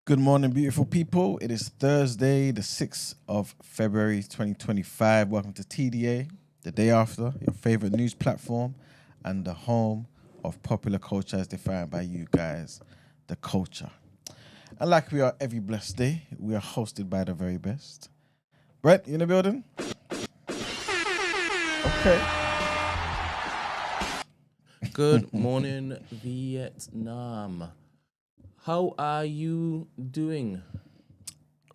Good morning, beautiful people. It is Thursday, the 6th of February, 2025. Welcome to TDA, the day after, your favorite news platform and the home of popular culture as defined by you guys, the culture. And like we are every blessed day, we are hosted by the very best. Brent, you in the building? Okay. Good morning, Vietnam. How are you doing?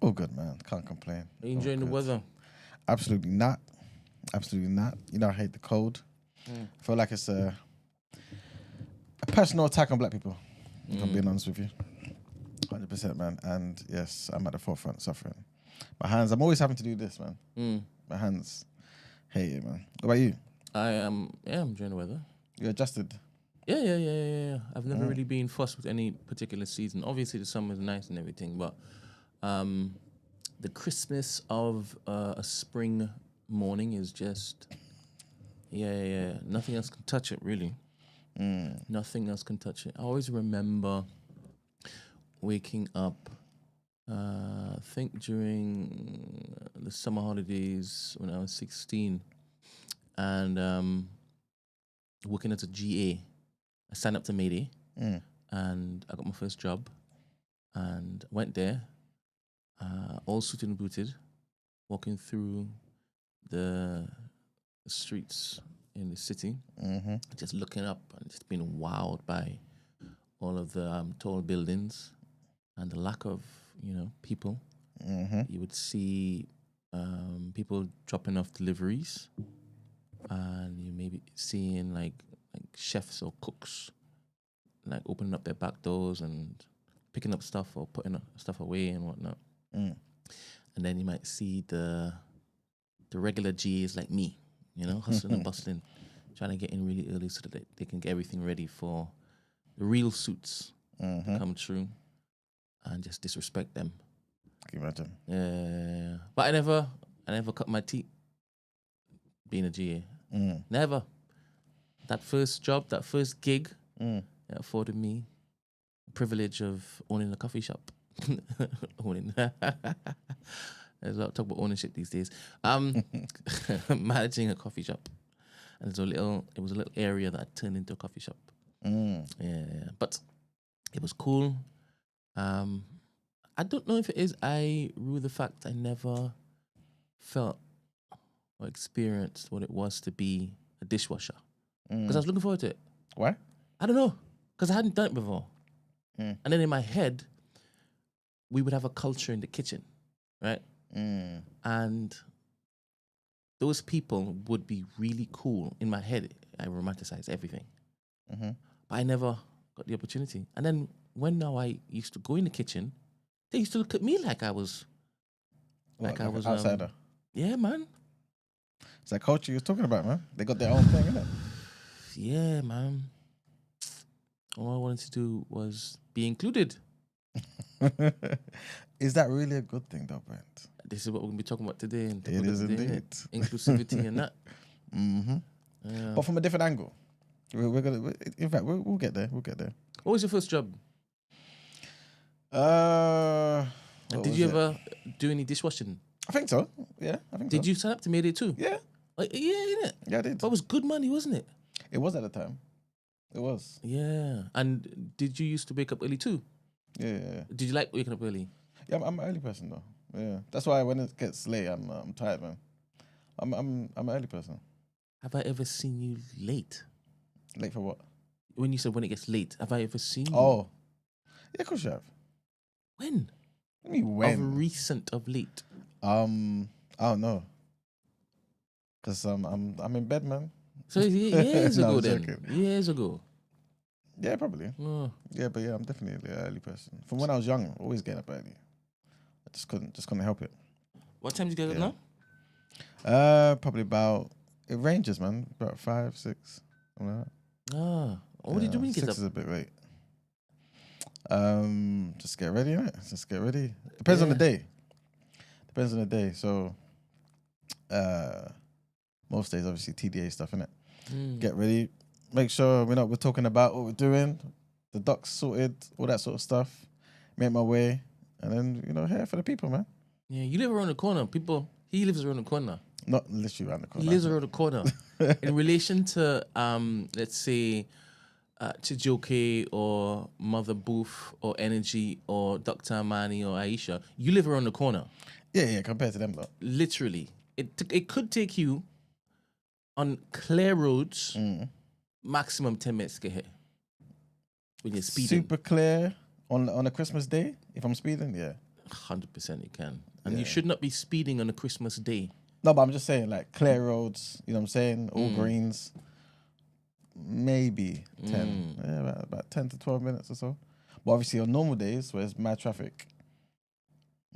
Oh, good, man. Can't complain. Are you enjoying the good. weather? Absolutely not. Absolutely not. You know, I hate the cold. I feel like it's a personal attack on black people, if I'm being honest with you. 100%, man. And yes, I'm at the forefront suffering. My hands, I'm always having to do this, man. My hands hate it, man. What about you? I'm enjoying the weather. You adjusted? Yeah. I've never really been fussed with any particular season. Obviously, the summer's nice and everything, but the crispness of a spring morning is just, nothing else can touch it, really. Nothing else can touch it. I always remember waking up, I think during the summer holidays when I was 16, and working as a GA. I signed up to Mayday, and I got my first job, and went there, all suited and booted, walking through the streets in the city, just looking up and just being wowed by all of the tall buildings and the lack of, people. You would see people dropping off deliveries, and you may be seeing like chefs or cooks like opening up their back doors and picking up stuff or putting stuff away and whatnot. And then you might see the regular Gs like me, hustling and bustling, trying to get in really early so that they can get everything ready for the real suits to come through, and just disrespect them. Can you imagine? Yeah. But I never cut my teeth being a GA. Never. That first job, that first gig, it afforded me the privilege of owning a coffee shop. Owning. There's a lot of talk about ownership these days. Managing a coffee shop. And it was a little area that I turned into a coffee shop. Yeah. But it was cool. I don't know if it is I rue the fact I never felt or experienced what it was to be a dishwasher. Because I was looking forward to it. Why? I don't know. Because I hadn't done it before. And then in my head, we would have a culture in the kitchen, right? And those people would be really cool. In my head, I romanticize everything. But I never got the opportunity. And then when now I used to go in the kitchen, they used to look at me like I was... Like I was an outsider? Yeah, man. It's that culture you're talking about, man. They got their own thing, innit? Yeah, man. All I wanted to do was be included. Is that really a good thing, though, Brent? This is what we're going to be talking about today. And It is indeed. Inclusivity and that. But from a different angle. We're gonna. In fact, we'll get there. We'll get there. What was your first job? Did you ever do any dishwashing? I think so. Yeah, I think so. Did you sign up to Mayday too? Yeah. Yeah, innit? Yeah, I did. But it was good money, wasn't it? It was at the time. It was. Yeah. And did you used to wake up early too? Yeah. Did you like waking up early? Yeah, I'm an early person though. Yeah, that's why when it gets late, I'm tired, man. I'm an early person. Have I ever seen you late? Late for what? When you said when it gets late, have I ever seen you? Oh, yeah, of course you have. When? What do you mean when? Of recent, of late. I don't know. Cause I'm in bed, man. So years No, ago I'm then. joking. Years ago. Yeah, probably. Oh. Yeah, but yeah, I'm definitely an early person. From when I was young, always getting up early. I just couldn't help it. What time do you get up now? Probably about, it ranges, man. About 5, 6, something like that. What do you do when you get 6 up? is a bit late. Just get ready, innit? Just get ready. Depends on the day. Depends on the day. So, most days, obviously, TDA stuff, innit? Get ready. Make sure we're talking about what we're doing. The ducks sorted, all that sort of stuff. Make my way. and then here for the people, man. Yeah, you live around the corner. He lives around the corner. Not literally around the corner. He lives around the corner. In relation to, let's say, Chijoke or Mother Booth or Energy or Dr. Amani or Aisha, you live around the corner. Yeah, compared to them, though. Literally. It could take you on clear roads, maximum 10 minutes to get here. When you're speeding. Super clear on a Christmas day, if I'm speeding, yeah. 100% you can. And you should not be speeding on a Christmas day. No, but I'm just saying, like, clear roads, you know what I'm saying? All greens. Maybe 10. Yeah, about 10 to 12 minutes or so. But obviously on normal days where it's mad traffic,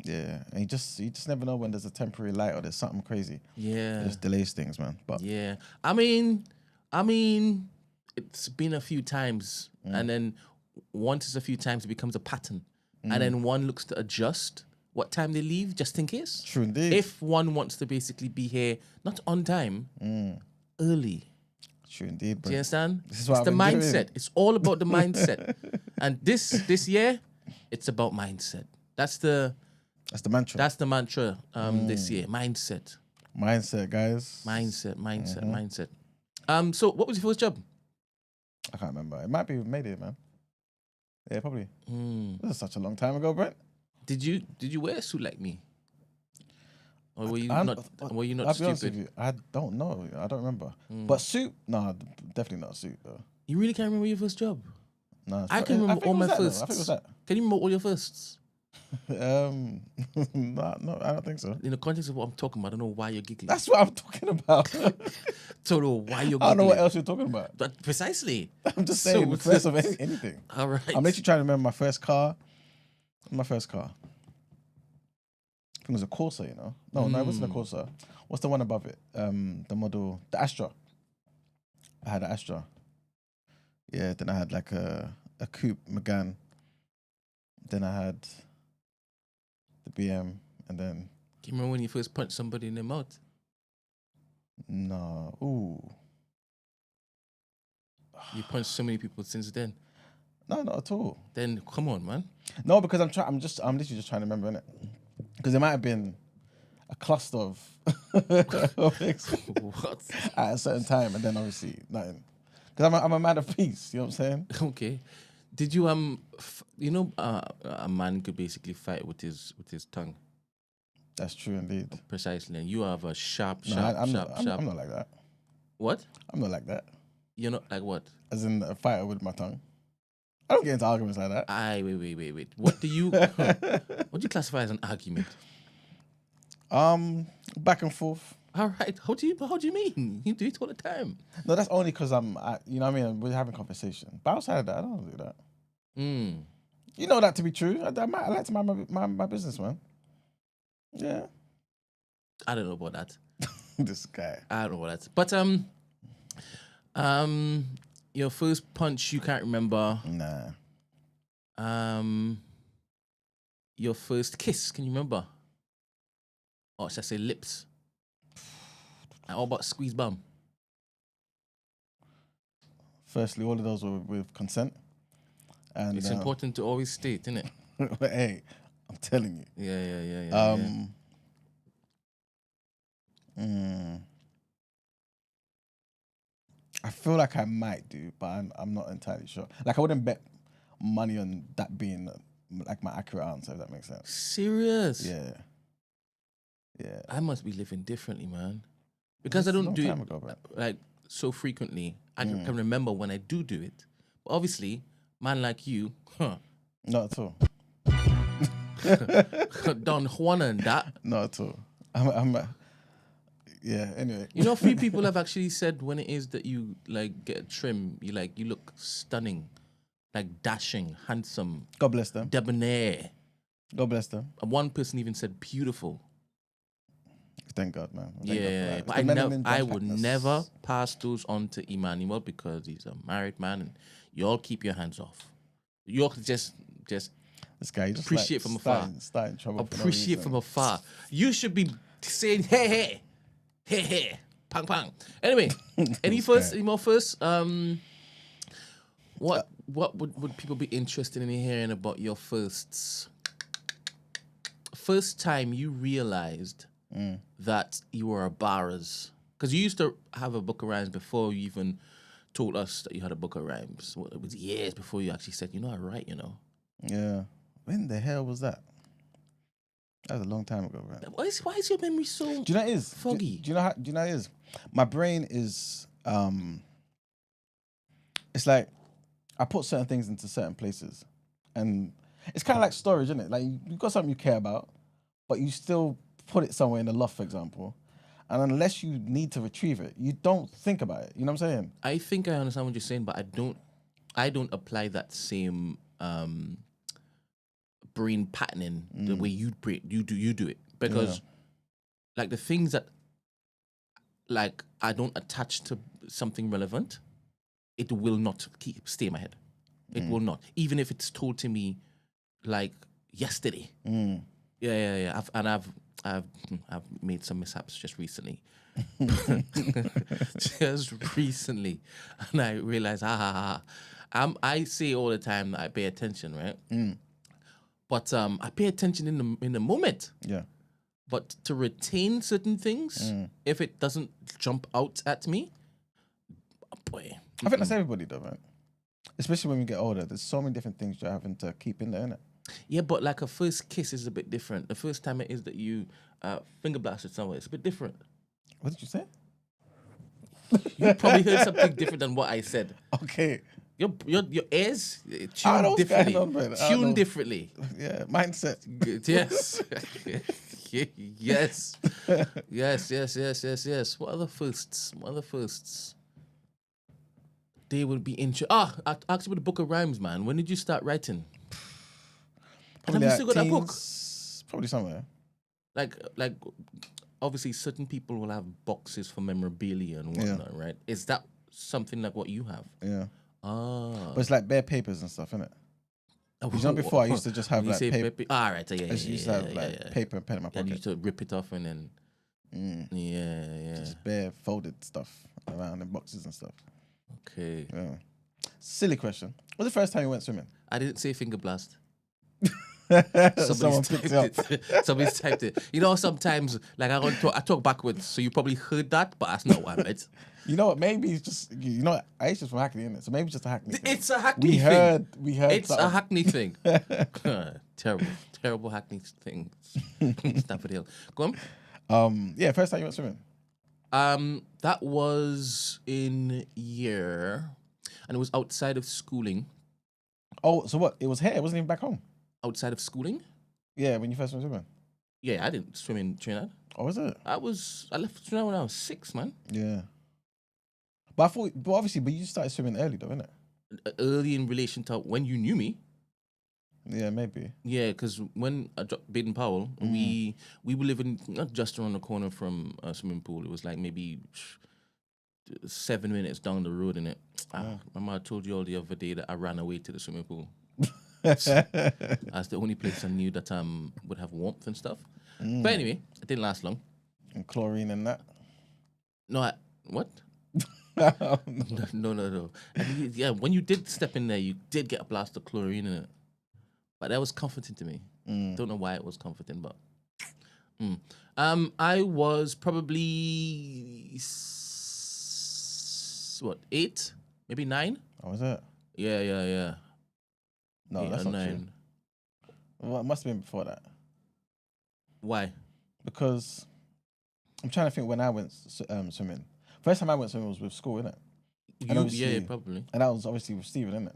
yeah, and you just never know when there's a temporary light or there's something crazy. Yeah. It just delays things, man. But yeah. I mean, it's been a few times, and then once it's a few times, it becomes a pattern. And then one looks to adjust what time they leave, just in case. True indeed. If one wants to basically be here, not on time, early. True indeed, bro. Do you understand? This is what It's the I've been mindset. doing. It's all about the mindset. And this year, it's about mindset. That's the mantra. That's the mantra this year. Mindset. Mindset, guys. Mindset. So what was your first job? I can't remember. It might be Mayday, man. Yeah, probably. This is such a long time ago, Brent. Did you wear a suit like me? Or were you I'll not be honest with stupid? you, I don't know. I don't remember. But suit? No, definitely not a suit, though. You really can't remember your first job? No, I can remember all my firsts. I think it was that. Can you remember all your firsts? No, I don't think so. In the context of what I'm talking about, I don't know why you're giggling. That's what I'm talking about. Don't know why you're giggling. I don't know what else you're talking about. But precisely. I'm just saying the first of anything. All right. I'm literally trying to remember my first car. I think it was a Corsa, you know. No, it wasn't a Corsa. What's the one above it? The model, the Astra. I had an Astra. Yeah, then I had like a coupe Megane. Then I had the BM, and then. Do you remember when you first punched somebody in the mouth? No. Ooh. You punched so many people since then. No, not at all. Then come on, man. No, because I'm literally just trying to remember, innit? Because it might have been a cluster of things What? at a certain time, and then obviously nothing. Because I'm a man of peace. You know what I'm saying? Okay. Did you a man could basically fight with his tongue. That's true indeed. Precisely, and you have a sharp. I'm not like that. What? I'm not like that. You're not like what? As in a fighter with my tongue. I don't get into arguments like that. Wait. What do you what do you classify as an argument? Back and forth. All right. How do you mean? You do it all the time. No, that's only because you know what I mean? We're having conversation. But outside of that, I don't do that. You know that to be true. I like to mind my business, man. Yeah. I don't know about that. This guy. I don't know about that. But your first punch you can't remember. Nah. Your first kiss, can you remember? Or should I say lips? And what about squeeze bum? Firstly, all of those were with consent. And It's important to always state, isn't it? Hey, I'm telling you. Yeah. I feel like I might do, but I'm not entirely sure. Like I wouldn't bet money on that being like my accurate answer, if that makes sense. Serious? Yeah. I must be living differently, man. Because I don't do it bro. like so frequently. I can remember when I do it. But obviously, man like you, Not at all. Don Juan and that. Not at all. Yeah, anyway. You know, a few people have actually said when it is that you like get a trim, you look stunning, like dashing, handsome. God bless them. Debonair. God bless them. And one person even said beautiful. Thank God, man. Yeah, but I would never pass those on to Emmanuel because he's a married man, and you all keep your hands off. You all just this guy just appreciate from afar. Starting trouble. Appreciate from afar. You should be saying hey, pang pang. Anyway, any more first? What would people be interested in hearing about your firsts? first time you realized that you were a barras? Because you used to have a book of rhymes before you even told us that you had a book of rhymes. Well, it was years before you actually said, I write, Yeah. When the hell was that? That was a long time ago, right? Why is your memory so Do you know what it is? foggy? Do you know what it is? My brain is it's like I put certain things into certain places. And it's kind of like storage, isn't it? Like you've got something you care about, but you still put it somewhere in the loft, for example. And unless you need to retrieve it, you don't think about it. You know what I'm saying? I think I understand what you're saying, but I don't apply that same brain patterning the way you do it. Because like the things that like I don't attach to something relevant, it will not stay in my head. It will not. Even if it's told to me like yesterday. Yeah. I've made some mishaps just recently. Just recently. And I realized, I say all the time that I pay attention, right? But I pay attention in the moment. Yeah. But to retain certain things, if it doesn't jump out at me, boy. I think that's everybody though, right? Especially when we get older. There's so many different things you're having to keep in there, innit? Yeah, but like a first kiss is a bit different. The first time it is that you finger blasted someone, it's a bit different. What did you say? You probably heard something different than what I said. Okay. Your ears I don't know tune what's differently. going on, man. I don't know. Tune differently. Yeah, mindset. Good. Yes. Yes. What are the firsts? They would be interesting. I asked you about the book of rhymes, man. When did you start writing? And have you still got that book? Probably somewhere. Like, obviously, certain people will have boxes for memorabilia and whatnot, right? Is that something like what you have? Yeah. Ah. But it's like bare papers and stuff, innit? You know, before I used to just have like paper. Right. Yeah. I used to have like paper and pen in my pocket. And you used to rip it off and then. Yeah. Just bare folded stuff around in boxes and stuff. Okay. Yeah. Silly question. What's the first time you went swimming? I didn't say finger blast. Someone picked it up. Somebody's typed it. You know, sometimes like I talk backwards, so you probably heard that, but that's not what I meant. You know what? Maybe it's just I just from Hackney, innit? So maybe it's just a Hackney thing. It's a Hackney thing. We heard. It's something. a Hackney thing. Terrible Hackney thing. Stamford Hill. Go on. Yeah, first time you went swimming. That was in year, and it was outside of schooling. Oh, so what? It was here. It wasn't even back home. Outside of schooling? Yeah, when you first went swimming. Yeah, I didn't swim in Trinidad. Oh, was it? I left Trinidad when I was 6, man. Yeah. But you started swimming early though, innit? Early in relation to when you knew me. Yeah, maybe. Yeah, because when I dropped Baden Powell, we were living not just around the corner from a swimming pool. It was like maybe 7 minutes down the road, innit? My mother told you all the other day that I ran away to the swimming pool. That's the only place I knew that would have warmth and stuff. But anyway, it didn't last long. And chlorine and that. No, what? No. And yeah, when you did step in there, you did get a blast of chlorine in it. But that was comforting to me. Don't know why it was comforting, but I was probably 8, maybe 9. Oh, was it? Yeah. No, 8 that's or not 9. true. Well, it must have been before that. Why? Because I'm trying to think when I went swimming. First time I went swimming was with school, innit? Yeah, probably. And that was obviously with Stephen, innit?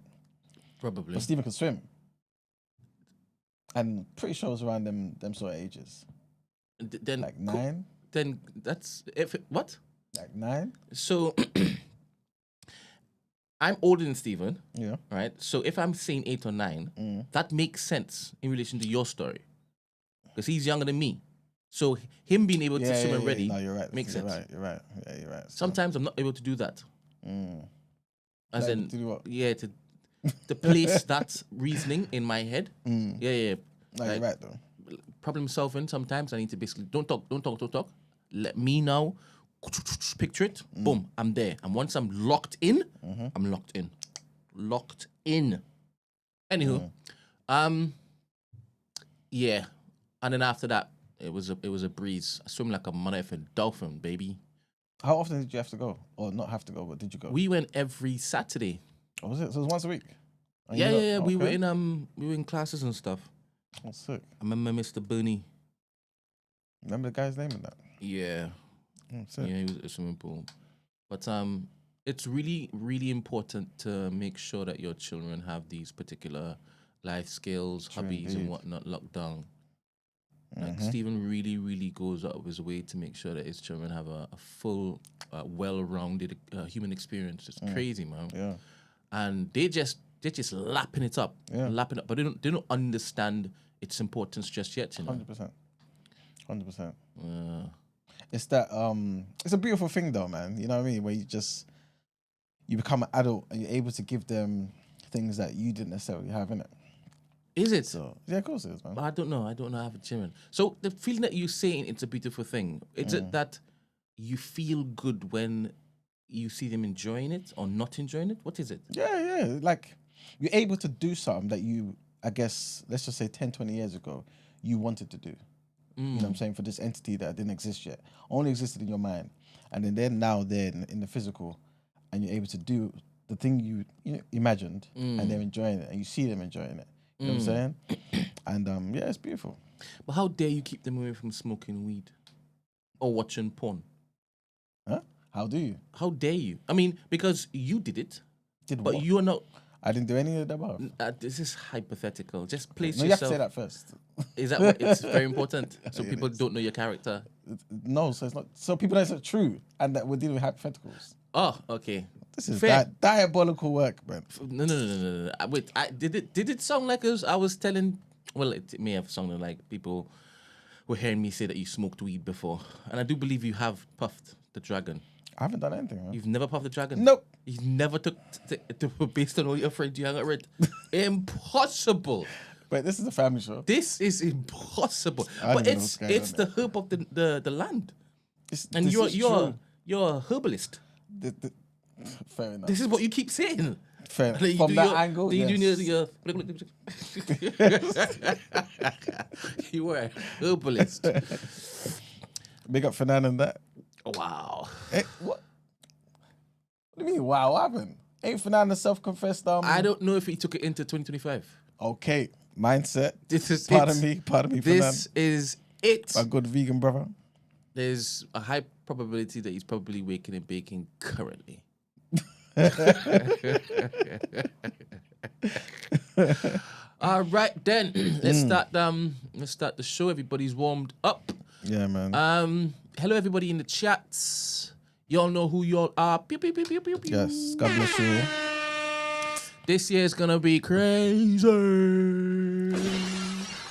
Probably. But Stephen could swim. And pretty sure it was around them sort of ages. Then like 9? Then that's what? Like 9? So I'm older than Stephen. Yeah. Right? So if I'm saying 8 or 9, that makes sense in relation to your story. Because he's younger than me. So him being able to swim already you're right. makes sense. You're right. Yeah, you're right. So, sometimes I'm not able to do that. As like, in, to do what? Yeah, to place that reasoning in my head. Yeah. No, Like, you're right though. Problem solving, sometimes I need to basically don't talk. Let me now picture it. Boom, I'm there. And once I'm locked in, I'm locked in. Locked in. Anywho, yeah. And then after that, it was a breeze. I swim like a motherfucking dolphin, baby. How often did you have to go, or not have to go, but did you go? We went every Saturday. Oh, was it? So it was once a week. And Yeah, you yeah, yeah. lot- We were okay. in classes and stuff. Oh, sick. I remember Mr. Bernie. Remember the guy's name in that? Yeah, Oh, sick. yeah, he was at a swimming pool. But it's really, really important to make sure that your children have these particular life skills, True hobbies, and indeed. whatnot locked down. Like Mhm. Stephen really, really goes out of his way to make sure that his children have a full, well-rounded human experience. It's crazy, man. Yeah. And they're just lapping it up, Yeah. but they don't understand its importance just yet. You know, 100%. 100%. uh, It's that it's a beautiful thing though, man. You know what I mean? Where you become an adult and you're able to give them things that you didn't necessarily have in it. is it? So yeah, of course it is, man. I don't know. I don't know. I have a children. So the feeling that you're saying it's a beautiful thing, is it that you feel good when you see them enjoying it or not enjoying it? What is it? Yeah. Like you're able to do something that you, I guess, let's just say 10, 20 years ago, you wanted to do. You know what I'm saying? For this entity that didn't exist yet, only existed in your mind. And then they're now there in the physical, and you're able to do the thing you imagined, and they're enjoying it, and you see them enjoying it. You know what I'm saying? And yeah, it's beautiful. But how dare you keep them away from smoking weed or watching porn? Huh? How do you? How dare you? I mean, because you did it, Did but what? you're not. I didn't do any of the above. This is hypothetical. Just place No, you have to yourself. say that first. Is that what it's very important? So It people is. don't know your character. No, so it's not. So people know it's not true, and that we're dealing with hypotheticals. Oh, okay. This is Fair. diabolical work, Brent. No. Wait, did it sound like I was telling? Well, it may have sounded like people were hearing me say that you smoked weed before, and I do believe you have puffed the dragon. I haven't done anything, man. You've never puffed the dragon. Nope. You've never took based on all your friends you hang out with. Impossible. Wait, this is a family show. This is impossible. I But don't know what's going it's on the herb of the land, and This is true. you're a herbalist. Fair enough. This is what you keep saying. Fair. Like, you From do that your- angle, you yes. do your you were a herbalist. Big up Fernand and that. Wow. What? What do you mean? Wow, what happened? Ain't Fernand a self-confessed? I don't know if he took it into 2025. Okay, mindset. This is Pardon me, Fernand. This is it. A good vegan brother. There's a high probability that he's probably waking and baking currently. All right, then let's start the show. Everybody's warmed up. Yeah, man. Hello everybody in the chats. Y'all know who y'all are. Pew, pew, pew, pew, pew, pew. Yes, God bless you. This year is gonna be crazy.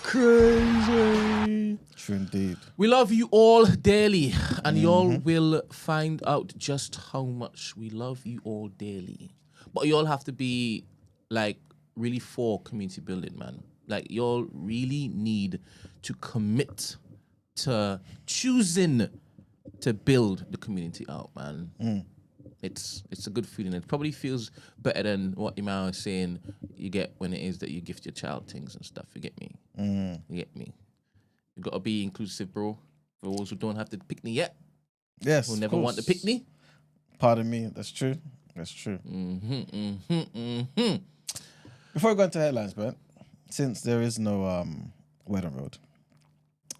Crazy. True indeed. We love you all dearly, and y'all will find out just how much we love you all dearly. But y'all have to be like really for community building, man. Like y'all really need to commit to choosing to build the community out, man. It's a good feeling. It probably feels better than what Imam was saying you get when it is that you gift your child things and stuff. You get me? You get me? You gotta be inclusive, bro. For those who don't have the picnic yet, Yes. who of never want the course. picnic. Pardon me. That's true. That's true. Before we go into headlines, Brent, since there is no Wedding Road,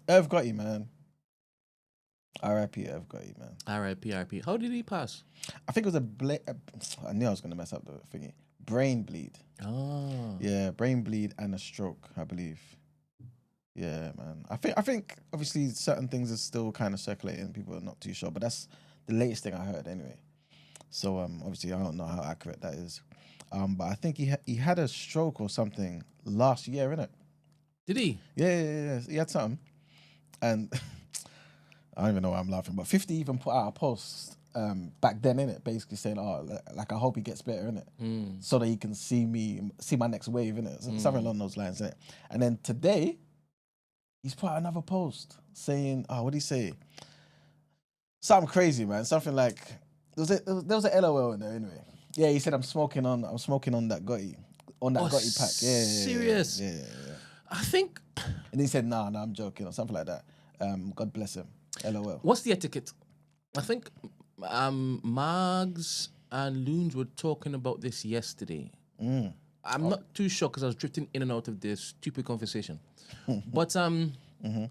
Irv got you, man. R.I.P. Irv got you, man. R.I.P. R.I.P. How did he pass? I think it was I knew I was going to mess up the thingy. Brain bleed. Oh. Yeah, brain bleed and a stroke, I believe. Yeah, man. I think obviously certain things are still kind of circulating. People are not too sure, but that's the latest thing I heard anyway. So obviously I don't know how accurate that is. But I think he had a stroke or something last year, innit? Did he? Yeah. He had something. And I don't even know why I'm laughing, but 50 even put out a post back then, innit? Basically saying, oh, like I hope he gets better, innit? So that he can see my next wave, innit? Something along those lines, innit? And then today, he's put out another post saying, oh, what did he say? Something crazy, man. Something like, there was a LOL in there anyway. Yeah, he said, I'm smoking on that Gotti. On that Gotti pack. Yeah. Serious? Yeah. I think. And he said, nah, I'm joking, or something like that. God bless him. LOL. What's the etiquette? I think Margs and Loons were talking about this yesterday. I'm not too sure because I was drifting in and out of this stupid conversation. But when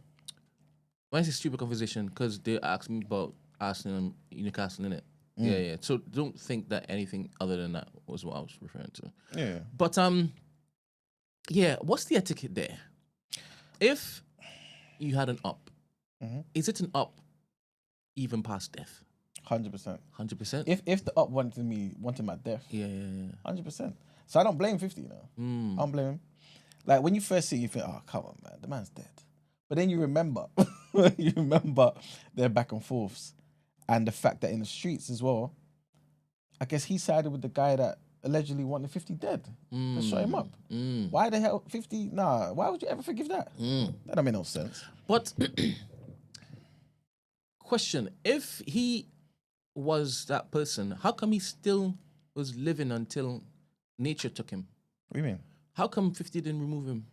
I say stupid conversation, because they asked me about Arsenal and Newcastle, innit? Yeah. So don't think that anything other than that was what I was referring to. Yeah. But yeah, what's the etiquette there? If you had an up, is it an up even past death? 100%. 100%? If the up wanted my death, Yeah. 100%. So I don't blame 50, you know. I don't blame him. Like when you first see it, you think, oh, come on, man, the man's dead. But then you remember, their back and forths. And the fact that in the streets as well, I guess he sided with the guy that allegedly wanted 50 dead. To shut him up. Why the hell 50? Nah, why would you ever forgive that? That don't make no sense. But, question, if he was that person, how come he still was living until nature took him? What do you mean? How come 50 didn't remove him?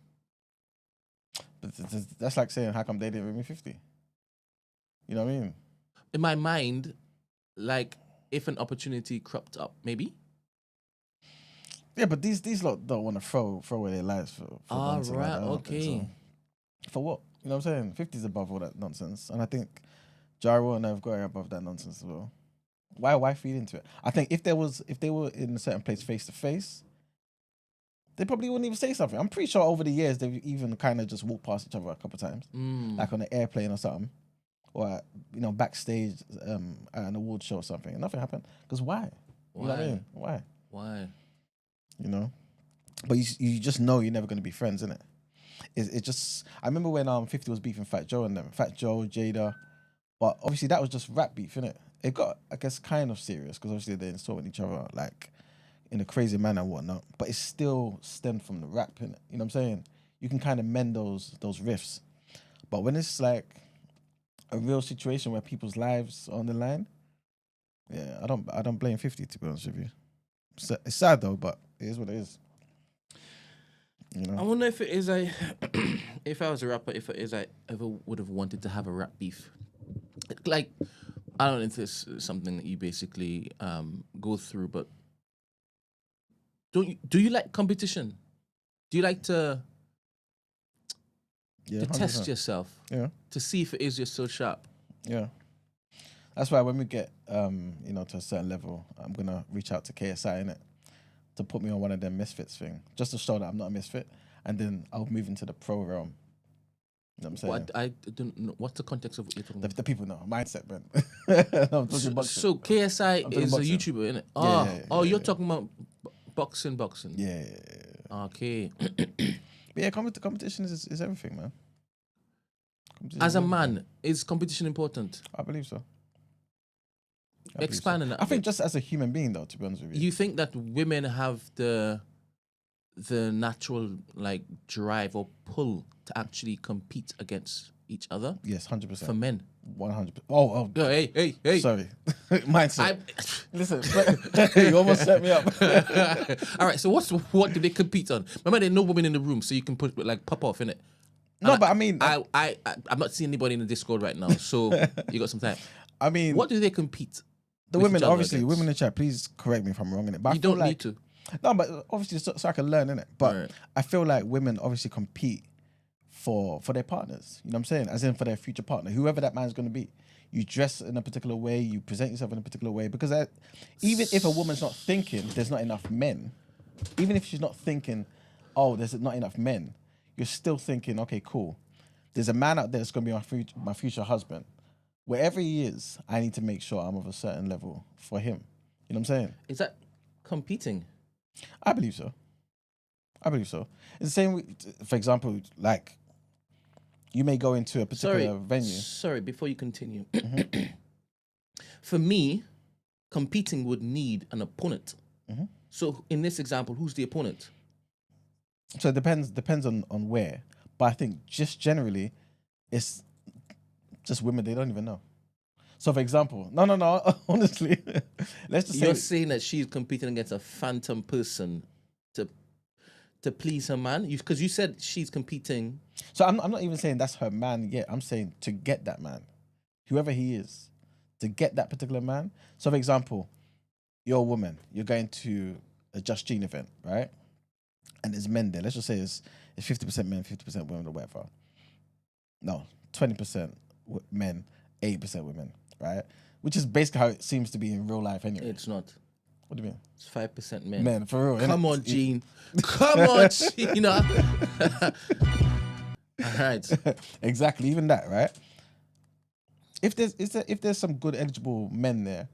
But that's like saying, how come they didn't remove 50? You know what I mean? In my mind, like, if an opportunity cropped up, maybe? Yeah, but these lot don't want to throw away their lives for nonsense like that, I don't think okay. so. For what? You know what I'm saying? 50's above all that nonsense. And I think Gyro and I've got above that nonsense as well. Why feed into it? I think if they were in a certain place face to face, they probably wouldn't even say something. I'm pretty sure over the years they've even kind of just walked past each other a couple of times, like on an airplane or something, or backstage at an award show or something, and nothing happened. Because why? You know what I mean? Why? You know, but you just know you're never going to be friends, innit? It just. I remember when 50 was beefing Fat Joe and them, Fat Joe, Jada, but obviously that was just rap beef, innit? It got, I guess, kind of serious because obviously they're insulting each other like in a crazy manner and whatnot, but it still stemmed from the rap, innit? You know what I'm saying? You can kind of mend those riffs, but when it's like a real situation where people's lives are on the line, yeah, I don't blame 50, to be honest with you. It's sad though, but it is what it is. You know? I wonder if it is if I was a rapper, if it is I ever would have wanted to have a rap beef. Like, I don't know if this is something that you basically go through, but do you like competition? Do you like to test 100%. yourself? Yeah. To see if it is just so sharp? Yeah. That's why when we get to a certain level, I'm gonna reach out to KSI innit, to put me on one of them misfits thing, just to show that I'm not a misfit, and then I'll move into the pro realm. You know what I'm saying? What, I don't know. What's the context of what you're talking about? The people know mindset, man. I'm talking boxing. So KSI is boxing. a YouTuber, isn't it? You're talking about boxing. Yeah. Okay. But yeah, competition is everything, man. As a man, is competition important? I believe so. Expand on that. I think just as a human being, though, to be honest with you. You think that women have the natural like drive or pull to actually compete against each other? Yes, 100%. For men, 100%. Oh, hey. Sorry, mindset. Listen, you almost set me up. All right, so what do they compete on? Remember, there are no women in the room, so you can pop off in it. No, but I mean, I'm not seeing anybody in the Discord right now, so you got some time. I mean, what do they compete? The women, obviously, women in the chat. Please correct me if I'm wrong in it. But you don't need to. No, but obviously, so I can learn in it. But I feel like women obviously compete for their partners. You know what I'm saying? As in for their future partner, whoever that man's going to be. You dress in a particular way. You present yourself in a particular way. Because even if a woman's not thinking, there's not enough men. Even if she's not thinking, oh, there's not enough men. You're still thinking, okay, cool. There's a man out there that's going to be my future husband. Wherever he is, I need to make sure I'm of a certain level for him. You know what I'm saying? Is that competing? I believe so. It's the same, for example, like, you may go into a particular venue. Sorry, before you continue. For me, competing would need an opponent. So in this example, who's the opponent? So it depends on where. But I think just generally, it's just women they don't even know. So for example, no, honestly, let's just say you're saying that she's competing against a phantom person to to please her man? Because you said she's competing. So I'm not even saying that's her man yet. I'm saying to get that man, whoever he is, to get that particular man. So, for example, you're a woman. You're going to a Just Gene event, right? And there's men there. Let's just say it's 50% men, 50% women, or whatever. No, 20% men, 80% women, right? Which is basically how it seems to be in real life anyway. It's not. What do you mean? It's 5% men. Men, for real. Come on, Gene. Come on, Gene. All right. Exactly, even that, right? If there's some good eligible men there,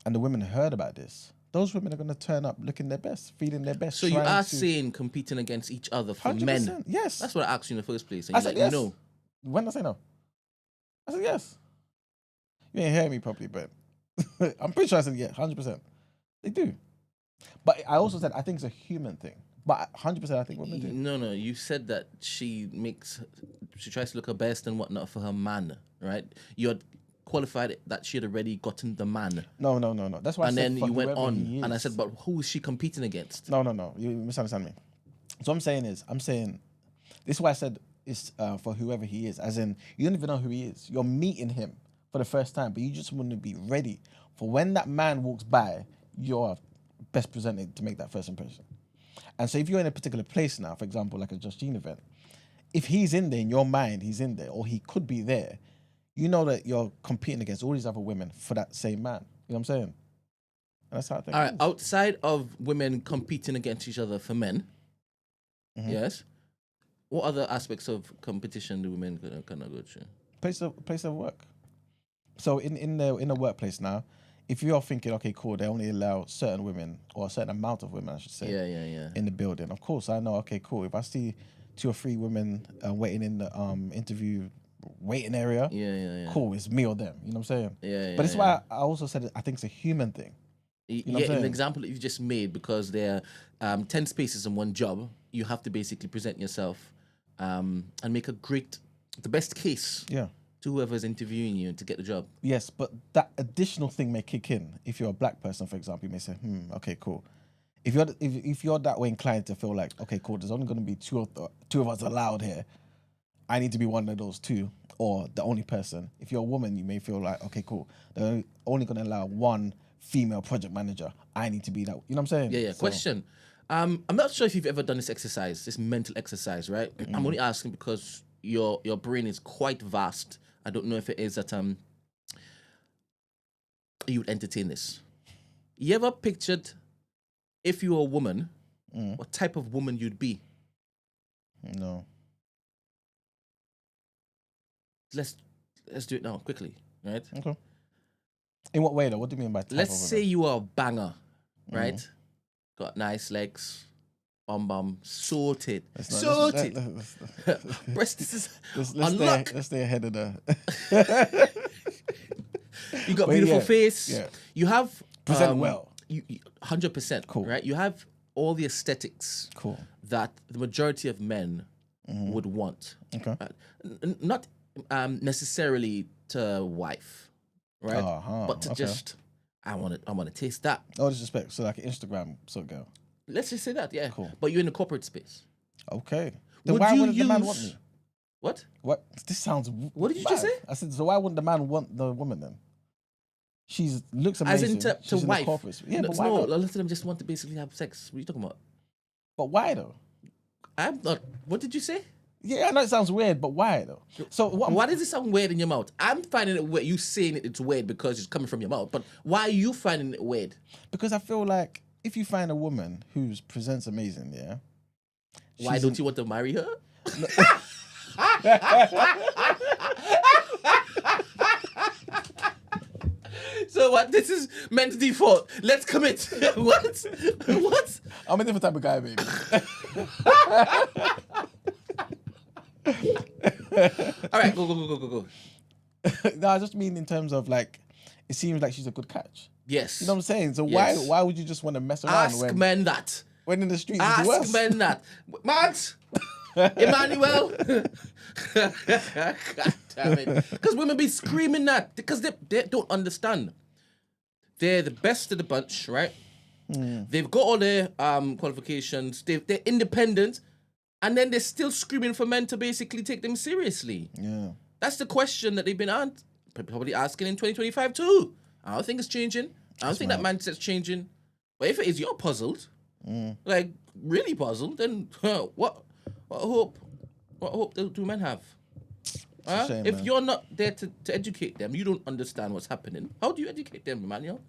and the women heard about this, those women are going to turn up looking their best, feeling their best. So you are saying competing against each other for 100%, men? Yes. That's what I asked you in the first place. And I you're said like, yes. no. When did I say no? I said yes. You ain't hearing me properly, but I'm pretty sure I said yeah, 100%. They do. But I also said I think it's a human thing. But 100% I think women do. No. You said that she tries to look her best and whatnot for her man, right? You had qualified that she had already gotten the man. No. That's why. And I said then you went on, and I is. said, but who is she competing against? No. You misunderstand me. So I'm saying this is why I said it's for whoever he is. As in, you don't even know who he is. You're meeting him for the first time, but you just want to be ready for when that man walks by. You're best presented to make that first impression. And so if you're in a particular place now, for example, like a Just Gene event, if he's in there, in your mind, he's in there, or he could be there, you know that you're competing against all these other women for that same man. You know what I'm saying? And that's how I think. All right, outside of women competing against each other for men, yes, what other aspects of competition do women kind of go through? Place of work. So in the workplace now, if you're thinking, okay, cool, they only allow certain women, or a certain amount of women, I should say, in the building. Of course, I know, okay, cool. If I see 2 or 3 women waiting in the interview waiting area, cool, it's me or them. You know what I'm saying? But it's why I also said I think it's a human thing. You know in the example that you just made, because there are 10 spaces in one job, you have to basically present yourself and make the best case. Yeah. To whoever's interviewing you to get the job. Yes, but that additional thing may kick in. If you're a black person, for example, you may say, okay, cool. If you're that way inclined to feel like, okay, cool, there's only going to be two of us allowed here, I need to be one of those 2, or the only person. If you're a woman, you may feel like, okay, cool, they're only going to allow 1 female project manager. I need to be that. You know what I'm saying? Yeah. So, question. I'm not sure if you've ever done this exercise, this mental exercise, right? I'm only asking because your brain is quite vast. I don't know if it is that you would entertain this. You ever pictured if you were a woman, what type of woman you'd be? No. Let's do it now quickly, right? Okay. In what way though? What do you mean by type Let's of say woman? you are a banger, right? Got nice legs, bum, sorted. Breast is unlocked. Let's stay ahead of the. You got beautiful face. Yeah. You have present well. 100%. Cool. Right. You have all the aesthetics. Cool. That the majority of men would want. Okay. Not necessarily to wife, right? But to just, I want to taste that. No disrespect. So like an Instagram sort of girl. Let's just say that, yeah. Cool. But you're in the corporate space. Okay. Then why wouldn't the man want me? What? What? This sounds. What did you just say? I said, so why wouldn't the man want the woman then? She looks amazing. As in to wife. Yeah, but why? No, a lot of them just want to basically have sex. What are you talking about? But why though? I'm not. What did you say? Yeah, I know it sounds weird, but why though? So why does it sound weird in your mouth? I'm finding it weird. You saying it's weird because it's coming from your mouth. But why are you finding it weird? Because I feel like if you find a woman who presents amazing, yeah. Why don't you want to marry her? So what? This is men's default. Let's commit. What? What? I'm a different type of guy, baby. All right, go. No, I just mean in terms of like, it seems like she's a good catch. Yes. You know what I'm saying? So yes. why would you just want to mess around Ask men that. When in the streets Ask it's worse? men that. Max! Emmanuel! God damn it. Because women be screaming that. Because they don't understand. They're the best of the bunch, right? They've got all their qualifications. They're independent, and then they're still screaming for men to basically take them seriously. Yeah. That's the question that they've been probably asking in 2025 too. I don't think it's changing. I don't think that mindset's changing. But if it is, you're puzzled, like really puzzled. Then what hope do men have? shame, If man. you're not there to educate them, you don't understand what's happening. How do you educate them, Emmanuel?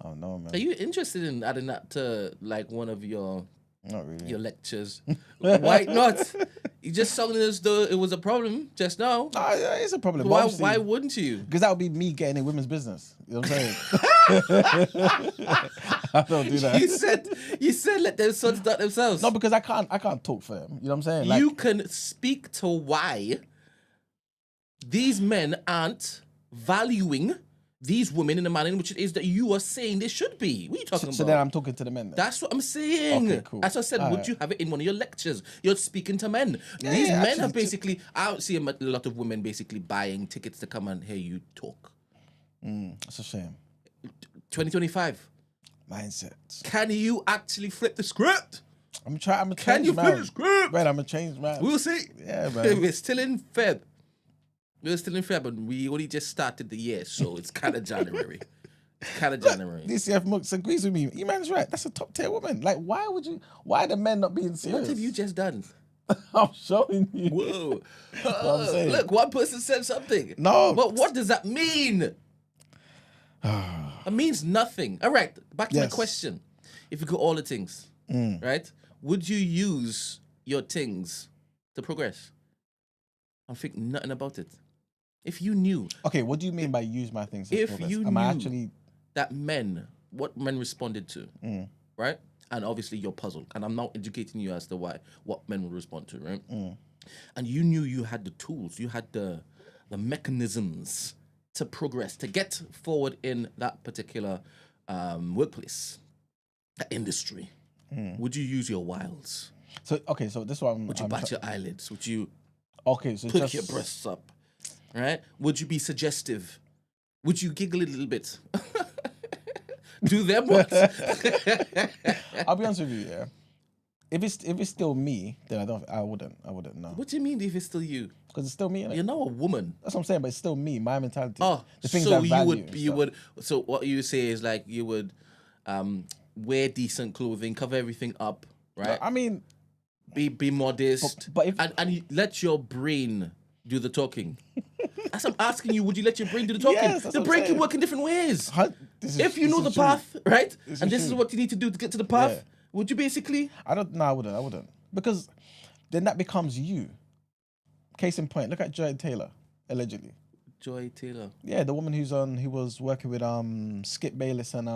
Oh no, man. Are you interested in adding that to like one of your Not really. your lectures? Why not? You just sounded as though it was a problem just now. No, yeah, it's a problem. Why wouldn't you? Because that would be me getting in women's business. You know what I'm saying? I don't do that. You said let them sort it out themselves. No, because I can't talk for them. You know what I'm saying? Like, You can speak to why these men aren't valuing these women in the manner in which it is that you are saying they should be. What are you talking about? so then I'm talking to the men then. That's what I'm saying. Okay, cool. As I said, would you have it in one of your lectures? You're speaking to men. These men actually, have basically, I don't see a lot of women basically buying tickets to come and hear you talk. It's a shame. 2025. Mindset. Can you actually flip the script? I'm a Can change you man. flip the script? Man, I'm a change man. We'll see. Yeah, man. We're still in Feb. And we only just started the year, so it's kind of January. DCF Mooks agrees with me. E-man's right. That's a top tier woman. Like, why are the men not being serious? What have you just done? I'm showing you. Whoa. I'm saying. Look, one person said something. No. But what does that mean? It means nothing. All right, back to my Yes. question. If you got all the things, right, would you use your things to progress? I think nothing about it. If you knew Okay, what do you mean by use my things? to If progress? you Am I knew- actually that what men responded to, right? And obviously you're puzzled. And I'm now educating you as to what men would respond to, right? And you knew you had the tools, you had the mechanisms to progress, to get forward in that particular workplace, that industry. Would you use your wiles? so this one Would you bat your eyelids? Would you okay, so put just your breasts up? Right? Would you be suggestive? Would you giggle a little bit? Do them what? I'll be honest with you, yeah. If it's still me, then I wouldn't know. What do you mean if it's still you? Because it's still me, innit? You're not a woman. That's what I'm saying, but it's still me, my mentality. Oh, the things so I value you would. So what you say is like you would wear decent clothing, cover everything up, right? I mean, Be modest, but if- and you let your brain do the talking. As I'm asking you, would you let your brain do the talking? Yes, that's The what I'm brain can saying. work in different ways. If you this know is the true. path, right, This and is this is true. what you need to do to get to the path, Yeah. would you basically? I wouldn't. Because then that becomes you. Case in point, look at Joy Taylor, allegedly. Joy Taylor. Yeah, the woman who was working with Skip Bayless and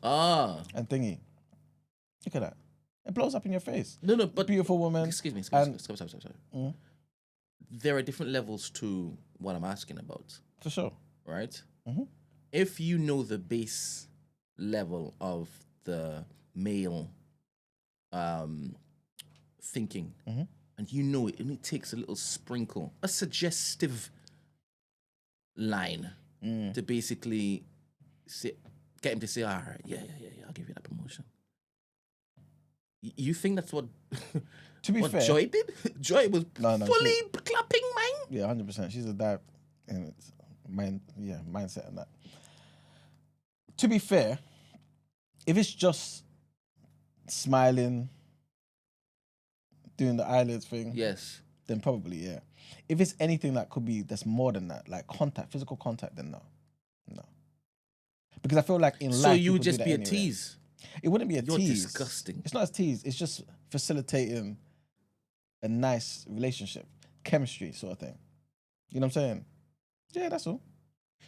Thingy. Look at that. It blows up in your face. No, but Beautiful woman. excuse me. and- Stop. There are different levels to what I'm asking about, For sure. right? Mhm. If you know the base level of the male thinking, and you know it only takes a little sprinkle, a suggestive line to basically get him to say, all right, yeah, I'll give you that promotion. You think that's what To be what fair, Joy did? Joy was No, fully clapping, man. yeah, 100%. She's a dive in its mindset and that. To be fair, if it's just smiling, doing the eyelids thing, Yes. then probably, yeah. If it's anything that's more than that, like physical contact, then no. Because I feel like in So life, you would people do just that be a anyway. tease. It wouldn't be a You're tease. disgusting. It's not a tease. It's just facilitating a nice relationship, chemistry sort of thing. You know what I'm saying? Yeah, that's all.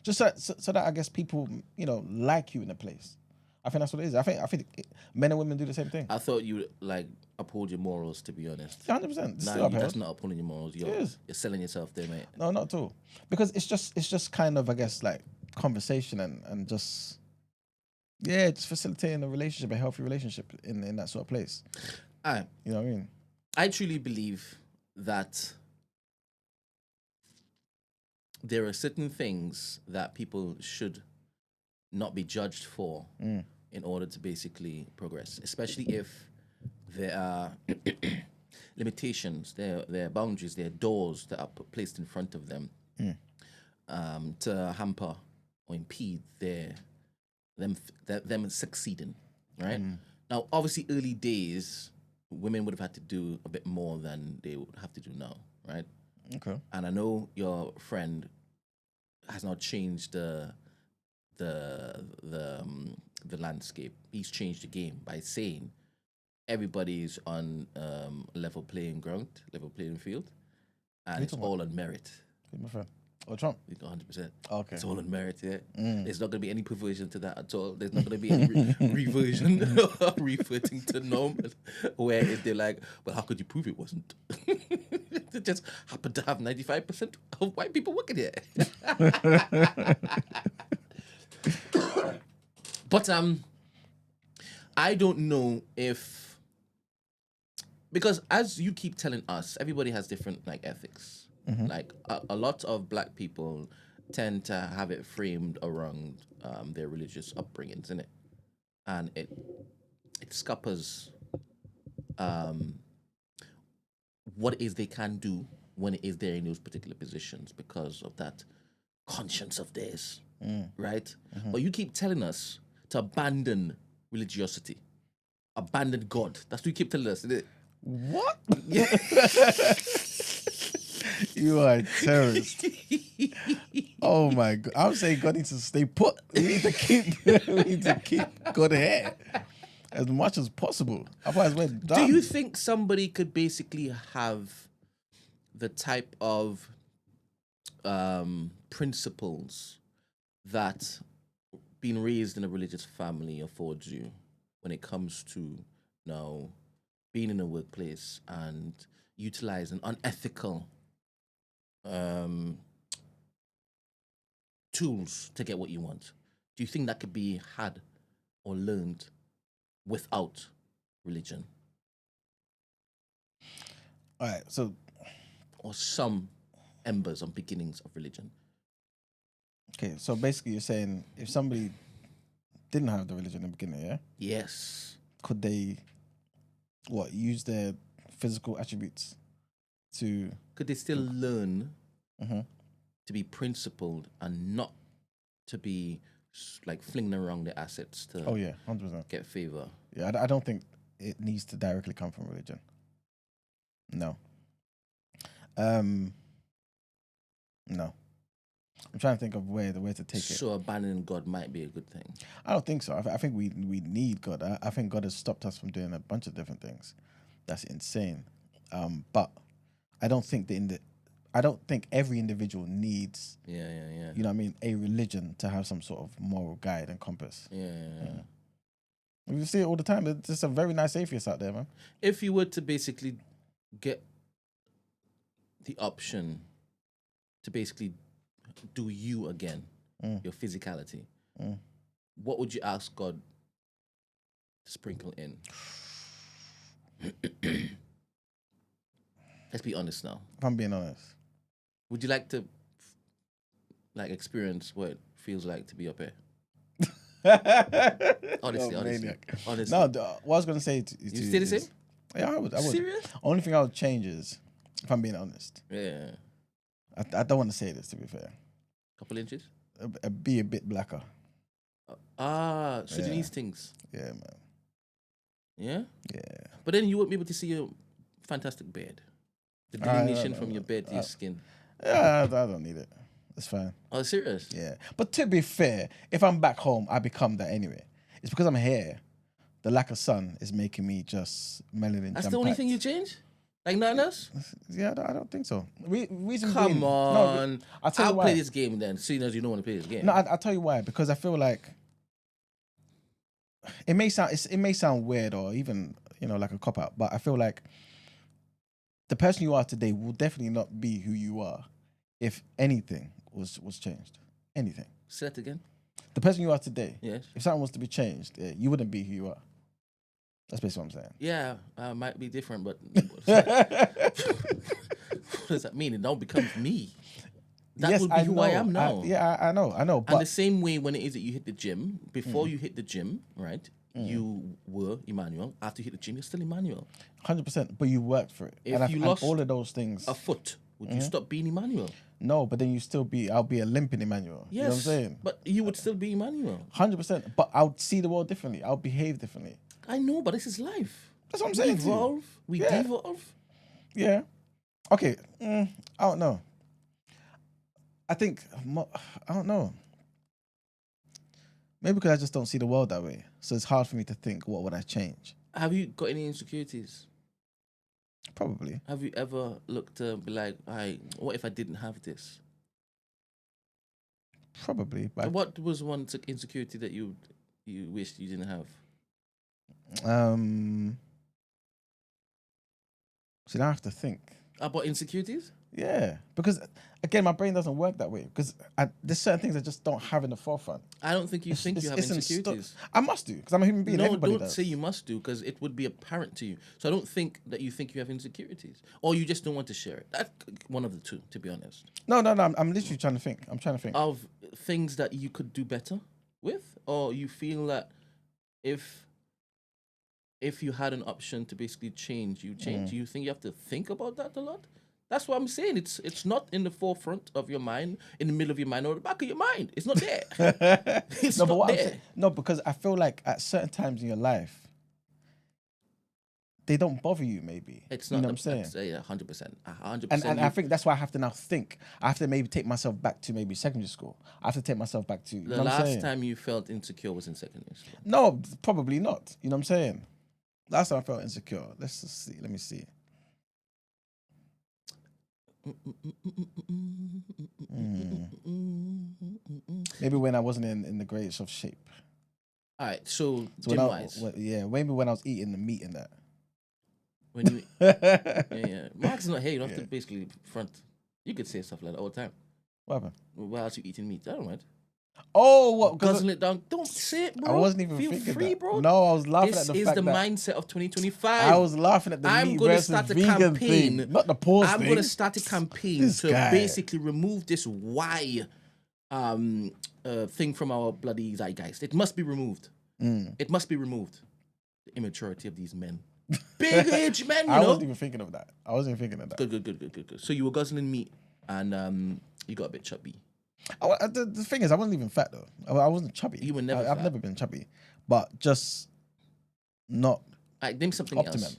Just so that I guess people, like you in a place. I think that's what it is. I think men and women do the same thing. I thought you would uphold your morals, to be honest. Yeah, 100%. It's still Nah, upheld. that's not upholding your morals. You're is. selling yourself there, mate. No, not at all. Because it's just kind of, I guess, like conversation and just just facilitating a relationship, a healthy relationship in that sort of place. You know what I mean? I truly believe that there are certain things that people should not be judged for in order to basically progress, especially if there are limitations, there are boundaries, there are doors that are placed in front of them to hamper or impede them succeeding, right? Now, obviously, early days, women would have had to do a bit more than they would have to do now, right? Okay. And I know your friend has not changed the landscape. He's changed the game by saying everybody's on level playing field, and it's all on merit. Who's my friend? Oh, Trump. 100%. Okay. It's all on merit, yeah. There's not going to be any perversion to that at all. There's not going to be any reversion or reverting to norm where if they're like, well, how could you prove it wasn't? They just happen to have 95% of white people working here. But I don't know if, because as you keep telling us, everybody has different like ethics. Like a lot of black people tend to have it framed around their religious upbringings, innit? And it scuppers what it is they can do when it is they're in those particular positions because of that conscience of theirs, right? But you keep telling us to abandon religiosity, abandon God. That's what you keep telling us, isn't it? What? You are a terrorist. Oh my God! I'm saying God needs to stay put. We need to keep God here as much as possible. Otherwise, we're done. Do you think somebody could basically have the type of principles that being raised in a religious family affords you when it comes to now being in a workplace and utilizing unethical tools to get what you want? Do you think that could be had or learned without religion? All right, so or some embers and beginnings of religion? okay, so basically you're saying if somebody didn't have the religion in the beginning, yeah? Yes. Could they use their physical attributes to Could they still learn to be principled and not to be like flinging around their assets to 100%. get favor? Yeah, I don't think it needs to directly come from religion. No. No. I'm trying to think of where to take it. So abandoning God might be a good thing. I don't think so. I think we need God. I think God has stopped us from doing a bunch of different things. That's insane. But I don't think I don't think every individual needs. Yeah. You know what I mean? A religion to have some sort of moral guide and compass. Yeah. We see it all the time. There's just a very nice atheist out there, man. If you were to basically get the option to basically do you again, your physicality, what would you ask God to sprinkle in? Let's be honest now. If I'm being honest. Would you like to experience what it feels like to be up here? Honestly. No, what I was going to say you stay the same? Yeah, I would. Serious? Only thing I would change is, if I'm being honest. Yeah. I don't want to say this, to be fair. Couple inches? Be a bit blacker. Sudanese things. Yeah, man. Yeah? Yeah. But then you won't be able to see your fantastic beard. The delineation from your beard to your skin. Yeah, I don't need it. It's fine. Oh, serious? Yeah. But to be fair, if I'm back home, I become that anyway. It's because I'm here. The lack of sun is making me just melanin. That's the only thing you change? Like nothing else? Yeah, I don't think so. Come on. No, I'll play this game then, seeing as you don't want to play this game. No, I'll tell you why. Because I feel like it may sound weird or even, like a cop out, but I feel like the person you are today will definitely not be who you are if anything was changed. Anything. Say that again. The person you are today. Yes. If something was to be changed, you wouldn't be who you are. That's basically what I'm saying. Yeah, might be different, but what does that mean? It don't become me. That yes, would be I who know. I am now. I know. And But the same way when it is that you hit the gym, before you hit the gym, right? You were Emmanuel. After you hit the gym, you're still Emmanuel. 100%. But you worked for it, If you and lost all of those things. a foot, would you stop being Emmanuel? No, but then you still be. I'll be a limping Emmanuel. Yes, You know what I'm saying? but you would still be Emmanuel. 100%. But I'll see the world differently. I'll behave differently. I know, but this is life. That's what I'm We saying to you. evolve. We Yeah. devolve. Yeah. Okay. I don't know. I think I don't know. Maybe because I just don't see the world that way, so it's hard for me to think what would I change. Have you got any insecurities? Probably. Have you ever looked to be like, what if I didn't have this? Probably. But What was one insecurity that you wished you didn't have? so now I have to think. About insecurities? Yeah, because again, my brain doesn't work that way. Because there's certain things I just don't have in the forefront. I don't think you think you have insecurities. I must do because I'm a human being. No, Everybody don't does. say you must do because it would be apparent to you. So I don't think that you think you have insecurities, or you just don't want to share it. That's one of the two, to be honest. No. I'm literally trying to think. I'm trying to think Of things that you could do better with, or you feel that if you had an option to basically change, you change. You think you have to think about that a lot? That's what I'm saying. It's not in the forefront of your mind, in the middle of your mind, or the back of your mind. It's not there. It's no, not but what there. I'm saying, no, because I feel like at certain times in your life, they don't bother you. Maybe It's not. You know what I'm saying? Yeah, 100%. 100%. And I think that's why I have to now think. I have to maybe take myself back to maybe secondary school. I have to take myself back to the last time you felt insecure was in secondary school. No, probably not. You know what I'm saying? Last time I felt insecure. Let's just see. Let me see. Maybe when I wasn't in the greatest of shape. All right, so when gym-wise. maybe when I was eating the meat and that. When you, yeah. Mark's not here. You don't have to basically front. You could say stuff like that all the time. What happened? Why else you eating meat? I don't mind. Oh, what? Guzzling it down. Don't say it, bro. I wasn't even Feel thinking free, that. bro. No, I was laughing at the This fact is the that mindset of 2025. I was laughing at the I'm meat gonna versus start a vegan campaign. thing, not the pause I'm thing. going to start a campaign This to guy. basically remove this thing from our bloody zeitgeist. It must be removed. It must be removed. The immaturity of these men. Big age men, I wasn't even thinking of that. Good. So you were guzzling meat and you got a bit chubby. The thing is, I wasn't even fat though. I wasn't chubby. You were never I've fat. never been chubby, but just not Name something optimum. else.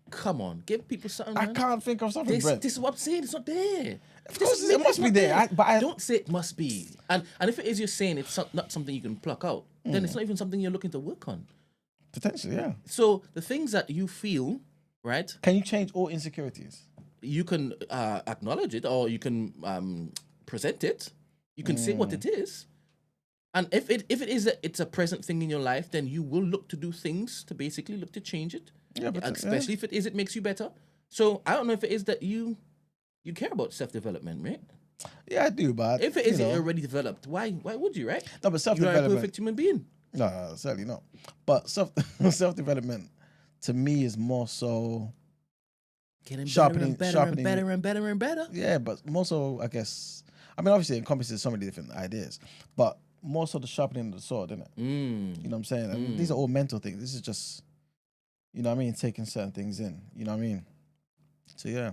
Come on, give people something. I man. can't think of something, Brent. This is what I'm saying. It's not there. Of course, it must be there. Don't say it must be. And if it is, you're saying it's not something you can pluck out. Then it's not even something you're looking to work on. Potentially, yeah. So the things that you feel, right? Can you change all insecurities? You can acknowledge it, or you can present it. You can say what it is. And if it is it's a present thing in your life, then you will look to do things to basically look to change it. Yeah, but especially if it makes you better. So I don't know if it is that you care about self-development, right? Yeah, I do, but If it is already developed, why would you, right? No, but You are a self-development. perfect human being. No, certainly not. But self-development to me is more so Getting sharpening. better and better. Yeah, but more so, I guess. I mean, obviously, it encompasses so many different ideas, but more so the sharpening of the sword, isn't it? You know what I'm saying? And these are all mental things. This is just, you know what I mean, taking certain things in. You know what I mean? So yeah.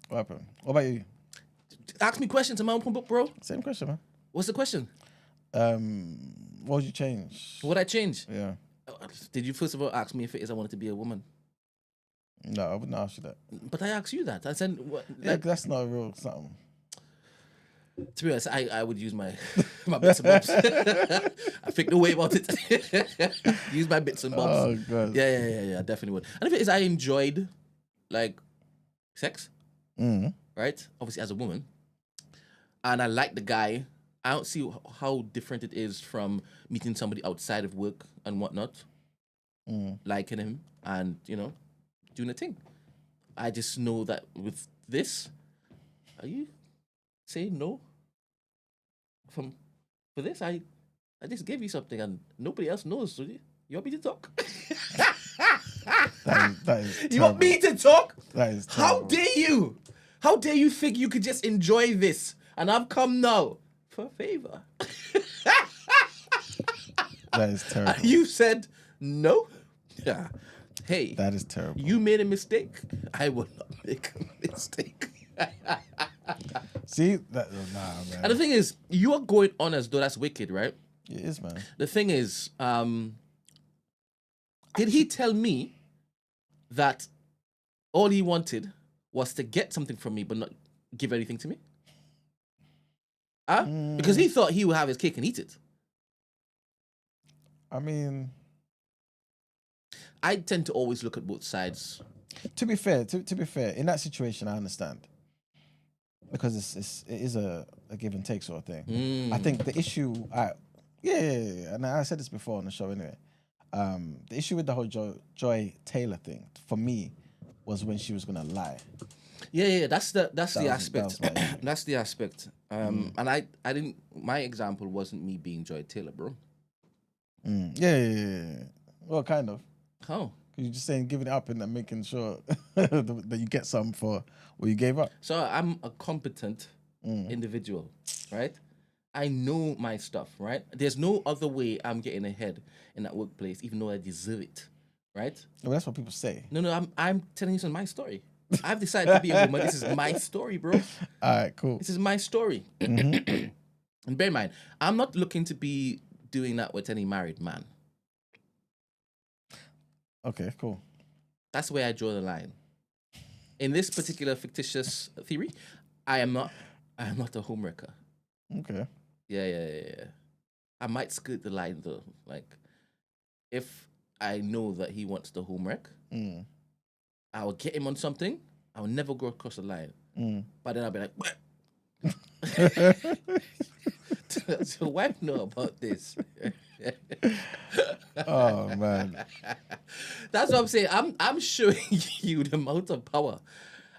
What happened? What about you? Ask me questions in my open book, bro. Same question, man. What's the question? What would you change? What I change? Yeah. Did you first of all ask me if it is I wanted to be a woman? No, I wouldn't ask you that. But I asked you that. I said, what, Yeah, that's not a real something. to be honest, I would use my my bits and bobs. I think no way about it. Use my bits and bobs. Oh god. Yeah, I definitely would. And if it is I enjoyed like sex, right? Obviously as a woman, and I like the guy, I don't see how different it is from meeting somebody outside of work and whatnot, liking him and doing a thing. I just know that with this, are you saying no? For this, I just gave you something and nobody else knows. So you want me to talk? That is You want me terrible. to talk? That is How terrible. dare you? How dare you think you could just enjoy this? And I've come now for a favor. That is terrible. You said no? Yeah. Hey, That is terrible. you made a mistake. I will not make a mistake. See that? Nah, man. And the thing is, you are going on as though that's wicked, right? It is, man. The thing is, did he tell me that all he wanted was to get something from me but not give anything to me? Huh? Because he thought he would have his cake and eat it. I mean, I tend to always look at both sides. to be fair, in that situation, I understand because it is a give and take sort of thing. I think the issue, yeah, and I said this before on the show anyway. The issue with the whole Joy Taylor thing for me was when she was gonna lie. Yeah, that's the aspect. That was my issue. That's the aspect. And I didn't. My example wasn't me being Joy Taylor, bro. Yeah. Well, kind of. How? Because you're just saying giving it up and then making sure that you get something for what you gave up. So I'm a competent individual, right? I know my stuff, right? There's no other way I'm getting ahead in that workplace, even though I deserve it, right? Well, that's what people say. No, I'm telling you my story. I've decided to be a woman. This is my story, bro. All right, cool. This is my story. And bear in mind, I'm not looking to be doing that with any married man. Okay, cool. That's where I draw the line. In this particular fictitious theory, I am not a homewrecker. Okay. Yeah. I might skirt the line though. Like, if I know that he wants the homework, I will get him on something. I will never go across the line. But then I'll be like, what? Does your wife know about this? Oh man. That's what I'm saying. I'm showing you the amount of power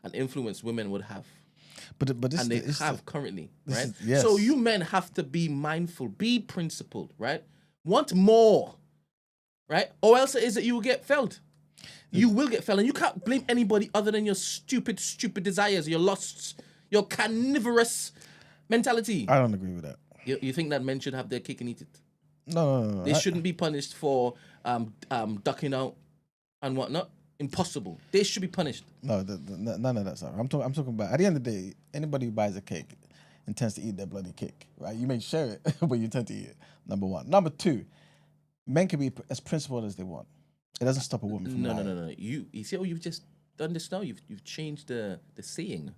and influence women would have. But this And they this have currently, this right? is- yes. So you men have to be mindful, be principled, right? Want more, right? Or else it is that you will get felled. You will get felled, and you can't blame anybody other than your stupid desires, your lusts, your carnivorous mentality. I don't agree with that. You think that men should have their cake and eat it? No. They shouldn't be punished for ducking out and whatnot. Impossible. They should be punished. No, none of that stuff. I'm talking about at the end of the day, anybody who buys a cake intends to eat their bloody cake, right? You may share it, but you tend to eat it. Number one. Number two, men can be as principled as they want. It doesn't stop a woman from lying. No. You see how you've just done this now? You've changed the saying.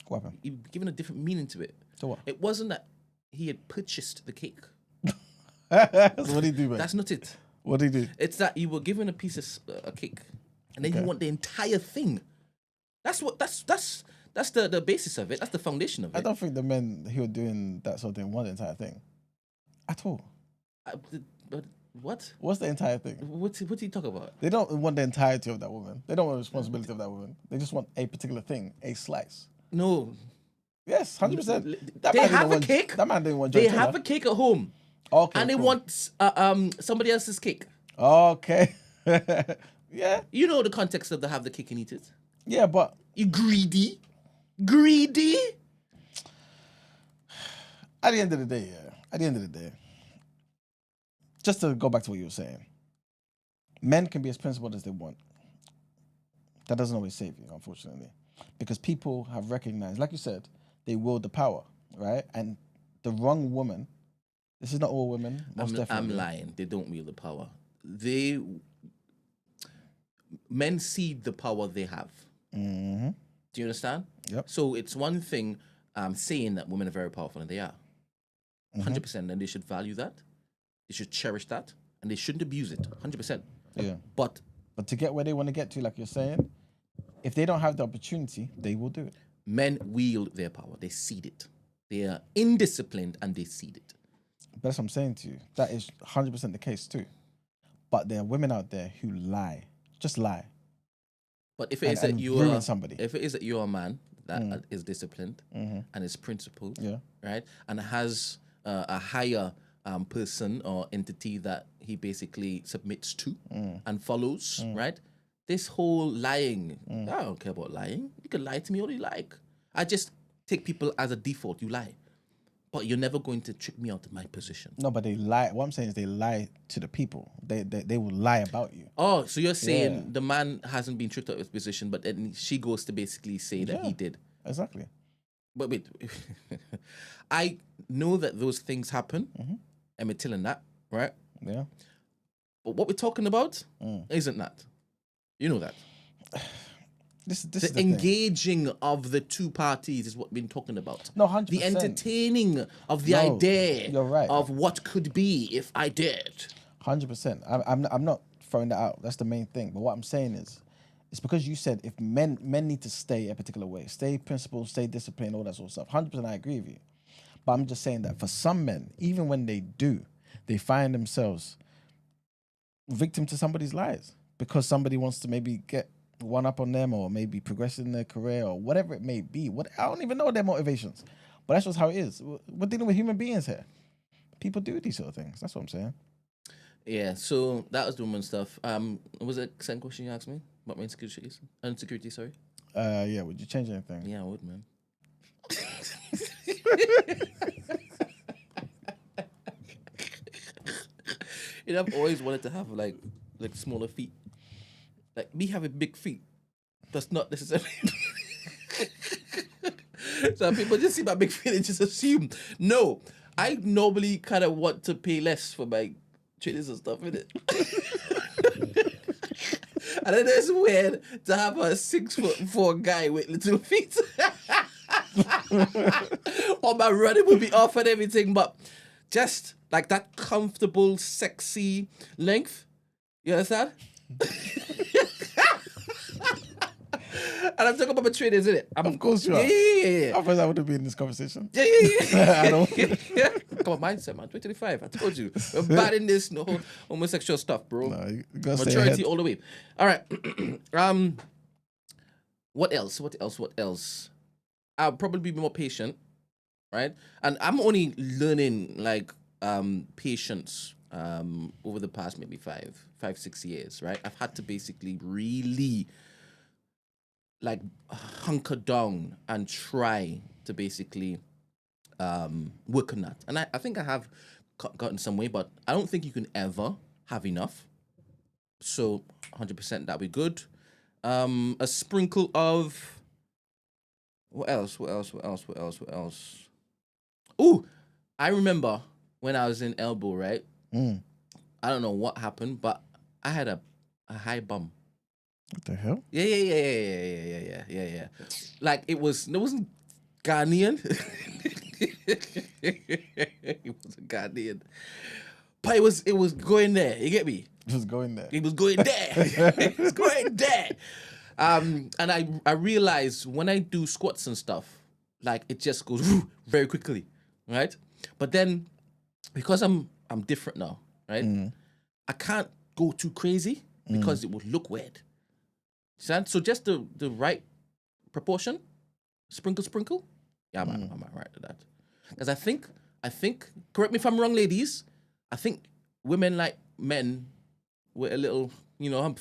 What happened? You've given a different meaning to it. So what? It wasn't that he had purchased the cake. So what do you do, man? That's not it. What do you do? It's that you were given a piece of a cake, and then you Okay. want the entire thing. That's the basis of it. That's the foundation of I it. don't think the men who are doing that sort of thing want the entire thing at all. But what? What's the entire thing? What do you talk about? They don't want the entirety of that woman. They don't want the responsibility of that woman. They just want a particular thing, a slice. No, Yes, 100%. they have a cake. That man didn't want they Joy have Taylor. a cake at home, Okay, and they cool. want somebody else's cake. Okay. Yeah. You know the context of the have the cake and eat it. Yeah, but You greedy. at the end of the day, just to go back to what you were saying, men can be as principled as they want. That doesn't always save you, unfortunately, because people have recognized, like you said, they wield the power, right? And the wrong woman. This is not all women. Most definitely. I'm lying. They don't wield the power. Men see the power they have. Mm-hmm. Do you understand? Yep. So it's one thing saying that women are very powerful, and they are. 100%. And they should value that. They should cherish that. And they shouldn't abuse it. 100%. Yeah. But But to get where they want to get to, like you're saying, if they don't have the opportunity, they will do it. men wield their power. They cede it. They are indisciplined and they cede it. But that's what I'm saying to you. That is 100% the case too. But there are women out there who lie. Just lie. But if it is And that you ruin are somebody. if it is that you're a man that is disciplined and is principled, Yeah. right, and has a higher person or entity that he basically submits to and follows, right, this whole lying, I don't care about lying. You can lie to me all you like. I just take people as a default. You lie. But you're never going to trick me out of my position. No, but they lie. What I'm saying is they lie to the people. They will lie about you. Oh, so you're saying the man hasn't been tricked out of his position, but then she goes to basically say that he did. Exactly. But wait, I know that those things happen. I'm telling that, right? Yeah. But what we're talking about isn't that. You know that. This The is the engaging of the two parties is what we're talking about. No, 100%. The entertaining of the idea you're right. of what could be if I did. 100%. I'm not throwing that out. That's the main thing. But what I'm saying is, it's because you said if men need to stay a particular way, stay principled, stay disciplined, all that sort of stuff. 100%, I agree with you. But I'm just saying that for some men, even when they do, they find themselves victim to somebody's lies because somebody wants to maybe get one up on them or maybe progress in their career or whatever it may be. I don't even know their motivations, but that's just how it is. We're dealing with human beings here. People do these sort of things. That's what I'm saying. Yeah, so that was the woman stuff. Was it the second question you asked me about my insecurities? Insecurity, sorry. Yeah. Would you change anything? Yeah, I would, man. You know, I've always wanted to have like smaller feet. Like me having big feet does not necessarily. So people just see my big feet and just assume. No, I normally kind of want to pay less for my trainers and stuff, innit? And then it's weird to have a 6'4" guy with little feet. Or my running will be off and everything, but just like that comfortable, sexy length. You understand? And I'm talking about my trainers, isn't it? Of course you are. Yeah. Otherwise, I wouldn't be in this conversation. Yeah. I don't. Come on, mindset, man. 2025. I told you. We're bad in this no homosexual stuff, bro. No, you gotta stay Maturity ahead. all the way. All right. What else? I'll probably be more patient, right? And I'm only learning like patience over the past maybe 5-6 years, right? I've had to basically really like hunker down and try to basically work on that. And I think I have gotten some way, but I don't think you can ever have enough. So 100% that'd be good. A sprinkle of what else? Ooh, I remember when I was in Elbow, right? I don't know what happened, but I had a high bum. What the hell? Yeah. Like it wasn't Ghanaian. It wasn't Ghanaian. But it was going there. You get me? Just going there. It was going there. It was going there. And I realized when I do squats and stuff, like it just goes very quickly, right? But then because I'm different now, right? I can't go too crazy because it would look weird. So just the right proportion, sprinkle. Yeah, I'm right to that. Because I think, correct me if I'm wrong, ladies, I think women like men with a little, hump.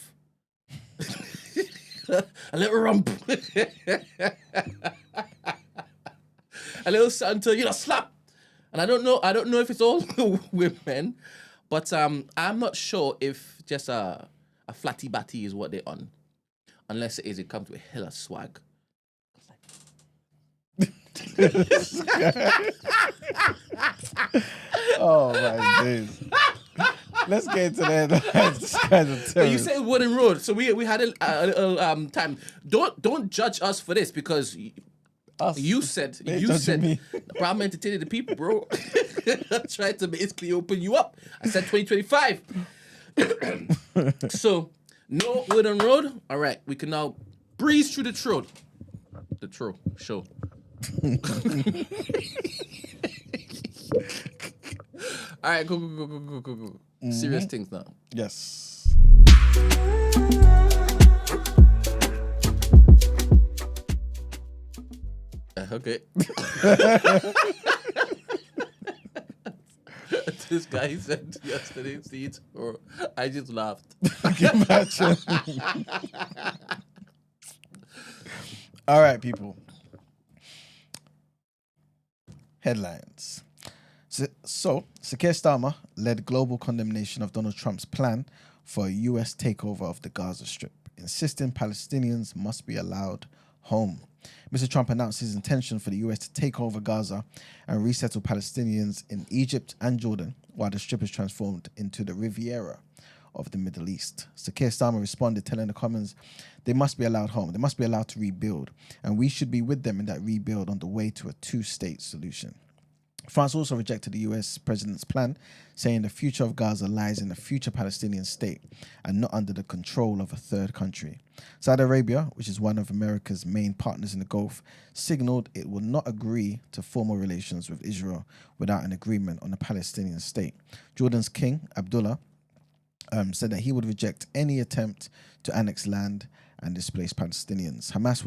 A little rump. A little something to, slap. And I don't know if it's all women, but I'm not sure if just a flatty batty is what they're on. Unless it comes with hella swag. Oh my days. Let's get into that. This guy's a But terrorist. you said Wooden Road, so we had a little time. Don't judge us for this because Us. you said judging me. bro, I'm entertaining the people, bro. I tried to basically open you up. I said 2025. So no Wooden Road. All right, we can now breeze through the road. The road show. All right, go. Serious things now. Yes. Okay. This guy said yesterday, see, or I just laughed. Imagine. All right, people. Headlines. Sir Keir Starmer led global condemnation of Donald Trump's plan for a U.S. takeover of the Gaza Strip, insisting Palestinians must be allowed home. Mr. Trump announced his intention for the U.S. to take over Gaza and resettle Palestinians in Egypt and Jordan while the Strip is transformed into the Riviera of the Middle East. Sir Keir Starmer responded, telling the Commons they must be allowed home, they must be allowed to rebuild, and we should be with them in that rebuild on the way to a two-state solution. France also rejected the US president's plan, saying the future of Gaza lies in a future Palestinian state and not under the control of a third country. Saudi Arabia, which is one of America's main partners in the Gulf, signaled it will not agree to formal relations with Israel without an agreement on a Palestinian state. Jordan's king, Abdullah, said that he would reject any attempt to annex land and displace Palestinians. Hamas,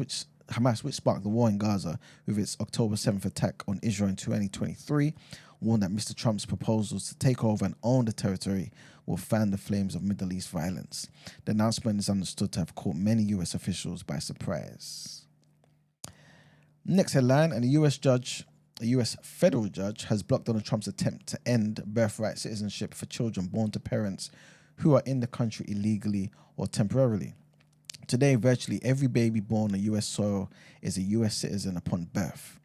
which sparked the war in Gaza with its October 7th attack on Israel in 2023, warned that Mr. Trump's proposals to take over and own the territory will fan the flames of Middle East violence. The announcement is understood to have caught many US officials by surprise. Next headline, and a US federal judge has blocked Donald Trump's attempt to end birthright citizenship for children born to parents who are in the country illegally or temporarily. Today, virtually every baby born on US soil is a US citizen upon birth.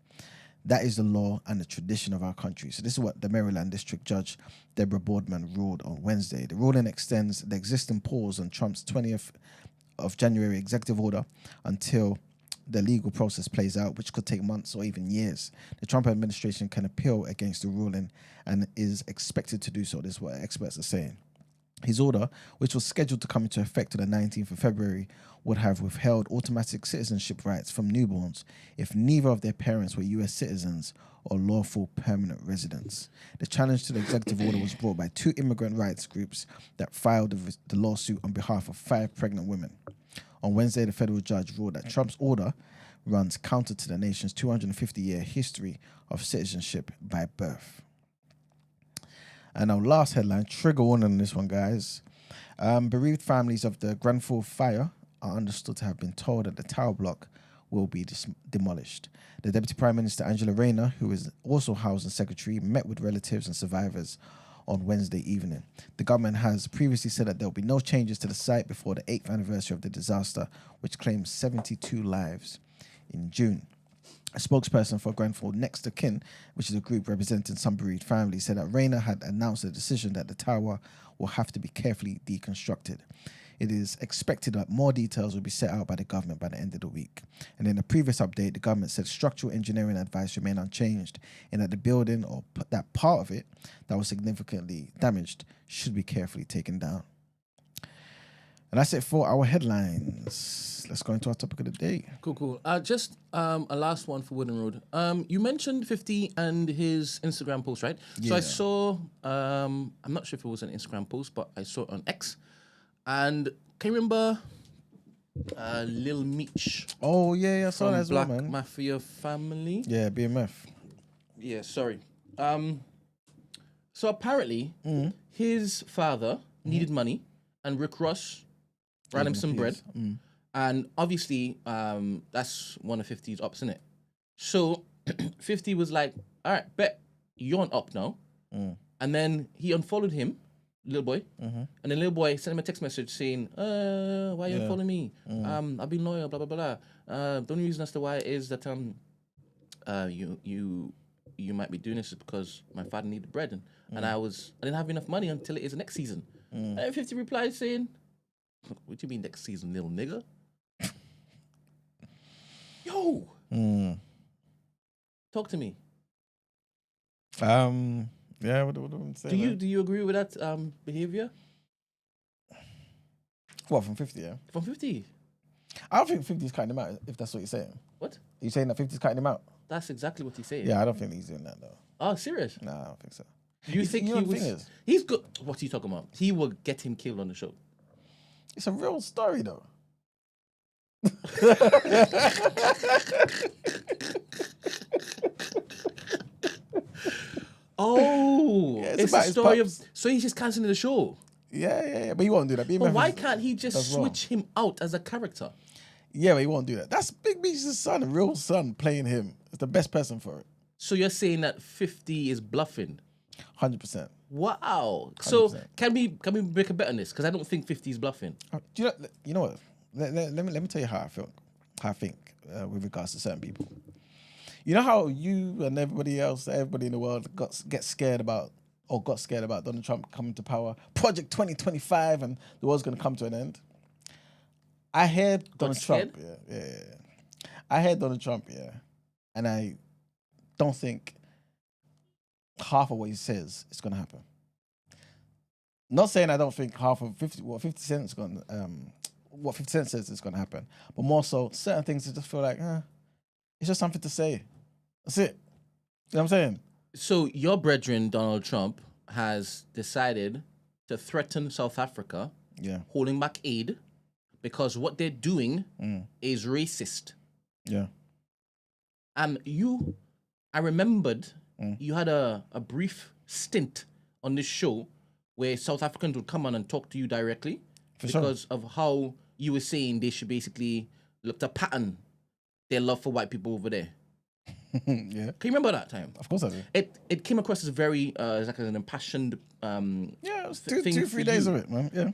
That is the law and the tradition of our country. So this is what the Maryland District Judge Deborah Boardman ruled on Wednesday. The ruling extends the existing pause on Trump's 20th of January executive order until the legal process plays out, which could take months or even years. The Trump administration can appeal against the ruling and is expected to do so. This is what experts are saying. His order, which was scheduled to come into effect on the 19th of February, would have withheld automatic citizenship rights from newborns if neither of their parents were US citizens or lawful permanent residents. The challenge to the executive order was brought by two immigrant rights groups that filed the lawsuit on behalf of 5 pregnant women. On Wednesday, the federal judge ruled that Trump's order runs counter to the nation's 250-year history of citizenship by birth. And our last headline, trigger warning on this one, guys. Bereaved families of the Grenfell fire are understood to have been told that the tower block will be demolished. The Deputy Prime Minister, Angela Rayner, who is also Housing Secretary, met with relatives and survivors on Wednesday evening. The government has previously said that there will be no changes to the site before the 8th anniversary of the disaster, which claimed 72 lives in June. A spokesperson for Grenfell Next of Kin, which is a group representing some bereaved families, said that Rayner had announced a decision that the tower will have to be carefully deconstructed. It is expected that more details will be set out by the government by the end of the week. And in a previous update, the government said structural engineering advice remain unchanged and that the building or that part of it that was significantly damaged should be carefully taken down. And that's it for our headlines. Let's go into our topic of the day. Cool. Just a last one for Wooden Road. You mentioned 50 and his Instagram post, right? Yeah. So I saw, I'm not sure if it was an Instagram post, but I saw it on X. And can you remember Lil Meech? Oh, yeah, I saw from that as well, Black man. Mafia Family? Yeah, BMF. Yeah, sorry. So apparently, his father needed money, and Rick Ross ran him some bread. And obviously, that's one of 50's ups, isn't it? So 50 was like, all right, bet, you're on up now. And then he unfollowed him, little boy. And then little boy sent him a text message saying, why you unfollowing me? I've been loyal, blah, blah, blah. The only reason as to why is that you might be doing this is because my father needed bread. And I didn't have enough money until it is next season. And then 50 replied saying, what do you mean next season, little nigga? Yo! Talk to me. Yeah, what do I say? Do you agree with that behavior? What, from 50, yeah? From 50? I don't think 50's cutting him out, if that's what you're saying. What? Are you saying that 50's cutting him out? That's exactly what he's saying. Yeah, I don't think he's doing that, though. Oh, serious? No, I don't think so. Do you think know he the was... thing is? He's good. What are you talking about? He will get him killed on the show. It's a real story, though. Oh, Yeah, it's about a his story of. pups. So he's just cancelling the show. Yeah. But he won't do that. But why can't he just switch him out as a character? Yeah, but he won't do that. That's Big Meech's son, a real son, playing him. It's the best person for it. So you're saying that 50 is bluffing? 100%. Wow. So 100%. can we make a bet on this? Because I don't think 50 is bluffing. Do you know what? Let me tell you how I feel. How I think with regards to certain people. You know how you and everybody in the world got scared about Donald Trump coming to power, Project 2025, and the world's going to come to an end. I heard Donald Trump. Yeah. I heard Donald Trump. Yeah, and I don't think half of what he says is going to happen. Not saying I don't think half of 50 Cent is going what 50 Cent says is going to happen, but more so certain things I just feel like it's just something to say. That's it. You know what I'm saying? So your brethren, Donald Trump, has decided to threaten South Africa, holding back aid, because what they're doing is racist. Yeah. And I remembered you had a brief stint on this show where South Africans would come on and talk to you directly because of how you were saying they should basically look to pattern their love for white people over there. Yeah. Can you remember that time? Of course I do. It came across as very like an impassioned it was 2-3 days of it, man. Yeah.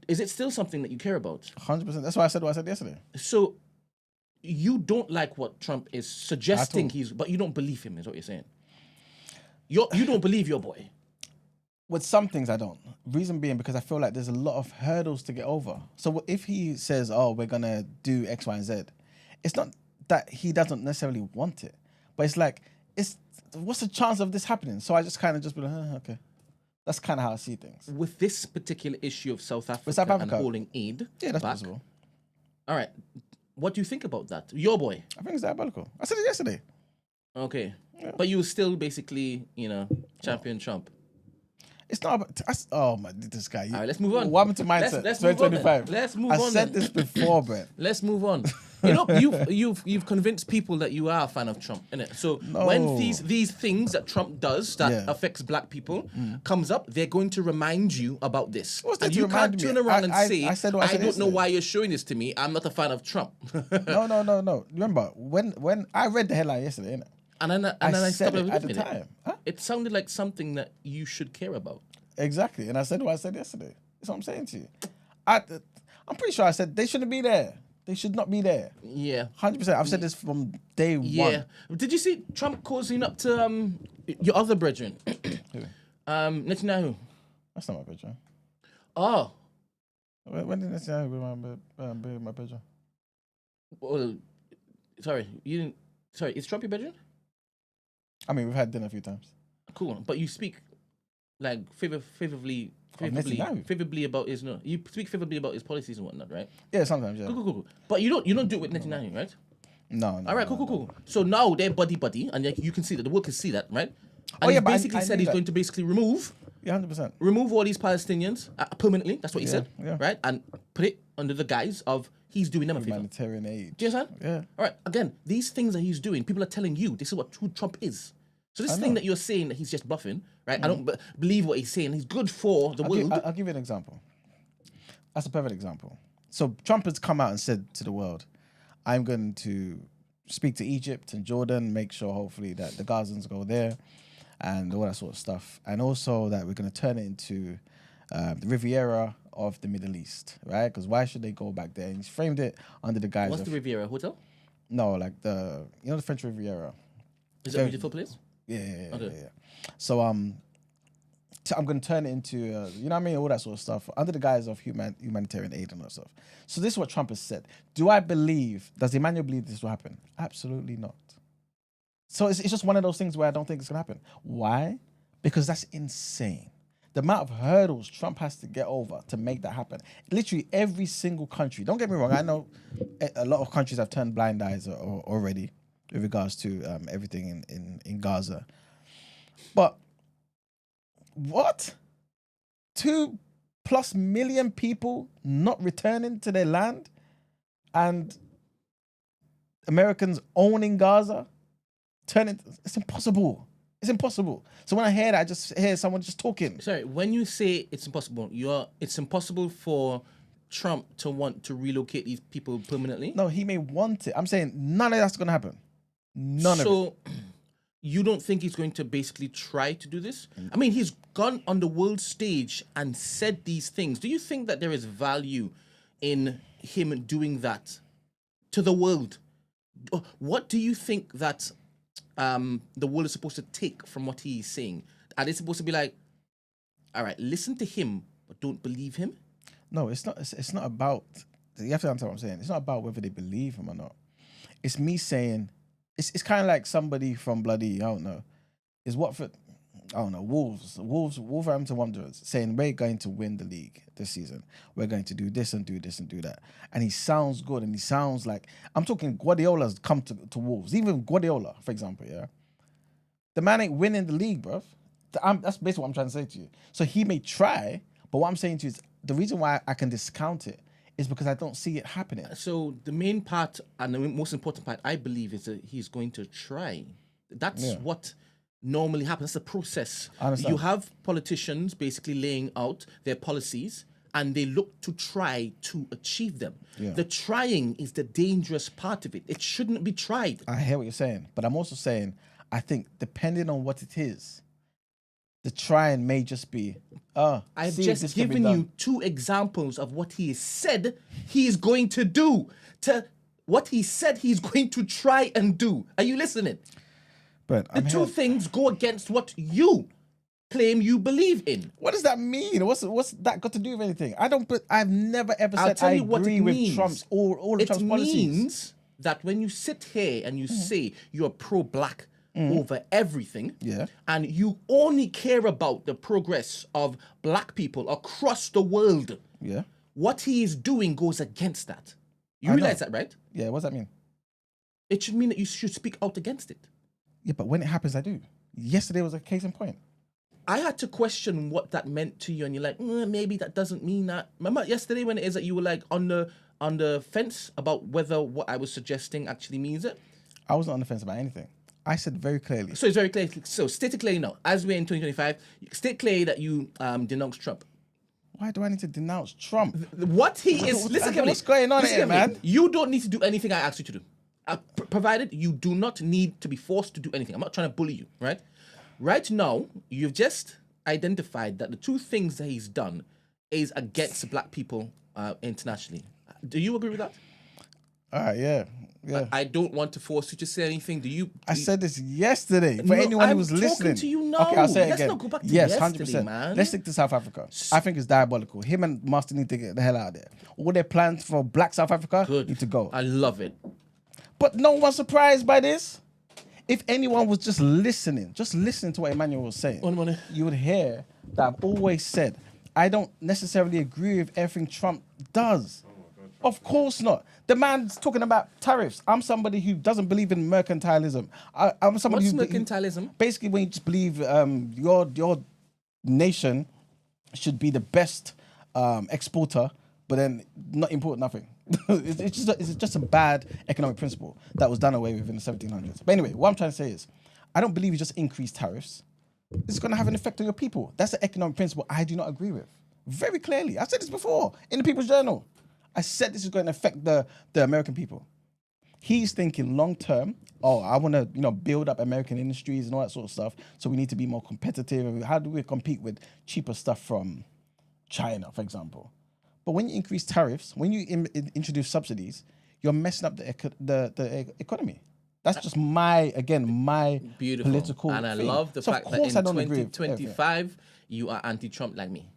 Is it still something that you care about? 100%. That's why I said what I said yesterday. So you don't like what Trump is suggesting but you don't believe him, is what you're saying. You don't believe your boy. With some things I don't. Reason being because I feel like there's a lot of hurdles to get over. So if he says, "Oh, we're gonna do X, Y, and Z," it's not that he doesn't necessarily want it, but it's like, what's the chance of this happening? So I just kind of be like, okay. That's kind of how I see things. With this particular issue of South Africa and holding aid, yeah, that's back, possible. All right, what do you think about that? Your boy. I think it's diabolical. I said it yesterday. Okay, but you still basically, champion Trump. It's not about... oh, my... This guy. All right, let's move on. What happened to mindset? Let's 2025. Let's move on. I said this before, Brent. Let's move on. You've convinced people that you are a fan of Trump, innit? So when these things that Trump does that affects black people comes up, they're going to remind you about this. And you can't turn around and say, I don't know why you're showing this to me. I'm not a fan of Trump. No. Remember, when I read the headline yesterday, innit? And then I stopped it at the time. Huh? It sounded like something that you should care about. Exactly. And I said what I said yesterday. That's what I'm saying to you. I'm pretty sure I said they shouldn't be there. They should not be there. Yeah. 100%. I've said this from day one. Yeah. Did you see Trump causing up to your other brethren? Who? Netanyahu. That's not my brethren. Oh. When did Netanyahu be my brethren? Well, sorry. Is Trump your brethren? I mean, we've had dinner a few times. Cool. But you speak like favorably about his you speak favorably about his policies and whatnot, right? Yeah, sometimes, yeah. Cool. But you don't do it with Netanyahu, right? No. All right, cool. So now they're buddy, and you can see that the world can see that, right? And he basically said he's going to basically remove 100%. Remove all these Palestinians permanently. That's what he said, yeah. right? And put it under the guise of he's doing them a favor. Humanitarian aid. Do you understand? Yeah. All right. Again, these things that he's doing, people are telling you this is who Trump is. So this thing that you're saying that he's just bluffing, right? I don't believe what he's saying. He's good for the world. I'll give you an example. That's a perfect example. So Trump has come out and said to the world, I'm going to speak to Egypt and Jordan, make sure hopefully that the Gazans go there and all that sort of stuff. And also that we're going to turn it into the Riviera of the Middle East, right? Because why should they go back there? And he's framed it under the guise What's the Riviera Hotel? No, like the French Riviera. Is it a beautiful place? Yeah. So I'm going to turn it into, you know what I mean, all that sort of stuff under the guise of humanitarian aid and all that stuff. So this is what Trump has said. Does Emmanuel believe this will happen? Absolutely not. So it's just one of those things where I don't think it's going to happen. Why? Because that's insane. The amount of hurdles Trump has to get over to make that happen. Literally every single country. Don't get me wrong. I know a lot of countries have turned blind eyes already with regards to everything in Gaza. But what? 2+ million people not returning to their land and Americans owning Gaza? It's impossible. It's impossible. So when I hear that, I just hear someone just talking. Sorry, when you say it's impossible, it's impossible for Trump to want to relocate these people permanently. No, he may want it. I'm saying none of that's going to happen. None of it. So you don't think he's going to basically try to do this? I mean, he's gone on the world stage and said these things. Do you think that there is value in him doing that to the world? What do you think that the world is supposed to take from what he's saying? Are they supposed to be like, all right, listen to him, but don't believe him? No, it's not. It's not about. You have to understand what I'm saying. It's not about whether they believe him or not. It's me saying. It's kind of like somebody from bloody, I don't know, is Watford, I don't know, Wolverhampton Wanderers saying we're going to win the league this season. We're going to do this and do this and do that. And he sounds good and he sounds like, I'm talking Guardiola's come to Wolves. Even Guardiola, for example, yeah. The man ain't winning the league, bruv. That's basically what I'm trying to say to you. So he may try, but what I'm saying to you is the reason why I can discount it is because I don't see it happening. So the main part and the most important part, I believe, is that he's going to try. That's what normally happens. That's the process. I understand. You have politicians basically laying out their policies and they look to try to achieve them. Yeah. The trying is the dangerous part of it. It shouldn't be tried. I hear what you're saying, but I'm also saying I think depending on what it is, the trying may just be, I've just given you 2 examples of what he has said he is going to do, to what he said he's going to try and do. Are you listening? But The two things go against what you claim you believe in. What does that mean? What's that got to do with anything? I've never ever I'll said tell I you what agree it with means. Trump's all of Trump's policies. It means that when you sit here and you say you're pro-black over everything, and you only care about the progress of black people across the world, what he is doing goes against that. You realize that, right? Yeah, what does that mean? It should mean that you should speak out against it. Yeah, but when it happens, I do. Yesterday was a case in point. I had to question what that meant to you, and you're like, maybe that doesn't mean that. Remember yesterday when it is that you were like on the fence about whether what I was suggesting actually means it? I wasn't on the fence about anything. I said very clearly. So it's very clear. So state it clearly now. As we're in 2025, state clearly that you denounce Trump. Why do I need to denounce Trump? What he is... Listen carefully. What's going on here, man? You don't need to do anything I ask you to do. Provided you do not need to be forced to do anything. I'm not trying to bully you, right? Right now, you've just identified that the 2 things that he's done is against black people internationally. Do you agree with that? All right, yeah. I don't want to force you to say anything. Do you? I said this yesterday for anyone who was listening. I'm talking to you now. Okay, I'll say it Let's again. not go back to yes, yesterday, 100%. man. Let's stick to South Africa. I think it's diabolical. Him and Master need to get the hell out of there. All their plans for black South Africa need to go. I love it. But no one's surprised by this. If anyone was just listening to what Emmanuel was saying, you would hear that I've always said, I don't necessarily agree with everything Trump does. Of course not. The man's talking about tariffs. I'm somebody who doesn't believe in mercantilism. I'm somebody What's mercantilism? Basically, when you just believe your nation should be the best exporter, but then not import nothing. it's just a bad economic principle that was done away with in the 1700s. But anyway, what I'm trying to say is, I don't believe you just increase tariffs. It's going to have an effect on your people. That's the economic principle I do not agree with. Very clearly. I said this before in the People's Journal. I said this is going to affect the American people. He's thinking long term, I want to build up American industries and all that sort of stuff, so we need to be more competitive. How do we compete with cheaper stuff from China, for example? But when you increase tariffs, when you introduce subsidies, you're messing up the economy. That's just my Beautiful. Political and I thing. love the So fact of that course in I don't agree with 2025 you are anti-Trump like me.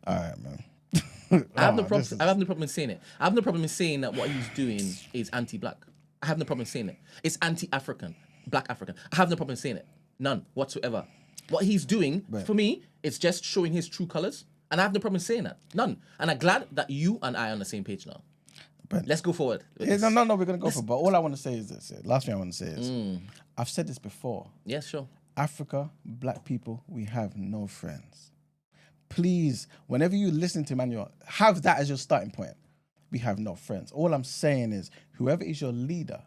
All right, man. I have no problem in saying it. I have no problem in saying that what he's doing is anti-black. I have no problem in saying it. It's anti-African, black African. I have no problem in saying it. None whatsoever. What he's doing, for me, it's just showing his true colors. And I have no problem saying that. None. And I'm glad that you and I are on the same page now. But let's go forward. Yeah, no, we're going to go for it. But all I want to say is this. Last thing I want to say is, I've said this before. Yes, sure. Africa, black people, we have no friends. Please, whenever you listen to Emmanuel, have that as your starting point. We have no friends. All I'm saying is, whoever is your leader,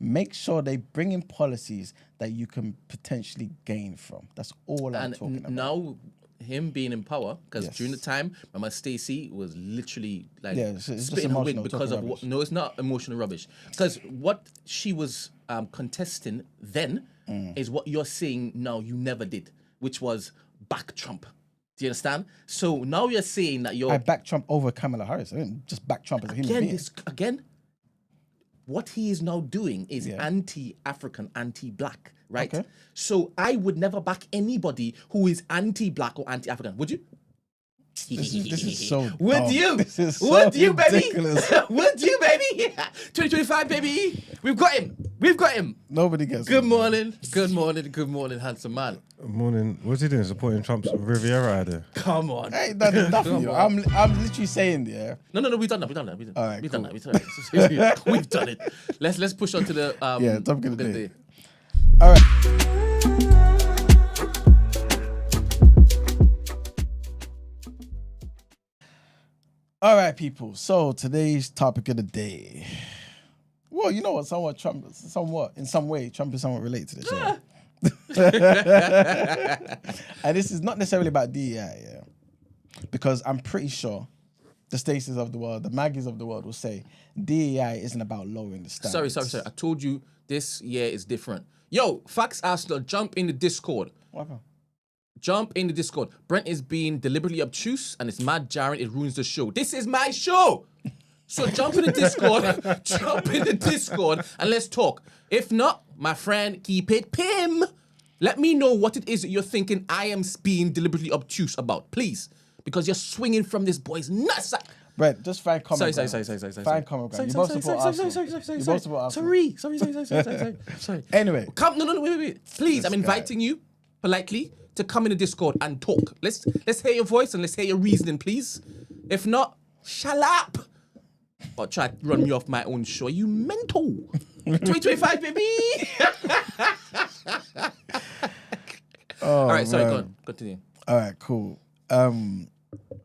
make sure they bring in policies that you can potentially gain from. That's all I'm talking about. Now, him being in power, because Yes. during the time, Mama Stacey was literally like it's just spitting her wind emotional, because talking of what? rubbish. No, it's not emotional rubbish. Because what she was contesting then is what you're saying now you never did, which was back Trump. Do you understand? So now you're saying that you're I back Trump over Kamala Harris. I didn't just back Trump as a human being. again. What he is now doing is Yeah. anti-African, anti-black, right? Okay. So I would never back anybody who is anti-black or anti-African. Would you? This is so Would dumb. you? This is so Would you, baby? ridiculous. Would you, baby? 2025, baby. We've got him. We've got him. Nobody gets Good it. morning. Good morning. Good morning, handsome man. Morning. What's he doing? Supporting Trump's Riviera idea? Come on. I ain't done nothing. Yo. I'm literally saying, yeah. No, we've done that. We've done that. All right, We've cool. done that. We've done it. We've done it. Let's push on to the topic of the day. day. All right. All right, people. So today's topic of the day. Well, you know what? In some way, Trump is somewhat related to this. Yeah. And this is not necessarily about DEI, yeah. Because I'm pretty sure the Stacys of the world, the Maggies of the world will say DEI isn't about lowering the standards. Sorry. I told you this year is different. Yo, Fax Arsenal, jump in the Discord. What happened? Jump in the Discord. Brent is being deliberately obtuse and it's mad jarring. It ruins the show. This is my show. So jump in the Discord. Jump in the Discord and let's talk. If not, my friend, keep it pim. Let me know what it is that you're thinking I am being deliberately obtuse about, please. Because you're swinging from this boy's nuts. Brett, just find common Sorry. ground. Find common ground. You both support Arsenal. You both support Arsenal. Sorry. Anyway. Come, no, wait. Please, I'm inviting you politely to come in the Discord and talk. Let's hear your voice and let's hear your reasoning, please. If not, shut up. Or try to run me off my own show. You mental. 2025, baby. All right, sorry, go on. Continue. All right, cool.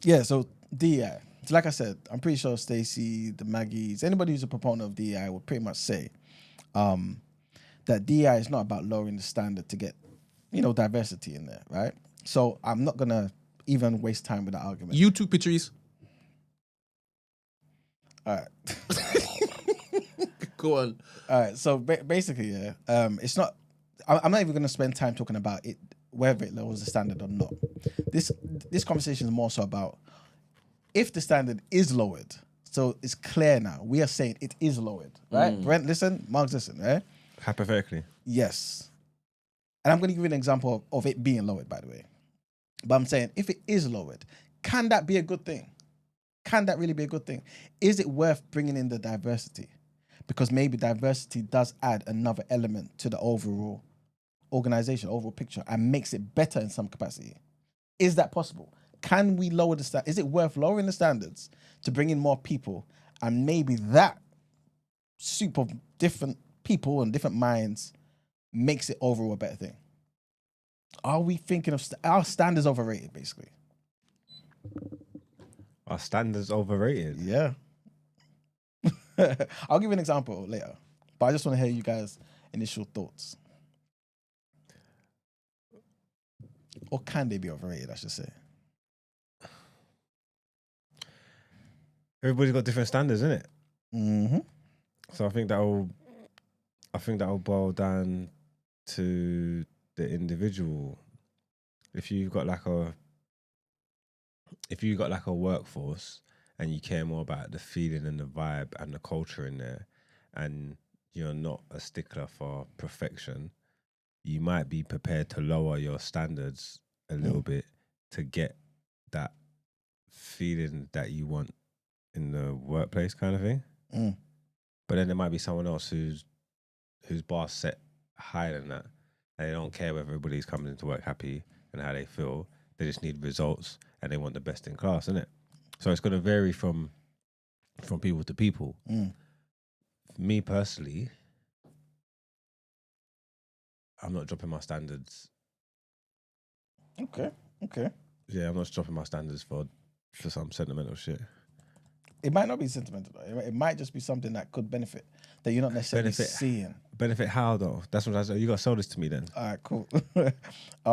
Yeah, so DEI. So like I said, I'm pretty sure Stacey, the Maggies, anybody who's a proponent of DEI will pretty much say that DEI is not about lowering the standard to get, diversity in there, right? So I'm not going to even waste time with that argument. You two pictures. All right. Go on. All right, so basically, yeah, it's not, I'm not even going to spend time talking about it, whether it lowers the standard or not. This conversation is more so about if the standard is lowered, so it's clear now, we are saying it is lowered, right? Brent, listen, Mark, listen, right? Hypothetically. Yes. And I'm going to give you an example of it being lowered, by the way. But I'm saying, if it is lowered, can that be a good thing? Can that really be a good thing? Is it worth bringing in the diversity? Because maybe diversity does add another element to the overall organization, overall picture, and makes it better in some capacity. Is that possible? Can we lower the standard? Is it worth lowering the standards to bring in more people, and maybe that soup of different people and different minds makes it overall a better thing? Are we thinking of our standards overrated, basically? Are standards overrated? Yeah. I'll give you an example later, but I just want to hear you guys' initial thoughts. Or can they be overrated, I should say? Everybody's got different standards, innit? Mm-hmm. So I think that will boil down to the individual. If you've got like a workforce and you care more about the feeling and the vibe and the culture in there, and you're not a stickler for perfection, you might be prepared to lower your standards a little bit to get that feeling that you want in the workplace, kind of thing. But then there might be someone else whose bar's set higher than that, and they don't care whether everybody's coming into work happy and how they feel. They just need results and they want the best in class, isn't it? So it's going to vary from people to people. Me personally, I'm not dropping my standards. Okay. Yeah, I'm not dropping my standards for some sentimental shit. It might not be sentimental. Though. It might just be something that could benefit that you're not necessarily seeing. Benefit how though? That's what I said. You got to sell this to me then. All right, cool.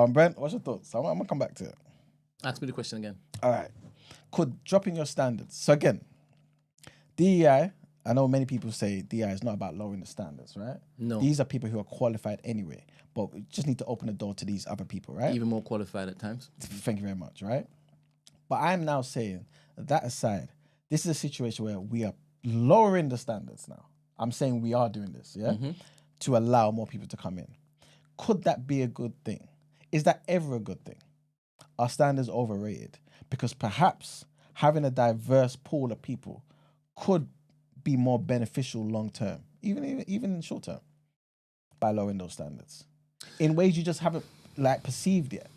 Brent, what's your thoughts? I'm gonna come back to it. Ask me the question again. All right. Could dropping your standards. So again, DEI, I know many people say DEI is not about lowering the standards, right? No. These are people who are qualified anyway, but we just need to open the door to these other people, right? Even more qualified at times. Thank you very much, right? But I'm now saying, that aside, this is a situation where we are lowering the standards now. I'm saying we are doing this, yeah? To allow more people to come in. Could that be a good thing? Is that ever a good thing? Are standards overrated? Because perhaps having a diverse pool of people could be more beneficial long term, even in short term, by lowering those standards in ways you just haven't like perceived yet.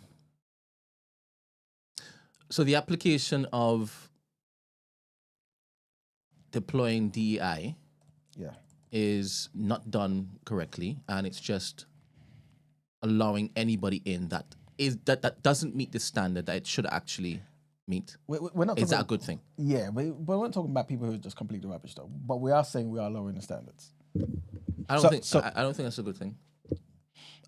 So the application of deploying DEI Yeah. is not done correctly, and it's just allowing anybody in that doesn't meet the standard that it should actually meet. We're not. Is that a good thing? Yeah, but we're not talking about people who are just completely rubbish though. But we are saying we are lowering the standards. I don't think that's a good thing.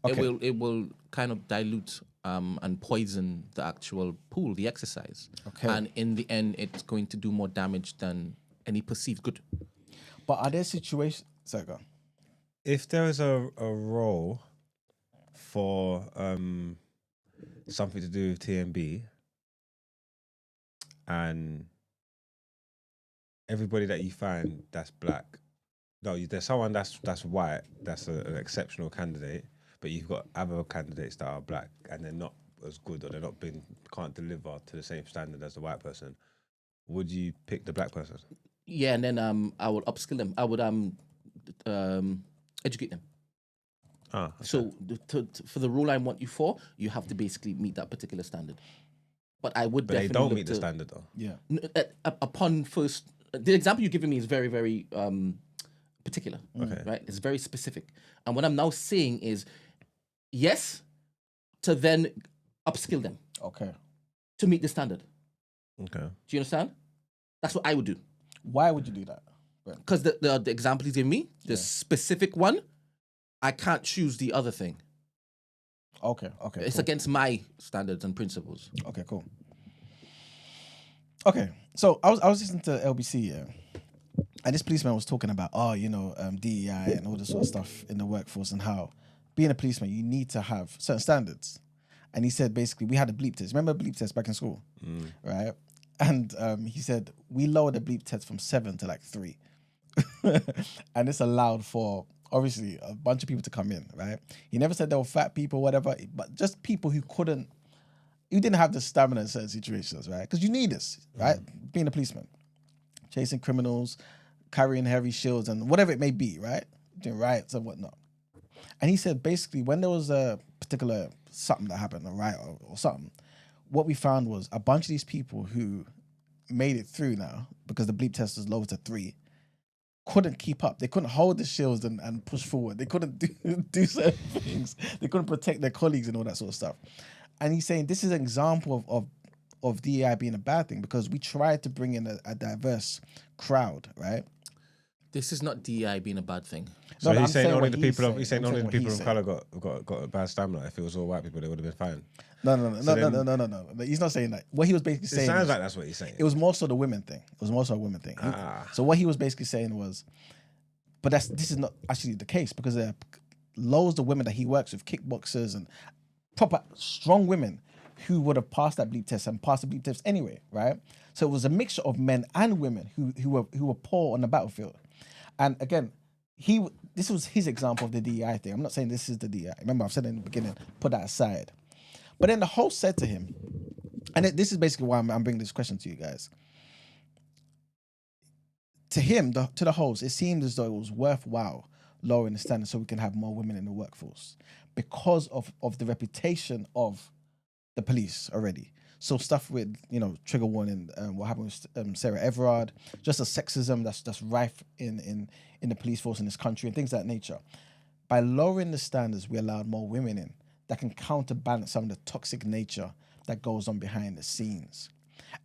Okay. It will kind of dilute and poison the actual pool, the exercise. Okay. And in the end, it's going to do more damage than any perceived good. But are there situations? Sorry, go on. If there is a role for something to do with TMB, and everybody that you find that's black, there's someone that's white, that's an exceptional candidate, but you've got other candidates that are black and they're not as good, or can't deliver to the same standard as the white person. Would you pick the black person? Yeah, and then I would upskill them. I would educate them. Okay. So for the role I want you for, you have to basically meet that particular standard. But I would But they definitely don't meet the standard though. Yeah. Upon first, the example you're giving me is very, very particular. Okay. Right? It's very specific. And what I'm now saying is, yes, to then upskill them Okay. to meet the standard. Okay. Do you understand? That's what I would do. Why would you do that? Because the example he's giving me, the specific one, I can't choose the other thing. Okay. It's against my standards and principles. Okay, cool. Okay, so I was listening to LBC, yeah, and this policeman was talking about, DEI and all this sort of stuff in the workforce, and how being a policeman, you need to have certain standards. And he said, basically, we had a bleep test. Remember bleep test back in school? Right? And he said, we lowered the bleep test from 7 to like 3. And this allowed for, obviously, a bunch of people to come in, right? He never said there were fat people, whatever, but just people who didn't have the stamina in certain situations, right? Because you need this, right? Being a policeman, chasing criminals, carrying heavy shields and whatever it may be, right? Doing riots and whatnot. And he said, basically, when there was a particular something that happened, a riot or something, what we found was a bunch of these people who made it through now, because the bleep test was lowered to 3, couldn't keep up. They couldn't hold the shields and push forward. They couldn't do certain things. They couldn't protect their colleagues and all that sort of stuff. And he's saying this is an example of DEI being a bad thing, because we tried to bring in a diverse crowd, right? This is not DEI being a bad thing. So No, he's saying only what the he's people of saying. he's saying I'm only saying the what people he's of color got a bad stamina. If it was all white people, they would have been fine. No. He's not saying that. What he was basically It saying sounds is, like that's what he's saying. it was more so the women thing. So what he was basically saying was, but this is not actually the case, because there are loads of women that he works with, kickboxers and proper strong women, who would have passed that bleep test and passed the bleep test anyway, right? So it was a mixture of men and women who were poor on the battlefield. And again, this was his example of the DEI thing. I'm not saying this is the DEI. Remember, I've said in the beginning, put that aside. But then the host said to him, and this is basically why I'm bringing this question to you guys. To him, to the host, it seemed as though it was worthwhile lowering the standard so we can have more women in the workforce, because of the reputation of the police already. So stuff with, trigger warning, what happened with Sarah Everard, just a sexism that's rife in the police force in this country and things of that nature. By lowering the standards, we allowed more women in that can counterbalance some of the toxic nature that goes on behind the scenes.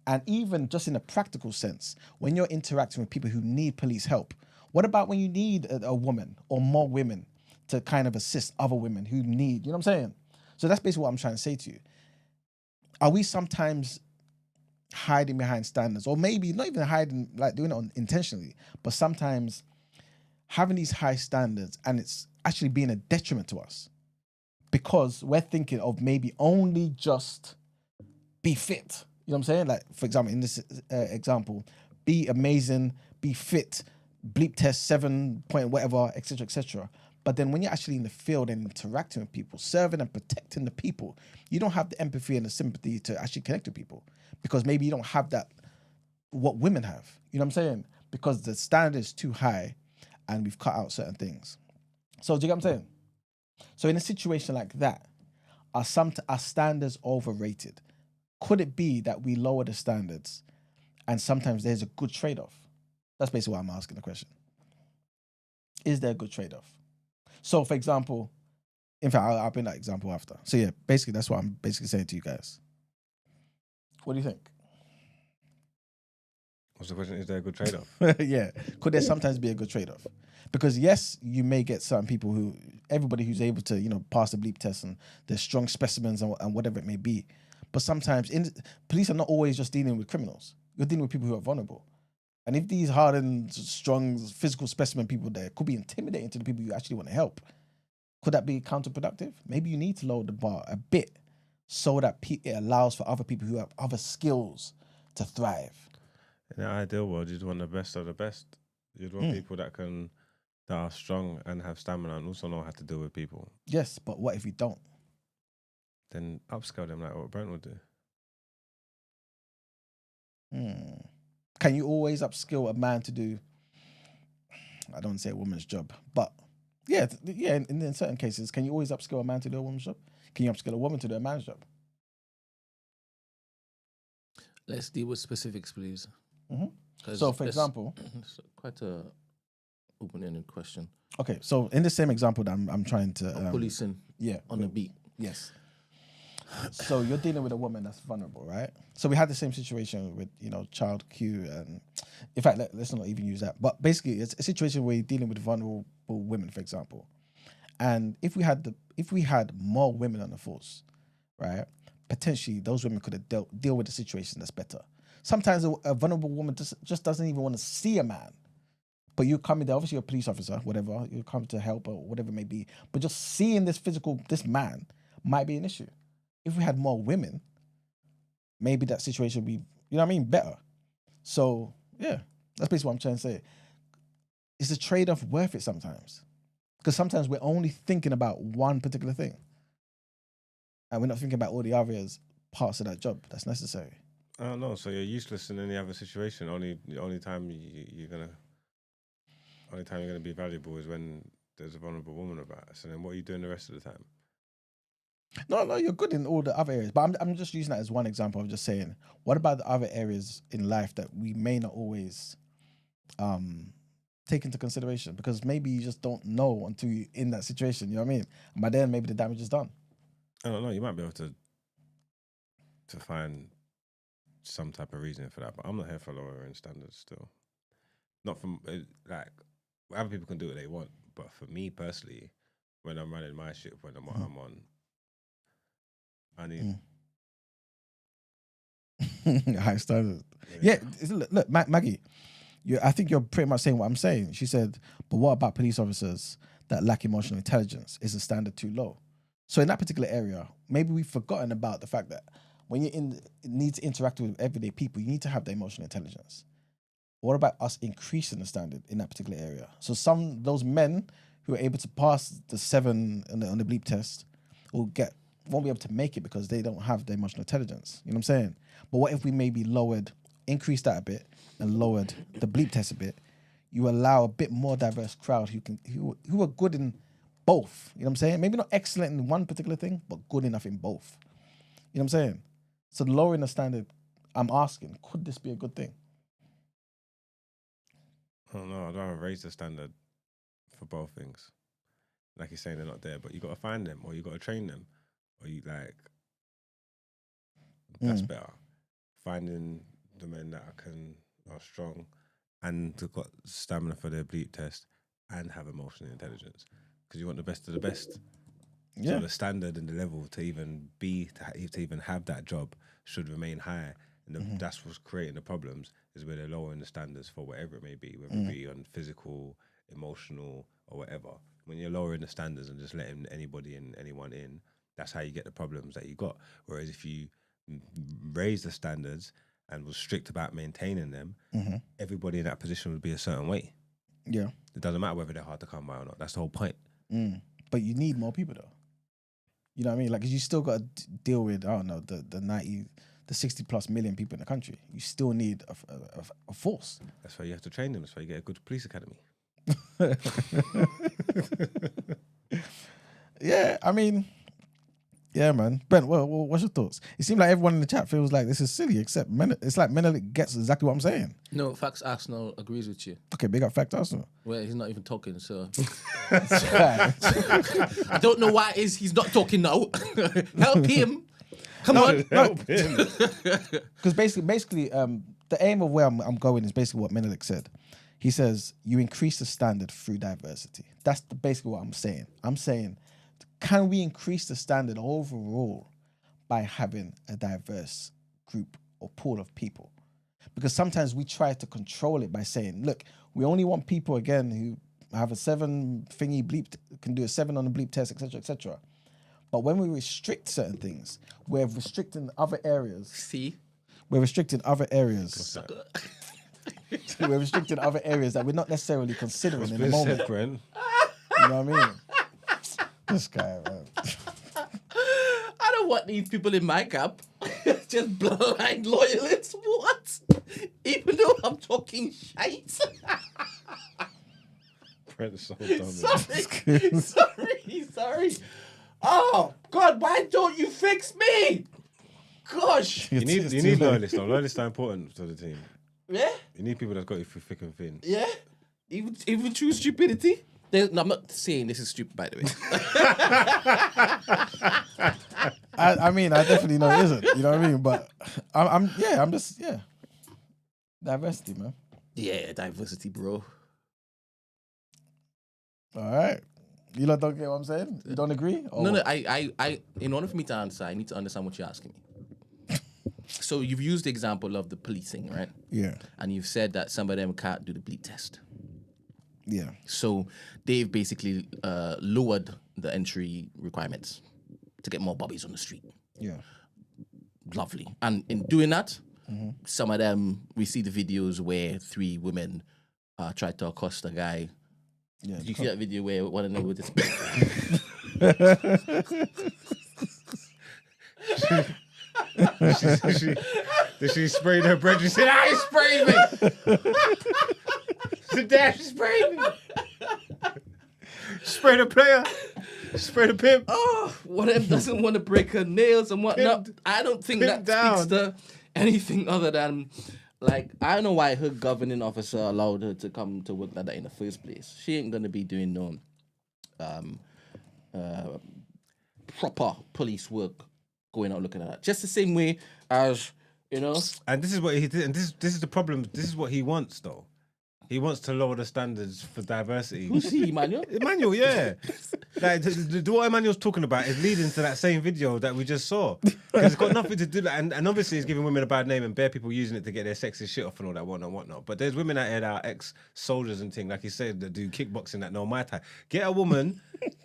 And even just in a practical sense, when you're interacting with people who need police help, what about when you need a woman or more women to kind of assist other women who need, you know what I'm saying? So that's basically what I'm trying to say to you. Are we sometimes hiding behind standards, or maybe not even hiding, like doing it intentionally, but sometimes having these high standards and it's actually being a detriment to us because we're thinking of maybe only just be fit. You know what I'm saying? Like, for example, in this example, be amazing, be fit, bleep test 7 point whatever, etc., etc. But then when you're actually in the field and interacting with people, serving and protecting the people, you don't have the empathy and the sympathy to actually connect with people because maybe you don't have that, what women have. You know what I'm saying? Because the standard is too high and we've cut out certain things. So do you get what I'm saying? So in a situation like that, are standards overrated? Could it be that we lower the standards and sometimes there's a good trade-off? That's basically why I'm asking the question. Is there a good trade-off? So for example, in fact, I'll bring that example after. So yeah, basically that's what I'm basically saying to you guys. What do you think? What's the question? Is there a good trade-off? Yeah. Could there sometimes be a good trade-off? Because yes, you may get certain people who, everybody who's able to, pass the bleep test and they're strong specimens and whatever it may be. But sometimes police are not always just dealing with criminals. You're dealing with people who are vulnerable. And if these hardened, strong, physical specimen people there could be intimidating to the people you actually want to help, could that be counterproductive? Maybe you need to lower the bar a bit so that it allows for other people who have other skills to thrive. In the ideal world, you'd want the best of the best. You'd want people that are strong and have stamina and also know how to deal with people. Yes, but what if you don't? Then upscale them like what Brent would do. Can you always upskill a man to do, I don't want to say a woman's job, but yeah, in certain cases, can you always upskill a man to do a woman's job? Can you upskill a woman to do a man's job? Let's deal with specifics, please. So, for example, it's quite a open-ended question. Okay, so in the same example that I'm trying to policing, on the beat. Yes. So you're dealing with a woman that's vulnerable, right? So we had the same situation with child Q, and in fact, let's not even use that. But basically, it's a situation where you're dealing with vulnerable women, for example. And if we had more women on the force, right? Potentially, those women could have deal with the situation that's better. Sometimes a vulnerable woman just doesn't even want to see a man. But you come in there, obviously you're a police officer, whatever, you come to help or whatever it may be. But just seeing this man might be an issue. If we had more women, maybe that situation would be, better. So, yeah, that's basically what I'm trying to say. Is the trade-off worth it sometimes? Because sometimes we're only thinking about one particular thing. And we're not thinking about all the other parts of that job that's necessary. I don't know. So you're useless in any other situation. The only time you're gonna be valuable is when there's a vulnerable woman about. So then, what are you doing the rest of the time? No, you're good in all the other areas. But I'm just using that as one example of just saying, what about the other areas in life that we may not always take into consideration? Because maybe you just don't know until you're in that situation. You know what I mean? And by then, maybe the damage is done. I don't know. You might be able to find some type of reason for that, but I'm not here for lowering standards still. Not from other people can do what they want, but for me personally, when I'm running my ship, when I'm what I'm on, I need high standards. Yeah, look, Maggie, I think you're pretty much saying what I'm saying. She said, but what about police officers that lack emotional intelligence? Is the standard too low? So in that particular area, maybe we've forgotten about the fact that when you need to interact with everyday people, you need to have the emotional intelligence. What about us increasing the standard in that particular area? So those men who are able to pass the 7 on the bleep test won't be able to make it because they don't have the emotional intelligence. You know what I'm saying? But what if we maybe increased that a bit and lowered the bleep test a bit? You allow a bit more diverse crowd who are good in both. You know what I'm saying? Maybe not excellent in one particular thing, but good enough in both. You know what I'm saying? So lowering the standard, I'm asking, could this be a good thing? I don't know. I'd rather raise the standard for both things. Like you're saying, they're not there, but you got to find them, or you got to train them, or that's better. finding the men that are strong and have got stamina for their bleep test and have emotional intelligence, because you want the best of the best. Yeah. So the standard and the level to even to even have that job should remain high, and that's what's creating the problems. Is where they're lowering the standards for whatever it may be, whether it be on physical, emotional, or whatever. When you're lowering the standards and just letting anybody and anyone in, that's how you get the problems that you got. Whereas if you raise the standards and was strict about maintaining them, everybody in that position would be a certain way. Yeah. It doesn't matter whether they're hard to come by or not. That's the whole point. But you need more people though. You know what I mean? Like, 'cause you still got to deal with, I don't know, the 60 plus million people in the country. You still need a force. That's why you have to train them. That's why you get a good police academy. Yeah, I mean, yeah, man. Brent, what's your thoughts? It seems like everyone in the chat feels like this is silly, except it's like Menelik gets exactly what I'm saying. No, Facts Arsenal agrees with you. Okay, big up Fact Arsenal. Well, he's not even talking, so Right. I don't know why he's not talking now. Help him. Come on. Help him. Because basically, the aim of where I'm going is basically what Menelik said. He says you increase the standard through diversity. That's basically what I'm saying. I'm saying, can we increase the standard overall by having a diverse group or pool of people? Because sometimes we try to control it by saying, look, we only want people, again, who have a 7 thingy bleep, can do a 7 on the bleep test, etc., etc. But when we restrict certain things, we're restricting other areas. See? We're restricting other areas. We're restricting other areas that we're not necessarily considering in the moment. Brent. You know what I mean? This guy, man. I don't want these people in my camp. Just blind loyalists. What? Even though I'm talking shite. Brent's so dumb. Sorry. Oh, God, why don't you fix me? Gosh. You need loyalists, though. Loyalists are important to the team. Yeah? You need people that's got you through thick and thin. Yeah? Even true stupidity? No, I'm not saying this is stupid, by the way. I mean, I definitely know it isn't. You know what I mean? But I'm just diversity, man. Yeah, diversity, bro. All right. You lot don't get what I'm saying? You don't agree? Or No, what? I in order for me to answer, I need to understand what you're asking me. So you've used the example of the policing, right? Yeah. And you've said that some of them can't do the bleep test. Yeah. So they've basically lowered the entry requirements to get more bobbies on the street. Yeah. Lovely. And in doing that, some of them, we see the videos where 3 women tried to accost a guy. Yeah. Did you see that video where one of them would just... Did she spray her bread? She said, "I sprayed me." She said, "Dad, she sprayed me." Spray the player. Spray the pimp. Oh, one of them doesn't want to break her nails and whatnot. I don't think pimp that speaks to anything other than, like, I don't know why her governing officer allowed her to come to work like that in the first place. She ain't gonna be doing no proper police work going out looking at that. Just the same way as, you know. And this is what he did. And this is the problem. This is what he wants, though. He wants to lower the standards for diversity. Who's he, Emmanuel? Emmanuel, yeah. Like what Emmanuel's talking about is leading to that same video that we just saw. Because it's got nothing to do and obviously it's giving women a bad name and bare people using it to get their sexist shit off and all that whatnot. But there's women out here that are ex-soldiers and things, like he said, that do kickboxing that know my type. Get a woman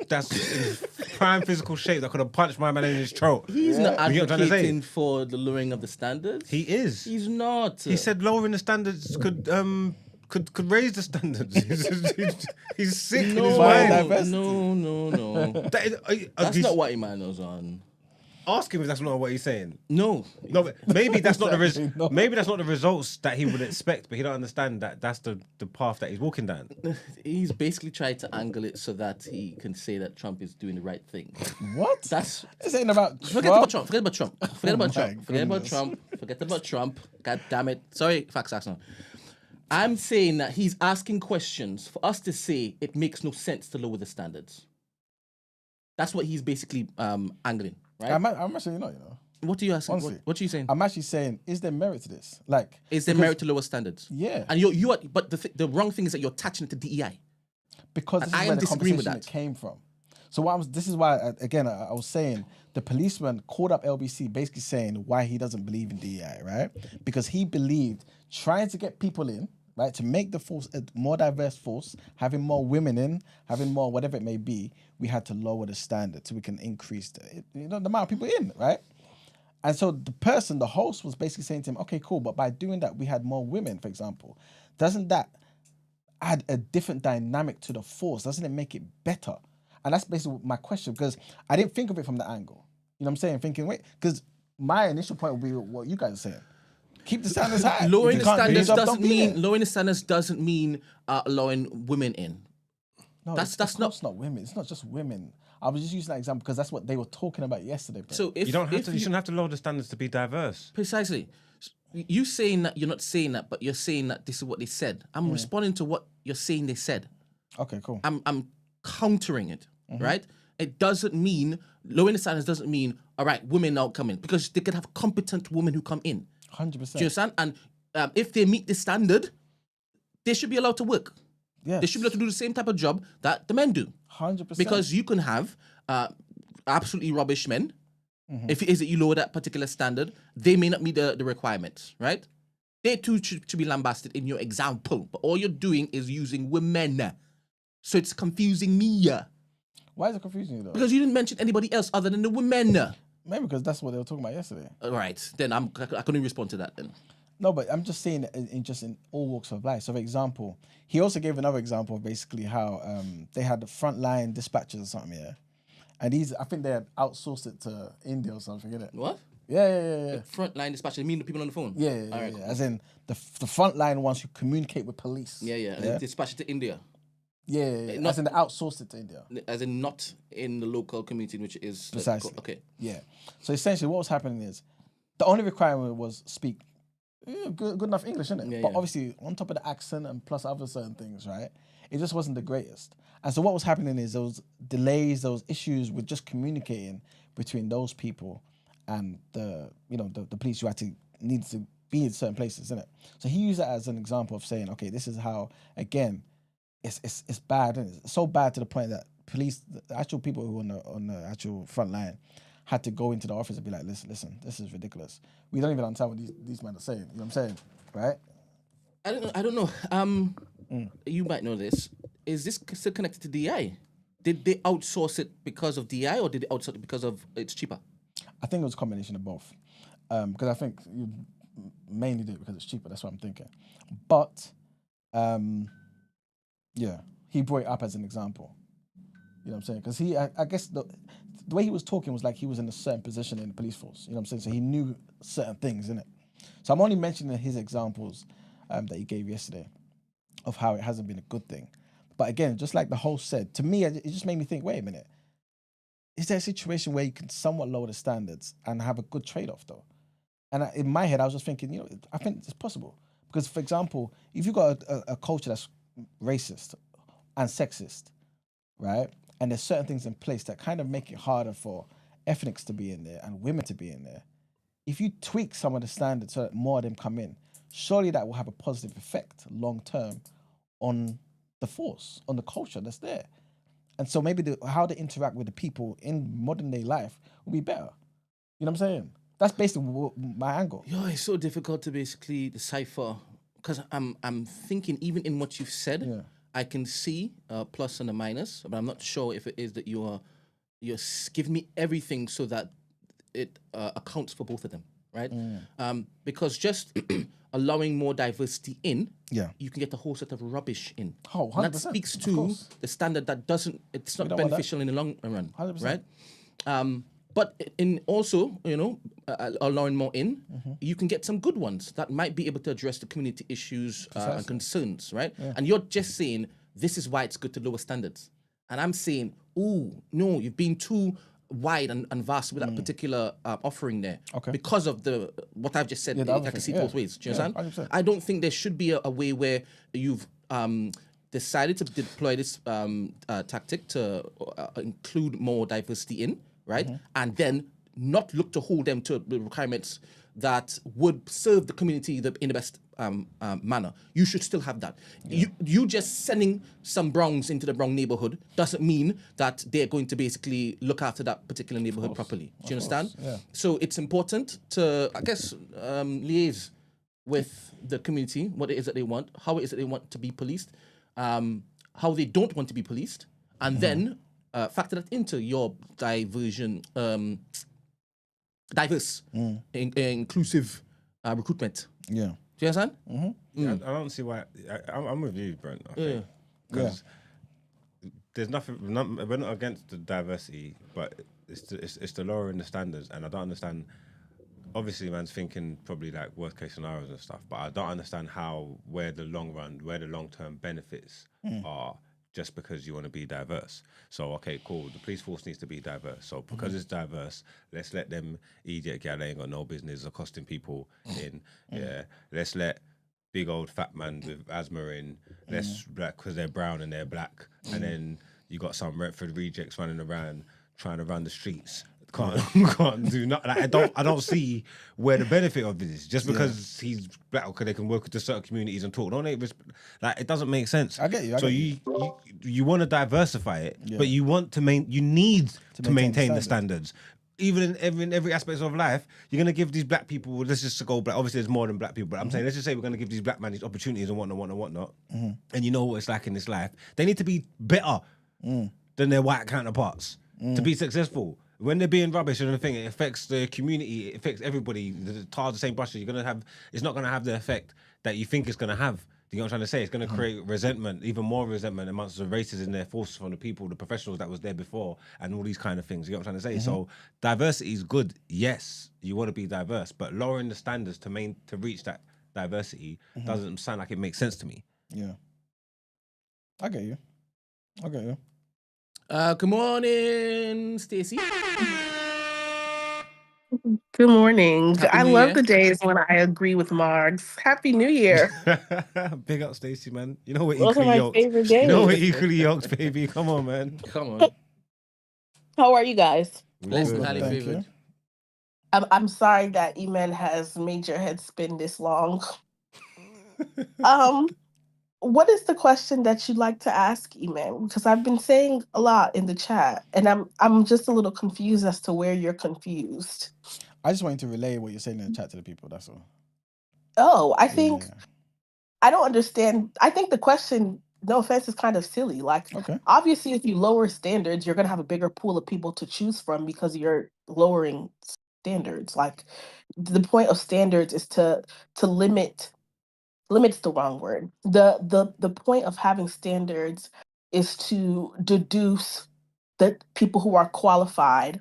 that's in prime physical shape that could have punched my man in his throat. He's not You get what I'm trying to say? advocating for the lowering of the standards. He is. He's not. He said lowering the standards could raise the standards. He's sick in his mind. No. That's not what Emmanuel's on. Ask him if that's not what he's saying. No. No, but maybe that's not the Exactly, no. maybe that's not the results that he would expect, but he don't understand that that's the path that he's walking down. He's basically tried to angle it so that he can say that Trump is doing the right thing. What? That's This ain't about Forget Trump. about Trump. Forget about Trump. Forget about my Trump. Forget about goodness. Trump. Forget about Trump. God damn it. Sorry, Facts Arsenal. I'm saying that he's asking questions for us to say it makes no sense to lower the standards. That's what he's basically angling, right? I'm actually not, you know. What are you asking? Honestly. What are you saying? I'm actually saying, is there merit to this? Like, Is there because- merit to lower standards? Yeah. And but the wrong thing is that you're attaching it to DEI. Because this I is am where the disagreeing conversation with it that. came from. So this is why I was saying the policeman called up LBC basically saying why he doesn't believe in DEI, right? Because he believed trying to get people in, right, to make the force a more diverse force, having more women in, having more whatever it may be, we had to lower the standard so we can increase the amount of people in, right? And so the host was basically saying to him, okay, cool, but by doing that, we had more women, for example. Doesn't that add a different dynamic to the force? Doesn't it make it better? And that's basically my question, because I didn't think of it from that angle. You know what I'm saying? Thinking, wait, because my initial point would be what you guys are saying. Keep the standards high. Lowering If the you can't do your standards job, doesn't don't be mean there. lowering the standards doesn't mean allowing women in. No, that's of not- course not women. It's not just women. I was just using that example because that's what they were talking about yesterday. Bro. So if You don't have if to. You shouldn't have to lower the standards to be diverse. precisely, you saying that you're not saying that, but you're saying that this is what they said. I'm responding to what you're saying they said. Okay, cool. I'm countering it, right? It doesn't mean lowering the standards doesn't mean all right, women now come in, because they could have competent women who come in. 100%. Do you understand? And if they meet the standard, they should be allowed to work. Yes. They should be able to do the same type of job that the men do. 100%. Because you can have absolutely rubbish men. If it is that you lower that particular standard, they may not meet the requirements, right? They too should be lambasted in your example. But all you're doing is using women. So it's confusing me. Why is it confusing you though? Because you didn't mention anybody else other than the women. Maybe because that's what they were talking about yesterday. All right, then I couldn't respond to that then. No, but I'm just saying in all walks of life. So, for example, he also gave another example of basically how they had the frontline dispatchers or something, yeah. And I think they had outsourced it to India or something, innit? What? Yeah. Frontline dispatch, you mean the people on the phone? Yeah. All right, cool. As in the frontline ones who communicate with police. Yeah. And they dispatch it to India. Yeah. Not- As in they outsourced it to India. As in not in the local community, which is... Precisely. Okay. Yeah. So essentially what was happening is the only requirement was speak good enough English, innit? Yeah, But yeah. obviously on top of the accent and plus other certain things, right? It just wasn't the greatest. And so what was happening is there was delays, there was issues with just communicating between those people and the police who actually needed to be in certain places, innit? So he used that as an example of saying, okay, this is how, again, it's bad, and it's so bad to the point that police, the actual people who were on the actual front line, had to go into the office and be like, listen, this is ridiculous. We don't even understand what these men are saying. You know what I'm saying, right? I don't know. You might know this. Is this still connected to DI? Did they outsource it because of DI, or did they outsource it because of it's cheaper? I think it was a combination of both. Because I think you mainly did it because it's cheaper. That's what I'm thinking. But, yeah, he brought it up as an example. You know what I'm saying? Because I guess the way he was talking was like he was in a certain position in the police force. You know what I'm saying? So he knew certain things, innit? So I'm only mentioning his examples that he gave yesterday of how it hasn't been a good thing. But again, just like the host said, to me, it just made me think, wait a minute. Is there a situation where you can somewhat lower the standards and have a good trade-off, though? And in my head, I was just thinking, I think it's possible. Because, for example, if you've got a culture that's racist and sexist, right? And there's certain things in place that kind of make it harder for ethnics to be in there and women to be in there. If you tweak some of the standards so that more of them come in, surely that will have a positive effect long-term on the force, on the culture that's there. And so maybe how they interact with the people in modern day life will be better. You know what I'm saying? That's basically my angle. Yeah, it's so difficult to basically decipher, because I'm thinking even in what you've said, Yeah. I can see a plus and a minus, but I'm not sure if it is that you're giving me everything so that it accounts for both of them, right? Because just allowing more diversity in, Yeah. you can get a whole set of rubbish in. Oh, And that 100%, speaks of to course. the standard that it's not don't want that. beneficial in the long run, 100%. right? But in also, allowing more in, you can get some good ones that might be able to address the community issues and concerns, right? And you're just saying, this is why it's good to lower standards. And I'm saying, oh, no, you've been too wide and vast with that particular offering there. Okay. Because of what I've just said, Yeah, the I other can thing, see both ways. Do you Yeah, understand? 100%. I don't think there should be a way where you've decided to deploy this tactic to include more diversity in, right? And then not look to hold them to the requirements that would serve the community in the best manner. You should still have that. You just sending some Browns into the Brown neighborhood doesn't mean that they're going to basically look after that particular neighborhood properly. Do you understand? Yeah. So it's important to, I guess, liaise with the community, what it is that they want, how it is that they want to be policed, how they don't want to be policed, and then factor that into your diverse, inclusive recruitment. Yeah. Do you understand? Yeah, I don't see why. I'm with you, Brent. I think. Because there's nothing. We're not against the diversity, but it's the lowering the standards, and I don't understand. Obviously, man's thinking probably like worst case scenarios and stuff, but I don't understand where the long term benefits are just because you want to be diverse. So, okay, cool. The police force needs to be diverse. So, because it's diverse, let's let them idiot gal ain't got no business accosting people in. Yeah, let's let big old fat man with asthma in. Let's black because they're brown and they're black, and then you got some Retford rejects running around trying to run the streets. Can't do nothing. Like, I don't see where the benefit of this is. Just because he's black, because they can work with the certain communities and talk. Like, it doesn't make sense. I get you. You want to diversify it, but you need to maintain the standards. Even in every aspect of life, you're gonna give these black people. Let's just go black. Obviously, there's more than black people, but I'm saying let's just say we're gonna give these black men these opportunities and whatnot. And you know what it's like in this life. They need to be better than their white counterparts to be successful. When they're being rubbish and everything, it affects the community. It affects everybody. The tar the same brushes. It's not gonna have the effect that you think it's gonna have. You know what I'm trying to say? It's going to create resentment, even more resentment amongst the races in their forces from the people, the professionals that was there before, and all these kind of things. You know what I'm trying to say? So diversity is good. Yes, you want to be diverse, but lowering the standards to reach that diversity doesn't sound like it makes sense to me. Yeah. I get you. Good morning, Stacey. Good morning. Happy I New love Year. the days when I agree with Margs. Happy New Year. Big up, Stacey, man. You know we're Those are equally my yoked. favorite You know we're days. equally yoked, baby. Come on, man. Come on. How are you guys? Blessed and good, highly man. Thank favored. you. I'm sorry that Eman has made your head spin this long. What is the question that you'd like to ask, Eman? Because I've been saying a lot in the chat, and I'm just a little confused as to where you're confused. I just wanted to relay what you're saying in the chat to the people. That's all. Oh, I think Yeah. I don't understand. I think the question, no offense, is kind of silly. Like, Okay. obviously, if you lower standards, you're going to have a bigger pool of people to choose from because you're lowering standards. Like, the point of standards is to limit's the wrong word. The point of having standards is to deduce the people who are qualified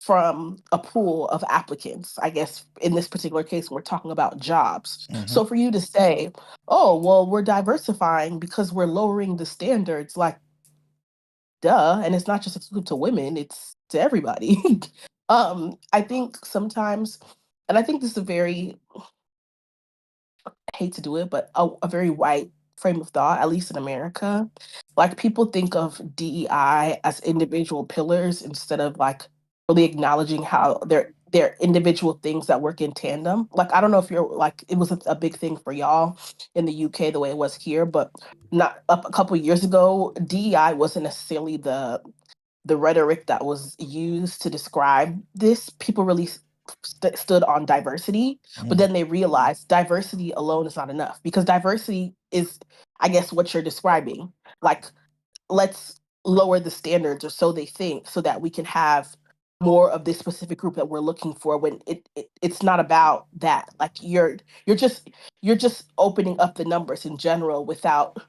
from a pool of applicants. I guess in this particular case, we're talking about jobs. So for you to say, oh, well, we're diversifying because we're lowering the standards, like, duh. And it's not just exclusive to women, it's to everybody. I think sometimes, and I think this is a very, I hate to do it, but a very white frame of thought, at least in America. Like, people think of DEI as individual pillars instead of like really acknowledging how they're individual things that work in tandem. Like, I don't know if you're like, it was a big thing for y'all in the UK the way it was here, but not up a couple of years ago, DEI wasn't necessarily the rhetoric that was used to describe this. People really stood on diversity, but then they realized diversity alone is not enough, because diversity is, I guess, what you're describing. Like, let's lower the standards, or so they think, so that we can have more of this specific group that we're looking for, when it's not about that. Like, you're just opening up the numbers in general without,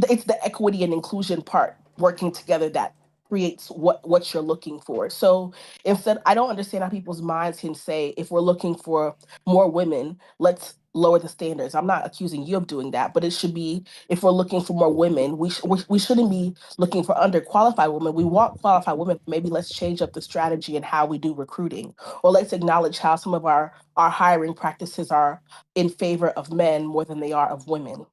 it's the equity and inclusion part working together that creates what you're looking for. So instead, I don't understand how people's minds can say, if we're looking for more women, let's lower the standards. I'm not accusing you of doing that, but it should be, if we're looking for more women, we shouldn't be looking for underqualified women. We want qualified women. Maybe let's change up the strategy and how we do recruiting, or let's acknowledge how some of our hiring practices are in favor of men more than they are of women,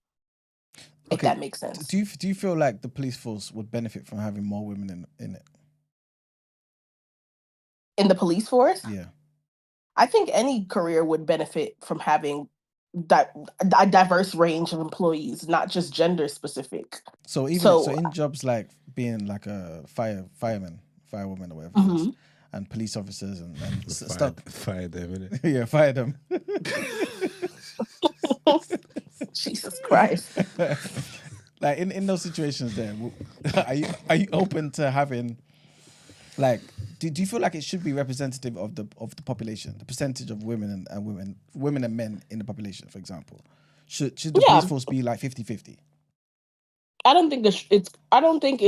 if Okay. that makes sense. Do you feel like the police force would benefit from having more women in it? in the police force, Yeah. I think any career would benefit from having a diverse range of employees, not just gender specific. So So, in jobs like being like a fireman, firewoman, or whatever it is, mhm. and police officers and stuff. Fire them, innit? Yeah, fire them. Jesus Christ. Like in those situations, there, are you open to having, like, do you feel like it should be representative of the population, the percentage of women and women and men in the population, for example? Should the Yeah. police force be like 50-50? I don't think I don't think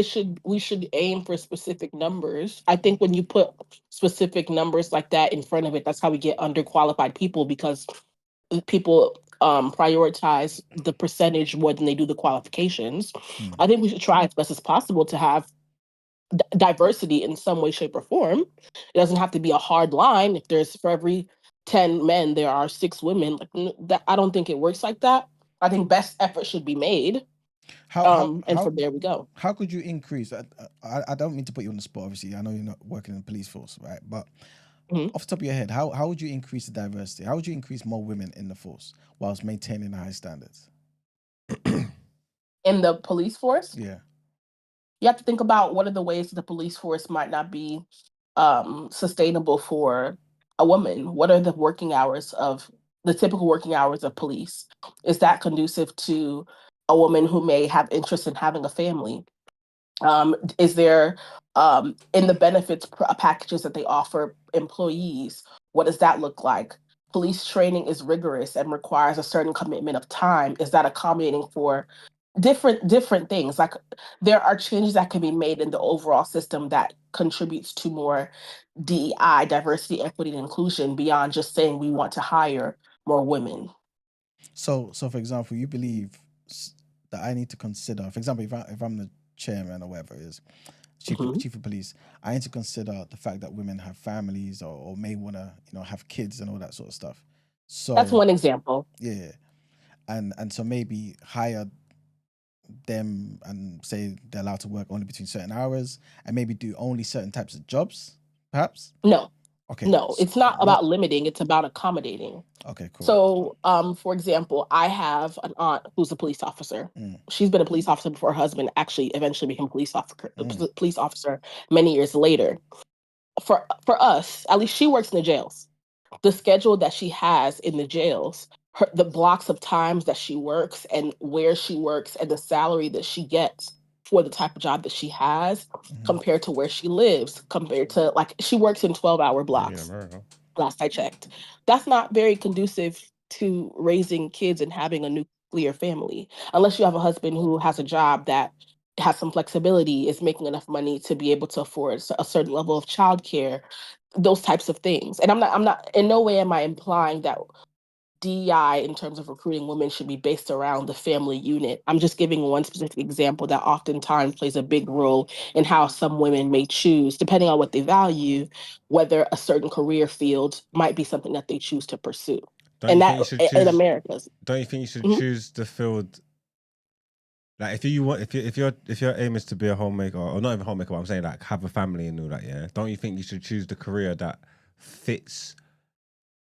we should aim for specific numbers. I think when you put specific numbers like that in front of it, that's how we get underqualified people, because people prioritize the percentage more than they do the qualifications. I think we should try as best as possible to have diversity in some way, shape, or form. It doesn't have to be a hard line. If there's for every 10 men, there are 6 women. Like that, I don't think it works like that. I think best effort should be made. And from there we go. How could you increase? I don't mean to put you on the spot. Obviously, I know you're not working in the police force, right? But off the top of your head, how would you increase the diversity? How would you increase more women in the force whilst maintaining the high standards? In the police force, Yeah. you have to think about what are the ways that the police force might not be sustainable for a woman. What are the typical working hours of police? Is that conducive to a woman who may have interest in having a family? Is there in the benefits packages that they offer employees, what does that look like? Police training is rigorous and requires a certain commitment of time. Is that accommodating for different things? Like, there are changes that can be made in the overall system that contributes to more DEI, diversity, equity, and inclusion, beyond just saying we want to hire more women. So for example, you believe that I need to consider, for example, if I'm the chairman or whatever it is, chief of police, I need to consider the fact that women have families or may want to, have kids and all that sort of stuff. So That's one example. Yeah, and so maybe hire them and say they're allowed to work only between certain hours and maybe do only certain types of jobs, perhaps. No. Okay. No, it's not about limiting, it's about accommodating. Okay, cool. So, for example, I have an aunt who's a police officer. She's been a police officer before her husband actually eventually became a police officer many years later. For us, at least she works in the jails. The schedule that she has in the jails, the blocks of times that she works and where she works and the salary that she gets for the type of job that she has compared to where she lives, compared to, like, she works in 12-hour blocks. Last I checked. That's not very conducive to raising kids and having a nuclear family, unless you have a husband who has a job that has some flexibility, is making enough money to be able to afford a certain level of childcare, those types of things. And I'm not in no way am I implying that DEI in terms of recruiting women should be based around the family unit. I'm just giving one specific example that oftentimes plays a big role in how some women may choose, depending on what they value, whether a certain career field might be something that they choose to pursue. Don't you think you should choose the field? Like, if your aim is to be a homemaker, or not even homemaker, but I'm saying, like, have a family and all that, yeah. Don't you think you should choose the career that fits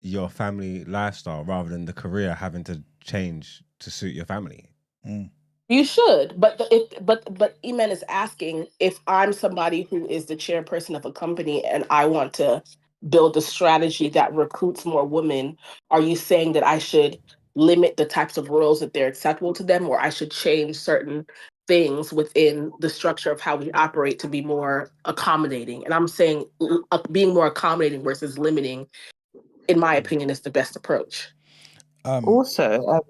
your family lifestyle rather than the career having to change to suit your family? You should, but Eman is asking, if I'm somebody who is the chairperson of a company and I want to build a strategy that recruits more women, are you saying that I should limit the types of roles that they're acceptable to them, or I should change certain things within the structure of how we operate to be more accommodating? And I'm saying being more accommodating versus limiting, in my opinion, is the best approach. Also,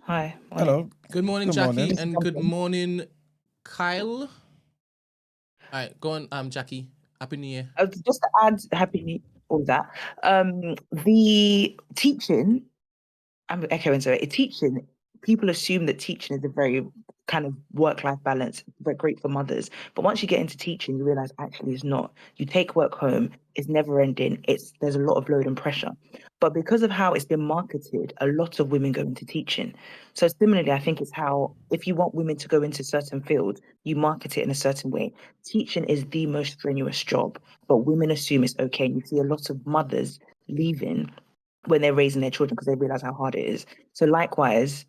hi. Hello. Good morning, Jackie, and good morning, Kyle. All right, go on, Jackie. Happy New Year. Just to add, Happy New all that. The teaching, I'm echoing, sorry, teaching people assume that teaching is a very kind of work-life balance, very great for mothers. But once you get into teaching, you realize actually it's not. You take work home, it's never ending. There's a lot of load and pressure. But because of how it's been marketed, a lot of women go into teaching. So similarly, I think it's how, if you want women to go into certain fields, you market it in a certain way. Teaching is the most strenuous job, but women assume it's okay. And you see a lot of mothers leaving when they're raising their children because they realize how hard it is. So likewise,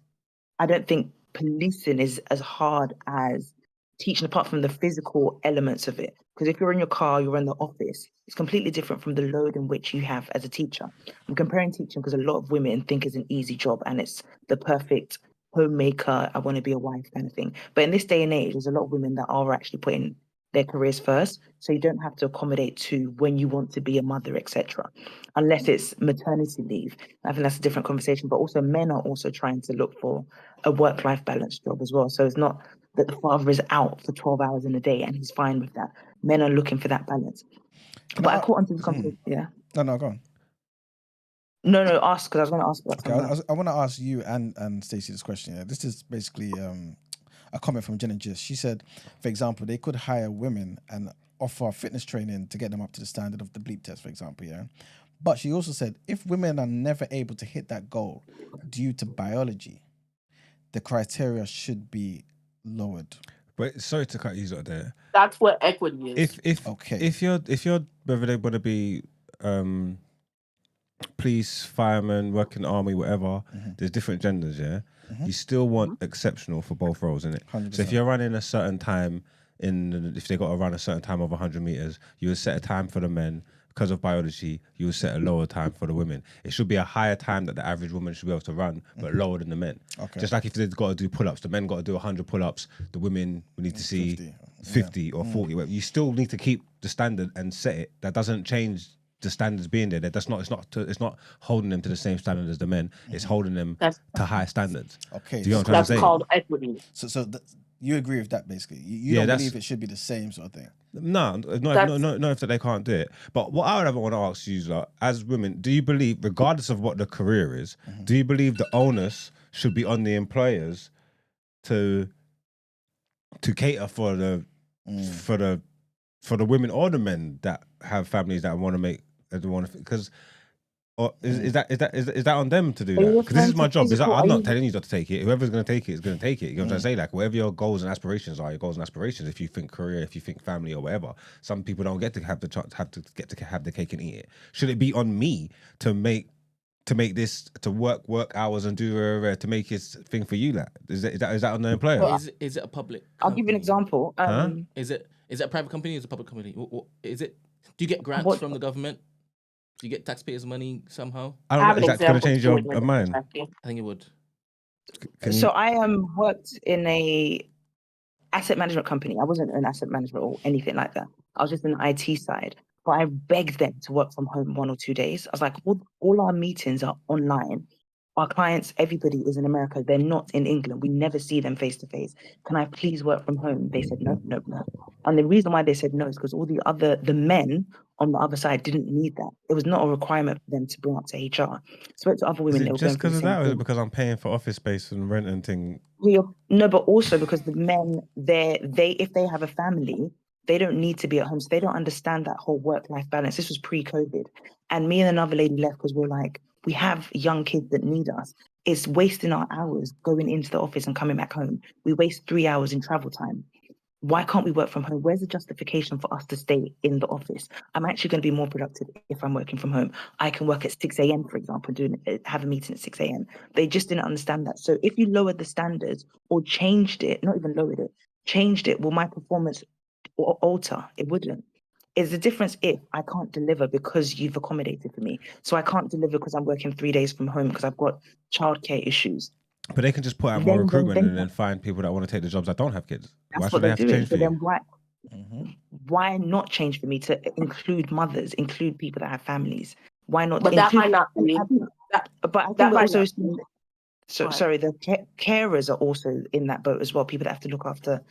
I don't think policing is as hard as teaching, apart from the physical elements of it. Because if you're in your car, you're in the office, it's completely different from the load in which you have as a teacher. I'm comparing teaching because a lot of women think it's an easy job and it's the perfect homemaker, I want to be a wife kind of thing. But in this day and age, there's a lot of women that are actually putting their careers first. So you don't have to accommodate to when you want to be a mother, etc. Unless it's maternity leave. I think that's a different conversation. But also men are also trying to look for a work-life balance job as well. So it's not that the father is out for 12 hours in a day and he's fine with that. Men are looking for that balance. But I caught onto the conversation. Yeah. No, go on. No, ask, because I was going to ask about Okay, something. I want to ask you and Stacey this question. Yeah. This is basically a comment from Jenna Gist. She said, for example, they could hire women and offer fitness training to get them up to the standard of the bleep test, for example, yeah? But she also said, if women are never able to hit that goal due to biology, the criteria should be lowered. But sorry to cut you out there. That's what equity is. If you're whether they want to be police, fireman, working army, whatever, there's different genders, yeah? You still want exceptional for both roles, innit? 100%. So if you're running a certain time, if they got to run a certain time of 100 meters, you would set a time for the men. Because of biology, you would set a lower time for the women. It should be a higher time that the average woman should be able to run, but lower than the men. Okay. Just like if they've got to do pull-ups, the men got to do 100 pull-ups, the women we need to see 50 or 40. You still need to keep the standard and set it. That doesn't change the standards being there. It's not holding them to the same standard as the men. It's holding them to high standards. Okay. Do you know what I'm trying to say? That's called equity. So you agree with that, basically? You don't believe it should be the same sort of thing? No, if they can't do it. But what I would ever want to ask you is, like, as women, do you believe, regardless of what the career is, do you believe the onus should be on the employers to cater for the women or the men that have families that want to make, because or is that on them to do that? Because this is my job. I'm not telling you not to take it. Whoever's going to take it is going to take it. You know what I'm trying to say? Like, whatever your goals and aspirations are, your goals and aspirations. If you think career, if you think family or whatever, some people don't get to have the cake and eat it. Should it be on me to make this, to work hours and do to make his thing for you? That is that on the employer? Is it a public? I'll give you an example. Is it a private company? Or is it a public company? Is it? Do you get grants from the government? Do you get taxpayers' money somehow? I don't know. Is that going to change your mind? I think it would. So I worked in a asset management company. I wasn't an asset management or anything like that. I was just in the IT side. But I begged them to work from home 1 or 2 days. I was like, all our meetings are online. Our clients, everybody is in America. They're not in England. We never see them face to face. Can I please work from home? They said no. And the reason why they said no is because all the men on the other side didn't need that. It was not a requirement for them to bring up to HR. Spoke to other women. Is it just because of that, or is it because I'm paying for office space and rent and thing? No, but also because the men, if they have a family, they don't need to be at home. So they don't understand that whole work-life balance. This was pre-COVID. And me and another lady left because we're like, we have young kids that need us. It's wasting our hours going into the office and coming back home. We waste 3 hours in travel time. Why can't we work from home? Where's the justification for us to stay in the office? I'm actually going to be more productive if I'm working from home. I can work at 6 a.m., for example, have a meeting at 6 a.m. They just didn't understand that. So if you lowered the standards or changed it, not even lowered it, changed it, will my performance alter? It wouldn't. Is the difference if I can't deliver because you've accommodated for me? So I can't deliver because I'm working 3 days from home because I've got childcare issues. But they can just put out more recruitment and then find people that want to take the jobs that don't have kids. Why should they have to change for you? Then why not change for me to include mothers, include people that have families? Why not? But that might not be. But I think also, sorry, the carers are also in that boat as well. People that have to look after,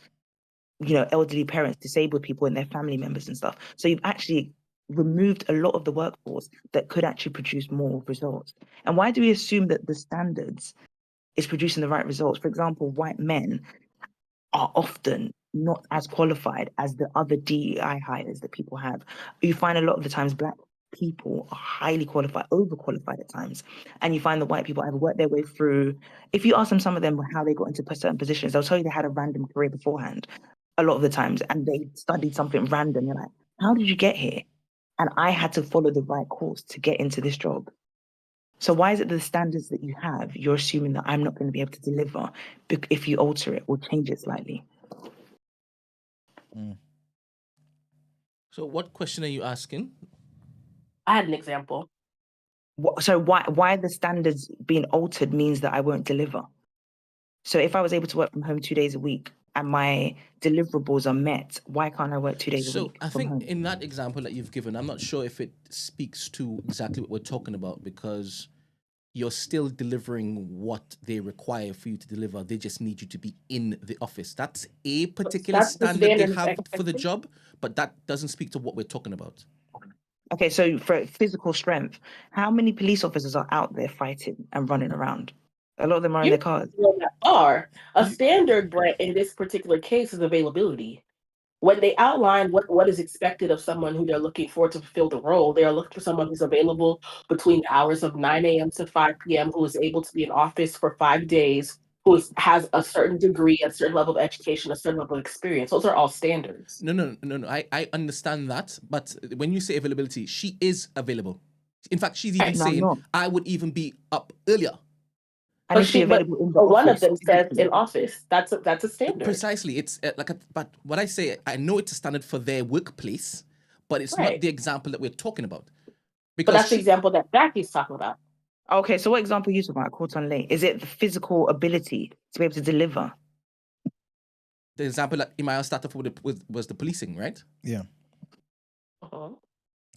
elderly parents, disabled people and their family members and stuff. So you've actually removed a lot of the workforce that could actually produce more results. And why do we assume that the standards is producing the right results. For example, white men are often not as qualified as the other DEI hires that people have. You find a lot of the times black people are highly qualified, overqualified at times. And you find the white people either work their way through. If you ask them, some of them, how they got into certain positions, they'll tell you they had a random career beforehand a lot of the times, and they studied something random. You're like, how did you get here? And I had to follow the right course to get into this job. So why is it the standards that you have, you're assuming that I'm not going to be able to deliver if you alter it or change it slightly? So what question are you asking? I had an example. So why the standards being altered means that I won't deliver? So if I was able to work from home 2 days a week and my deliverables are met, why can't I work 2 days a So week I from think home? in that example that you've given, I'm not sure if it speaks to exactly what we're talking about, because you're still delivering what they require for you to deliver. They just need you to be in the office. That's a particular That's the standard they standard have for the expectation. job, but that doesn't speak to what we're talking about. Okay, so for physical strength, how many police officers are out there fighting and running around? A lot of them are in their cars. A standard, Brent, in this particular case is availability. When they outline what is expected of someone who they're looking for to fulfill the role, they are looking for someone who's available between the hours of 9 a.m. to 5 p.m., who is able to be in office for 5 days, who has a certain degree, a certain level of education, a certain level of experience. Those are all standards. No. I understand that, but when you say availability, she is available. In fact, she's even No, I'm saying not. I would even be up earlier. I need to be available in the office. One of them says in office. That's a standard. Precisely, it's but what I say, I know it's a standard for their workplace, but it's not Right. the example that we're talking about. But that's the example that Jackie's talking about. Okay, so what example are you talking about? Caught on late. Is it the physical ability to be able to deliver? The example that Imael started with was the policing, right? Yeah. Uh-huh.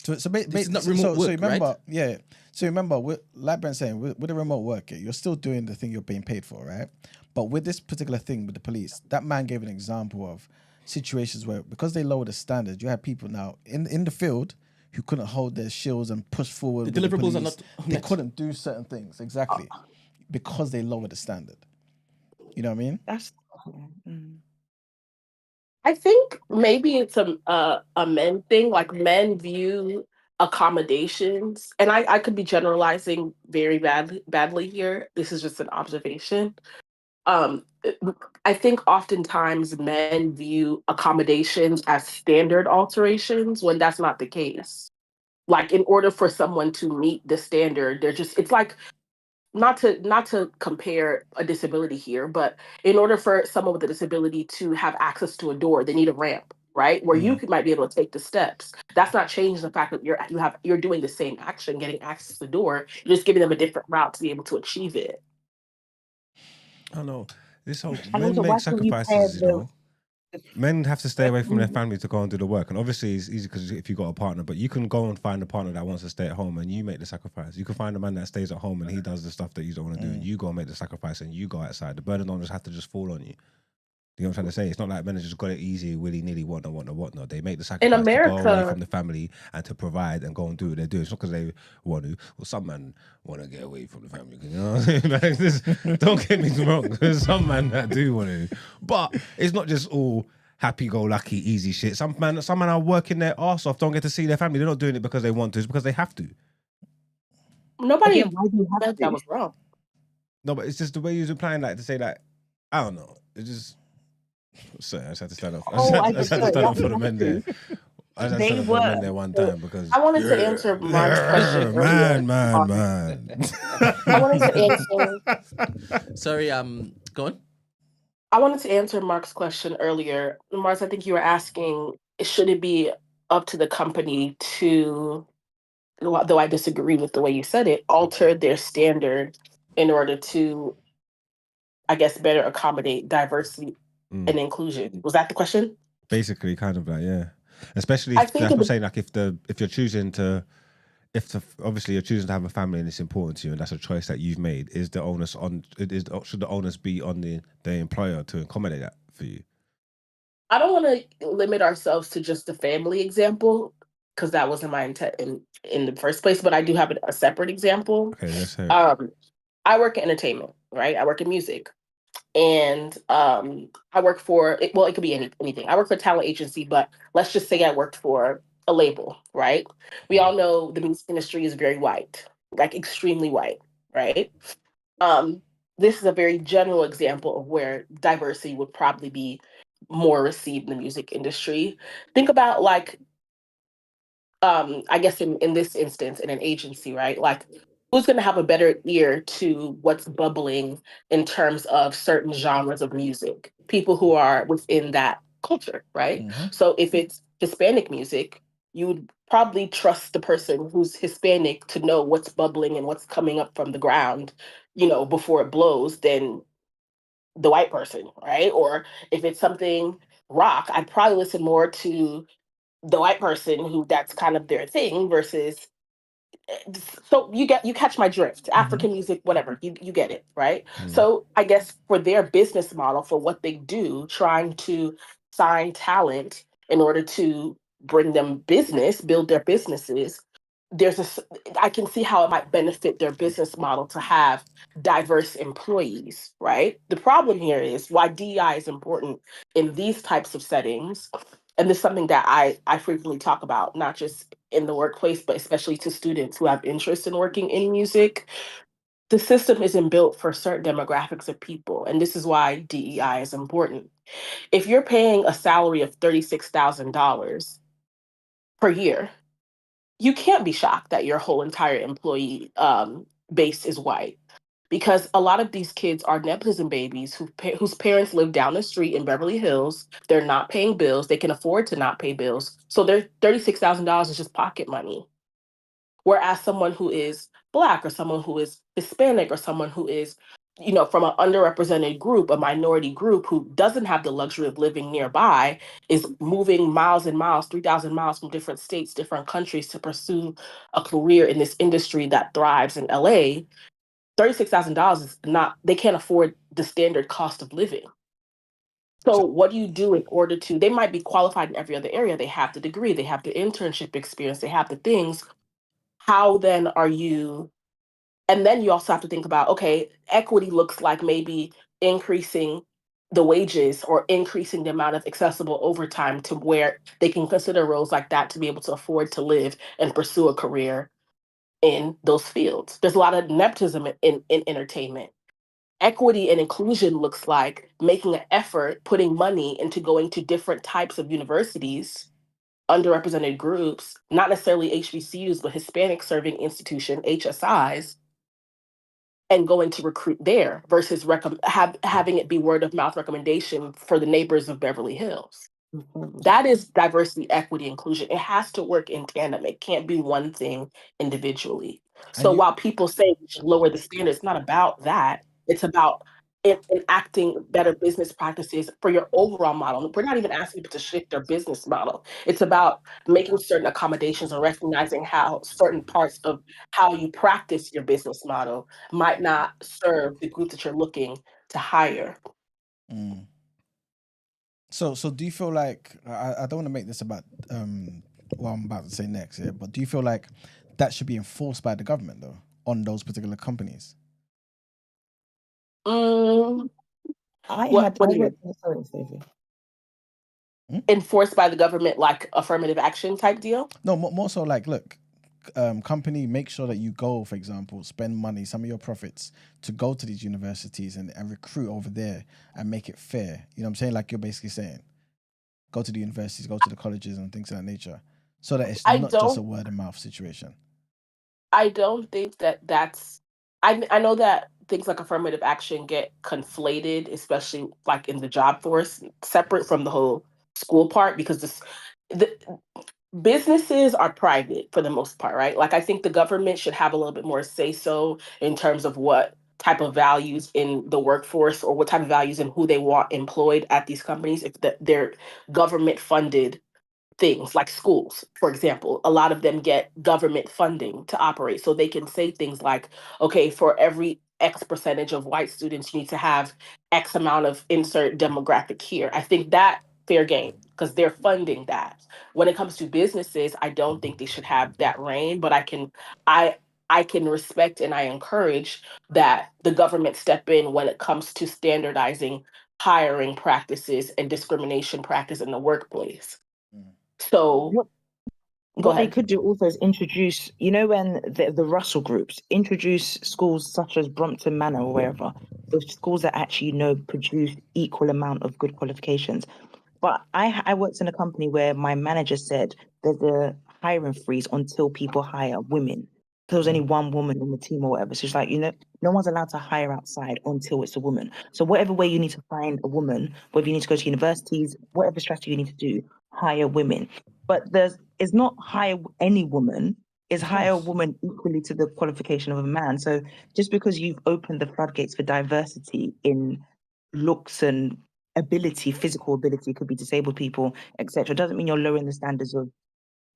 This is not remote work, so remember, right? Yeah. So remember, like Brent's saying, with the remote work, you're still doing the thing you're being paid for, right? But with this particular thing with the police, that man gave an example of situations where, because they lowered the standards, you had people now in the field who couldn't hold their shields and push forward. The deliverables are not They met. couldn't do certain things, exactly, because they lowered the standard. You know what I mean? That's. I think maybe it's a men thing. Like, men view accommodations, and I could be generalizing very badly here. This is just an observation. I think oftentimes men view accommodations as standard alterations when that's not the case. Like, in order for someone to meet the standard, it's like, not to compare a disability here, but in order for someone with a disability to have access to a door, they need a ramp, right? Where you might be able to take the steps. That's not changing the fact that you're doing the same action, getting access to the door. You're just giving them a different route to be able to achieve it. I know. This whole And men also, make why can't you sacrifices, pair you know. Men have to stay away from their family to go and do the work, and obviously it's easy because if you've got a partner, but you can go and find a partner that wants to stay at home and you make the sacrifice. You can find a man that stays at home and he does the stuff that you don't want to do, and you go and make the sacrifice and you go outside. The burden don't just have to just fall on you. You know what I'm trying to say? It's not like men have just got it easy, willy-nilly, whatnot. They make the sacrifice to go away from the family and to provide and go and do what they're doing. It's not because they want to. Well, some men want to get away from the family. You know what I'm saying? Like, don't get me wrong. There's some men that do want to. But it's not just all happy-go-lucky, easy shit. Some men are working their arse off, don't get to see their family. They're not doing it because they want to. It's because they have to. Nobody why do you have to? that was wrong. No, but it's just the way you're applying that to say that, I don't know. It's just... Sorry, I just had to stand up. I just had to stand up for the men there. I just had to stand up for the men there one time because I wanted to answer Mark's question earlier. Man. I wanted to answer. Sorry, go on. I wanted to answer Mark's question earlier. Mars, I think you were asking, should it be up to the company to, though I disagree with the way you said it, alter their standard in order to, I guess, better accommodate diversity and inclusion? Was that the question? Basically, kind of like, yeah. Especially if, that's what I'm saying, like if you're choosing to, obviously you're choosing to have a family and it's important to you and that's a choice that you've made, should the onus be on the employer to accommodate that for you? I don't want to limit ourselves to just the family example because that wasn't my intent in the first place, but I do have a separate example. Okay, let's hear it. I work in entertainment, right? I work in music. And I work for well, it could be anything. I work for a talent agency, but let's just say I worked for a label, right? We all know the music industry is very white, like extremely white, right? Um, this is a very general example of where diversity would probably be more received in the music industry. Think about like I guess in this instance in an agency, right? Like who's going to have a better ear to what's bubbling in terms of certain genres of music? People who are within that culture, right? Mm-hmm. So if it's Hispanic music, you would probably trust the person who's Hispanic to know what's bubbling and what's coming up from the ground, before it blows than the white person, right? Or if it's something rock, I'd probably listen more to the white person who that's kind of their thing versus so you catch my drift. Mm-hmm. African music, whatever, you get it, right? Mm. So I guess for their business model, for what they do, trying to sign talent in order to bring them business, build their businesses, there's I can see how it might benefit their business model to have diverse employees, right? The problem here is why DEI is important in these types of settings, and this is something that I frequently talk about, not just in the workplace, but especially to students who have interest in working in music. The system isn't built for certain demographics of people, and this is why DEI is important. If you're paying a salary of $36,000 per year, you can't be shocked that your whole entire employee base is white because a lot of these kids are nepotism babies whose parents live down the street in Beverly Hills. They're not paying bills. They can afford to not pay bills. So their $36,000 is just pocket money. Whereas someone who is Black or someone who is Hispanic or someone who is, from an underrepresented group, a minority group who doesn't have the luxury of living nearby, is moving miles and miles, 3,000 miles from different states, different countries to pursue a career in this industry that thrives in LA. $36,000 is not, they can't afford the standard cost of living. So So, what do you do in order to, they might be qualified in every other area. They have the degree, they have the internship experience, they have the things. How then are you, and then you also have to think about, okay, equity looks like maybe increasing the wages or increasing the amount of accessible overtime to where they can consider roles like that to be able to afford to live and pursue a career in those fields. There's a lot of nepotism in entertainment. Equity and inclusion looks like making an effort, putting money into going to different types of universities, underrepresented groups, not necessarily HBCUs, but Hispanic serving institution, HSIs, and going to recruit there versus having it be word of mouth recommendation for the neighbors of Beverly Hills. That is diversity, equity, inclusion. It has to work in tandem. It can't be one thing individually. and So you while people say we should lower the standards, it's not about that. It's about enacting better business practices for your overall model. We're not even asking people to shift their business model. It's about making certain accommodations and recognizing how certain parts of how you practice your business model might not serve the group that you're looking to hire. mm. So do you feel like I don't want to make this about what I'm about to say next, yeah, but do you feel like that should be enforced by the government though on those particular companies? Mm, I what had what I do you mean? worked sorry, Stacey. Hmm? Enforced by the government, like affirmative action type deal? No, more so like, look, company, make sure that you go, for example, spend money, some of your profits, to go to these universities and recruit over there and make it fair. You know what I'm saying? Like you're basically saying, go to the universities, go to the colleges and things of that nature, so that it's I not just a don't word of mouth situation. I don't think that that's I know that things like affirmative action get conflated, especially like in the job force, separate from the whole school part because the businesses are private for the most part, right? Like I think the government should have a little bit more say so in terms of what type of values in the workforce or what type of values and who they want employed at these companies if they're government funded things like schools, for example. A lot of them get government funding to operate. So they can say things like, okay, for every X percentage of white students, you need to have X amount of insert demographic here. I think that fair game because they're funding that. When it comes to businesses, I don't think they should have that reign, but I I can respect and I encourage that the government step in when it comes to standardizing hiring practices and discrimination practice in the workplace. So What go what they ahead. could do also is introduce, when the Russell groups introduce schools such as Brompton Manor or wherever, those schools that actually produce equal amount of good qualifications. But I worked in a company where my manager said there's a hiring freeze until people hire women. There was only one woman in the team or whatever. So it's like, no one's allowed to hire outside until it's a woman. So whatever way you need to find a woman, whether you need to go to universities, whatever strategy you need to do, hire women. But it's not hire any woman, is hire a woman equally to the qualification of a man. So just because you've opened the floodgates for diversity in looks and ability, physical ability, could be disabled people, etc., doesn't mean you're lowering the standards of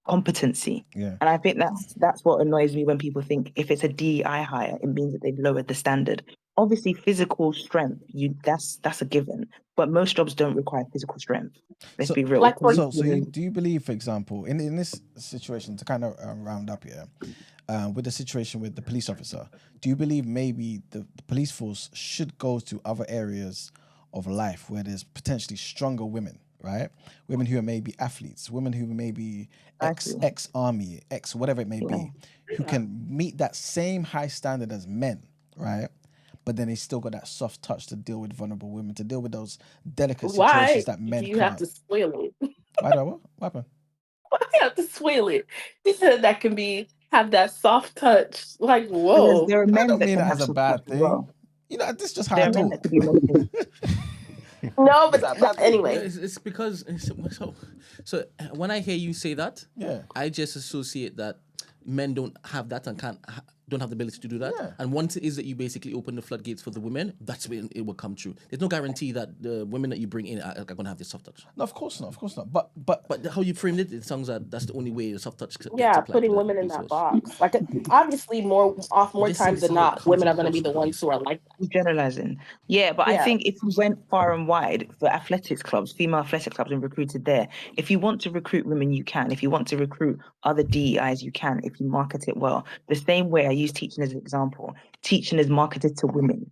competency. Yeah. And I think that's what annoys me when people think if it's a DEI hire, it means that they've lowered the standard. Obviously, physical strength, that's a given, but most jobs don't require physical strength. Let's be real. Like for Do you believe, for example, in this situation, to kind of round up here, with the situation with the police officer, do you believe maybe the police force should go to other areas of life where there's potentially stronger women, right? Women who are maybe athletes, women who may be ex army, ex whatever it may be, who can meet that same high standard as men, right? But then they still got that soft touch to deal with vulnerable women, to deal with those delicate why situations that men do you have can't. to spoil it? Why do I what? What happened? Why do you have to spoil it? He said that can have that soft touch. Like, whoa. There are I men don't that mean can it have as a soft touch bad as thing. well. This is just how There I are men that talk. could be emotional. No, Is but that a bad thing? anyway. It's because so when I hear you say that, Yeah. I just associate that men don't have that and don't have the ability to do that. Yeah. And once it is that you basically open the floodgates for the women, that's when it will come true. There's no guarantee that the women that you bring in are going to have this soft touch. No, of course not. But how you framed it, it sounds like that's the only way the soft touch gets Yeah, applied to putting the women in police that force. box. Like, obviously, more Just saying times this than is how it not, comes women are going to be across the ones who are like that. Generalizing. Yeah, but I Yeah. think if you went far and wide for athletics clubs, female athletic clubs, and recruited there, if you want to recruit women, you can. If you want to recruit other DEIs, you can, if you market it well. The same way I use teaching as an example, teaching is marketed to women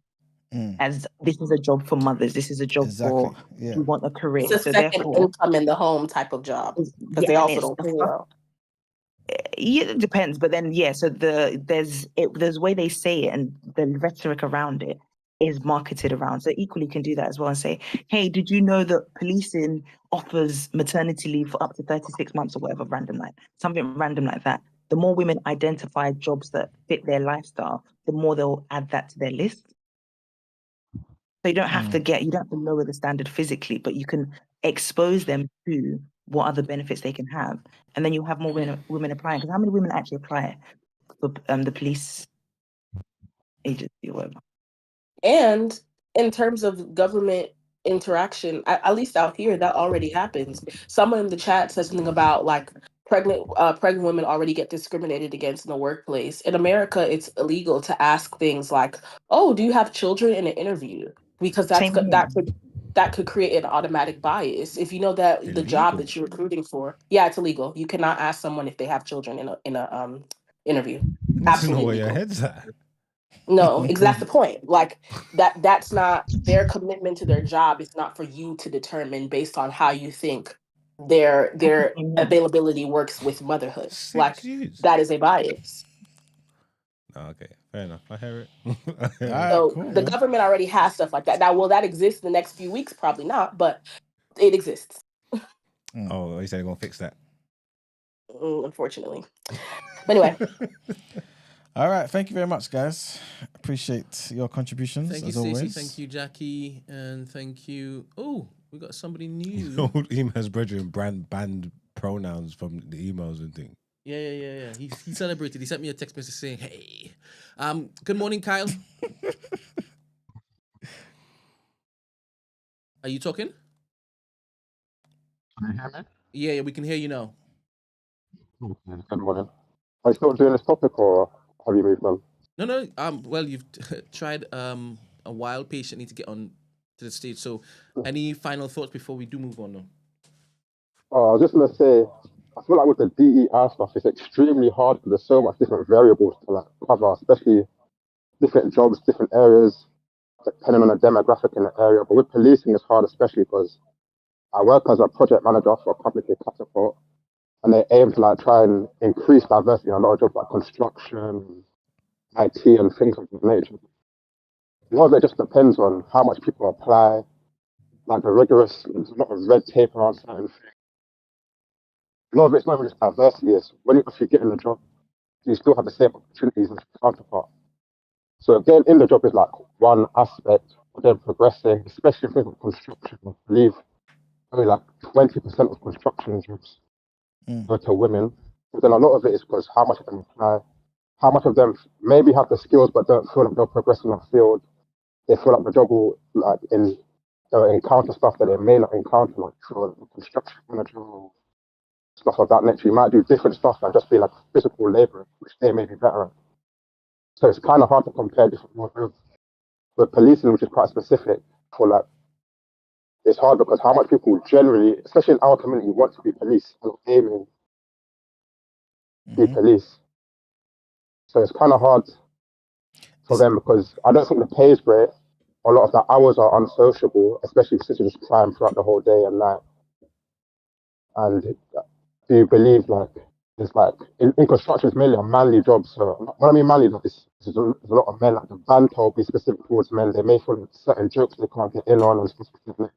as this is a job for mothers, this is a job Exactly. for Yeah. you want a career. It's a So second therefore, income in the home type of job because they and also it's don't the pay stuff. well. Yeah, it depends, but then so there's way they say it and the rhetoric around it is marketed around. So equally can do that as well and say, hey, did you know that policing offers maternity leave for up to 36 months or whatever, something random like that. The more women identify jobs that fit their lifestyle, the more they'll add that to their list. So you don't have to lower the standard physically, but you can expose them to what other benefits they can have, and then you have more women applying. Because how many women actually apply for the police agency or whatever? And in terms of government interaction, at least out here, that already happens. Someone in the chat said something about like pregnant women already get discriminated against in the workplace. In America, it's illegal to ask things like, "Oh, do you have children?" in an interview because Same here. that could create an automatic bias. If you know that the job that you're recruiting for, yeah, it's illegal. You cannot ask someone if they have children in a interview. Need to know Absolutely where your illegal. head's at. No, that's the point. Like that's not their commitment to their job is not for you to determine based on how you think their availability works with motherhood. 6 Like years. that is a bias. Okay, fair enough. I hear it. All right, So cool. the Yeah. government already has stuff like that. Now, will that exist in the next few weeks? Probably not, but it exists, Oh, you said they're gonna fix that. unfortunately. But anyway, All right. Thank you very much, guys. Appreciate your contributions Thank you, as Stacey. always. Thank you, Jackie. And thank you. Oh, we got somebody new. Old emails, brethren, banned pronouns from the emails and things. Yeah. He celebrated. He sent me a text message saying, "Hey, good morning, Kyle. Are you talking? Can you hear me? Yeah, we can hear you now. Okay, good morning. Are you still doing this topic or have you moved on? No. Well, you've tried a while patiently to get on to the stage. So, any final thoughts before we do move on? Though? I was just going to say, I feel like with the DEI stuff, it's extremely hard because there's so much different variables to like cover, especially different jobs, different areas, depending on the demographic in the area. But with policing, it's hard, especially because I work as a project manager for a company called Catapult, and they aim to like try and increase diversity in a lot of jobs like construction, IT, and things of that nature. A lot of it just depends on how much people apply, like the rigorous, there's a lot of red tape around certain things. A lot of it's not even just diversity, it's when you actually get in the job, you still have the same opportunities as your counterpart. So getting in the job is like one aspect, but then progressing, especially things like construction, I believe only like 20% of construction jobs go to women. But then a lot of it is because how much of them apply, how much of them maybe have the skills but don't feel like they'll progress in that field. They feel like the job will like encounter stuff that they may not encounter, like for a construction manager or stuff of that nature. You might do different stuff and just be like physical labor, which they may be better at. So it's kind of hard to compare different with policing, which is quite specific for like, it's hard because how much people generally, especially in our community, want to be police and aiming to be police. So it's kind of hard for them because I don't think the pay is great. A lot of the hours are unsociable, especially since you just crime throughout the whole day and night. And do you believe like it's like in construction it's mainly a manly job. So when I mean manly job, there's a lot of men, like the banter will be specific towards men. They may feel certain jokes they can't get in on and stuff like that.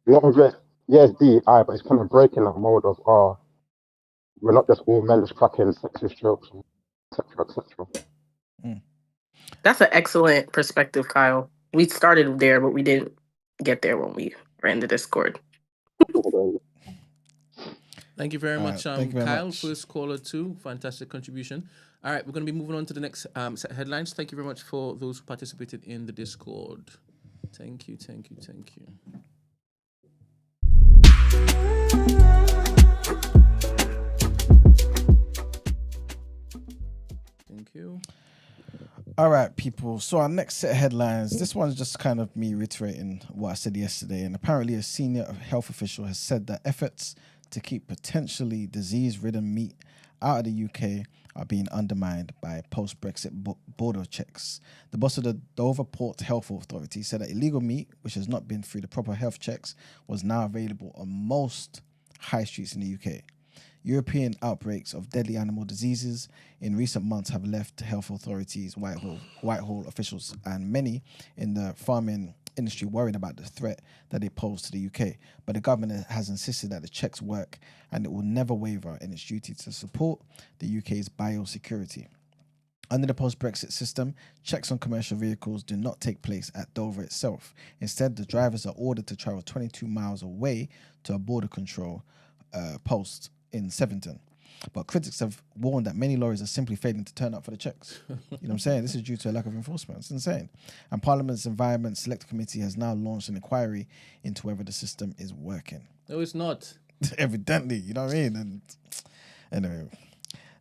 A lot of it, yes, DEI, but it's kind of breaking that mode of we're not just all men just cracking sexist jokes, etc., etc. That's an excellent perspective, Kyle. We started there, but we didn't get there when we ran the Discord. Thank you very much, thank you very Kyle. much. First caller too. Fantastic contribution. All right, we're going to be moving on to the next set of headlines. Thank you very much for those who participated in the Discord. Thank you, thank you, thank you. Thank you. All right, people. So our next set of headlines, this one's just kind of me reiterating what I said yesterday. And apparently a senior health official has said that efforts to keep potentially disease-ridden meat out of the UK are being undermined by post-Brexit border checks. The boss of the Dover Port Health Authority said that illegal meat, which has not been through the proper health checks, was now available on most high streets in the UK. European outbreaks of deadly animal diseases in recent months have left health authorities, Whitehall officials, and many in the farming industry worried about the threat that they pose to the UK. But the government has insisted that the checks work and it will never waver in its duty to support the UK's biosecurity. Under the post-Brexit system, checks on commercial vehicles do not take place at Dover itself. Instead, the drivers are ordered to travel 22 miles away to a border control post in Sevington. But critics have warned that many lorries are simply failing to turn up for the checks. You know what I'm saying? This is due to a lack of enforcement. It's insane. And Parliament's Environment Select Committee has now launched an inquiry into whether the system is working. No, it's not. Evidently, you know what I mean? And anyway,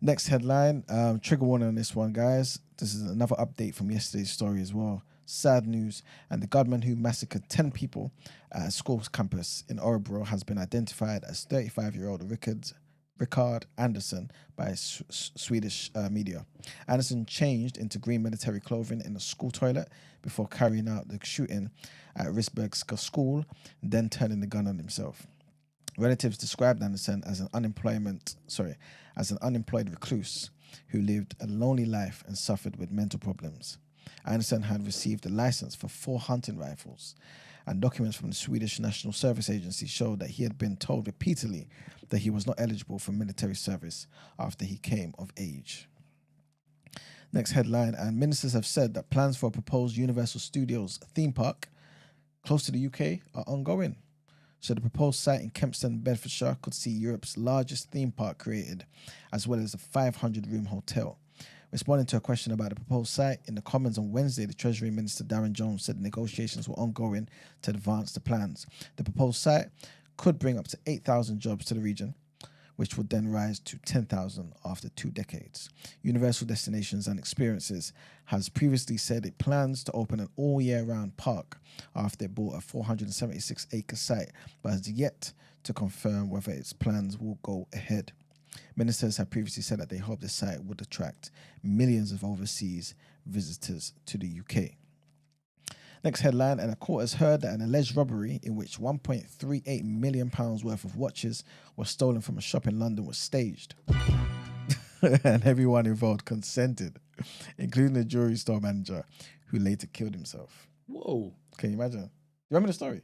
next headline, trigger warning on this one, guys. This is another update from yesterday's story as well. Sad news. And the gunman who massacred 10 people at a school campus in Orebro has been identified as 35-year-old Rickard Anderson by Swedish media. Anderson changed into green military clothing in a school toilet before carrying out the shooting at Risbergska school, then turning the gun on himself. Relatives described Anderson as an unemployed recluse who lived a lonely life and suffered with mental problems. Anderson had received a license for 4 hunting rifles, and documents from the Swedish National Service Agency showed that he had been told repeatedly that he was not eligible for military service after he came of age. Next headline, and ministers have said that plans for a proposed Universal Studios theme park close to the UK are ongoing. So the proposed site in Kempston, Bedfordshire could see Europe's largest theme park created, as well as a 500-room hotel. Responding to a question about the proposed site in the Commons on Wednesday, the Treasury Minister Darren Jones said negotiations were ongoing to advance the plans. The proposed site could bring up to 8,000 jobs to the region, which would then rise to 10,000 after 2 decades. Universal Destinations and Experiences has previously said it plans to open an all-year-round park after it bought a 476-acre site, but has yet to confirm whether its plans will go ahead. Ministers have previously said that they hope the site would attract millions of overseas visitors to the UK. Next headline, and a court has heard that an alleged robbery in which £1.38 million worth of watches was stolen from a shop in London was staged. And everyone involved consented, including the jewelry store manager who later killed himself. Whoa. Can you imagine? You remember the story?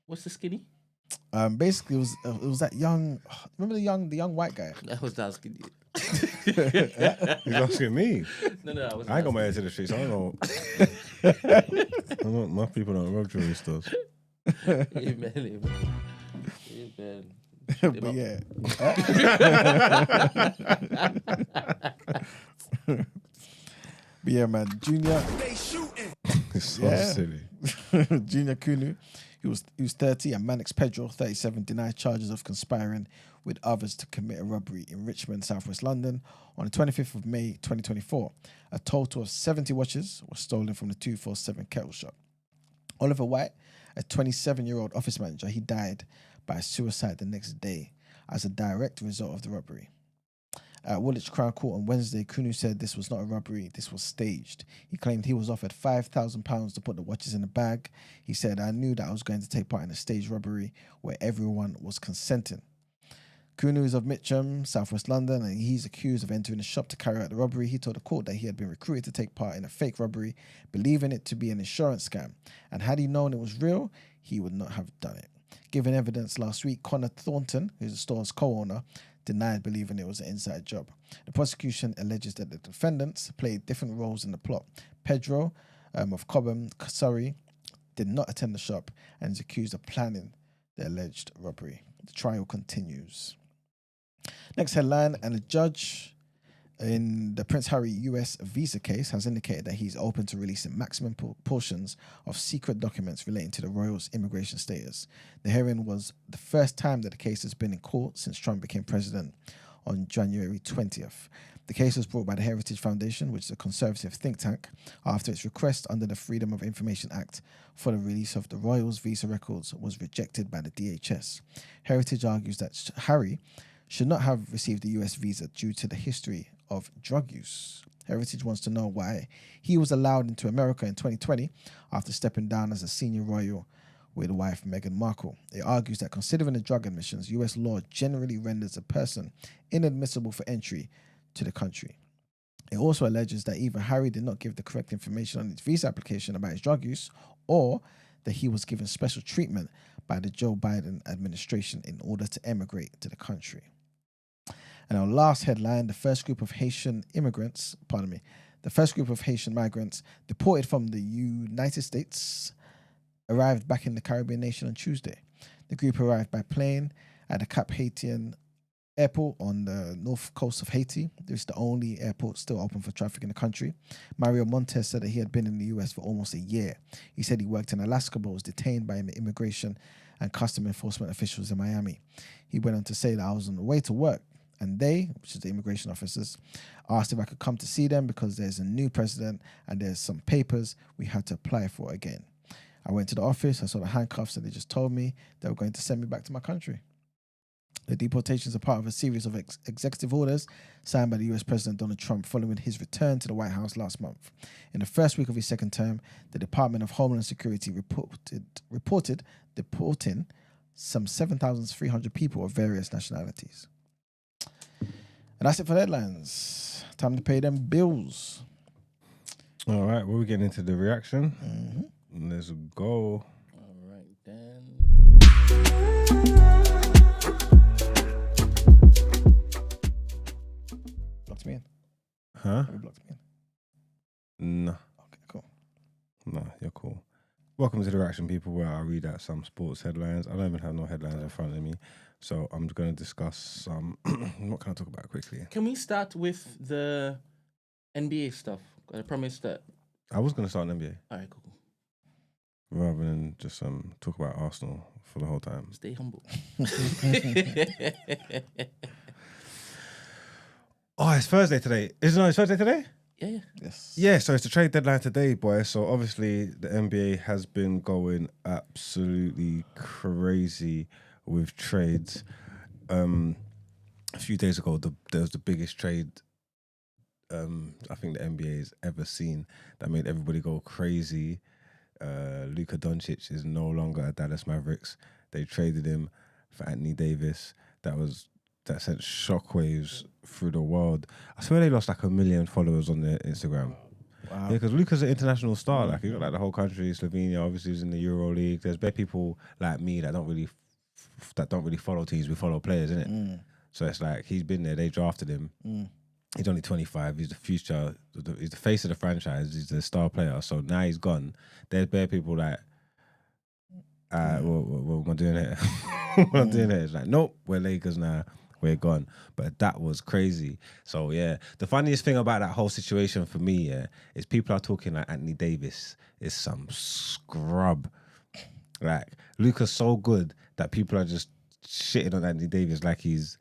What's the skinny? Basically, it was that young. Remember the young white guy? I was asking you. He's asking me. No, I was. I ain't got my head to the streets. I don't know. My people don't rob jewelry stores. Amen. But yeah. But yeah, man. Junior. It's so silly. Junior Kunu, he was 30, and Manix Pedro, 37, denied charges of conspiring with others to commit a robbery in Richmond, southwest London, on the 25th of May 2024. A total of 70 watches were stolen from the 247 Kettle Shop. Oliver White, a 27-year-old office manager, he died by suicide the next day as a direct result of the robbery. At Woolwich Crown Court on Wednesday, Kunu said this was not a robbery, this was staged. He claimed he was offered £5,000 to put the watches in a bag. He said, "I knew that I was going to take part in a staged robbery where everyone was consenting." Kunu is of Mitcham, southwest London, and he's accused of entering a shop to carry out the robbery. He told the court that he had been recruited to take part in a fake robbery, believing it to be an insurance scam. And had he known it was real, he would not have done it. Giving evidence last week, Connor Thornton, who's the store's co-owner, denied believing it was an inside job. The prosecution alleges that the defendants played different roles in the plot. Pedro of Cobham, Surrey, did not attend the shop and is accused of planning the alleged robbery. The trial continues. Next headline, and a judge in the Prince Harry US visa case has indicated that he's open to releasing maximum portions of secret documents relating to the royals' immigration status. The hearing was the first time that the case has been in court since Trump became president on January 20th. The case was brought by the Heritage Foundation, which is a conservative think tank, after its request under the Freedom of Information Act for the release of the royals' visa records was rejected by the DHS. Heritage argues that Harry should not have received a US visa due to the history of drug use. Heritage wants to know why he was allowed into America in 2020 after stepping down as a senior royal with wife Meghan Markle. It argues that considering the drug admissions, US law generally renders a person inadmissible for entry to the country. It also alleges that either Harry did not give the correct information on his visa application about his drug use, or that he was given special treatment by the Joe Biden administration in order to emigrate to the country. And our last headline, the first group of Haitian migrants deported from the United States arrived back in the Caribbean nation on Tuesday. The group arrived by plane at the Cap Haitian airport on the north coast of Haiti. This is the only airport still open for traffic in the country. Mario Montes said that he had been in the US for almost a year. He said he worked in Alaska but was detained by immigration and custom enforcement officials in Miami. He went on to say that I was on the way to work, and they, which is the immigration officers, asked if I could come to see them because there's a new president and there's some papers we had to apply for again. I went to the office, I saw the handcuffs, and they just told me they were going to send me back to my country. The deportations are part of a series of executive orders signed by the US President Donald Trump following his return to the White House last month. In the first week of his second term, the Department of Homeland Security reported deporting some 7,300 people of various nationalities. And that's it for the headlines. Time to pay them bills. All right, we're getting into the reaction. Mm-hmm. Let's go. All right, then. Blocked me in. Huh? Have you blocked me in? No. Okay, cool. No, you're cool. Welcome to the reaction, people, where I read out some sports headlines. I don't even have no headlines in front of me, so I'm just going to discuss some. What can I talk about quickly? Can we start with the NBA stuff? I promised that. I was going to start on NBA All right, cool. rather than just talk about Arsenal for the whole time. Stay humble. Oh, it's Thursday today. Isn't it? It's Thursday today? Yeah. Yes. Yeah, so it's the trade deadline today, boy. So obviously the NBA has been going absolutely crazy with trades. A few days ago, there was the biggest trade I think the NBA has ever seen that made everybody go crazy. Luka Doncic is no longer at Dallas Mavericks. They traded him for Anthony Davis. That sent shockwaves through the world. I swear they lost like 1 million followers on their Instagram. Wow. Yeah, because Luka's an international star. Like, you got like the whole country, Slovenia, obviously he's in the Euro League. There's bare people like me that don't really follow teams. We follow players, innit? So it's like he's been there. They drafted him. He's only 25. He's the future. He's the face of the franchise. He's the star player. So now he's gone. There's bare people like, what am I doing here? What am I doing here? It's like, nope, we're Lakers now. We're gone. But that was crazy. So yeah, the funniest thing about that whole situation for me, yeah, is people are talking like Anthony Davis is some scrub. Like Luka's so good that people are just shitting on Anthony Davis like he's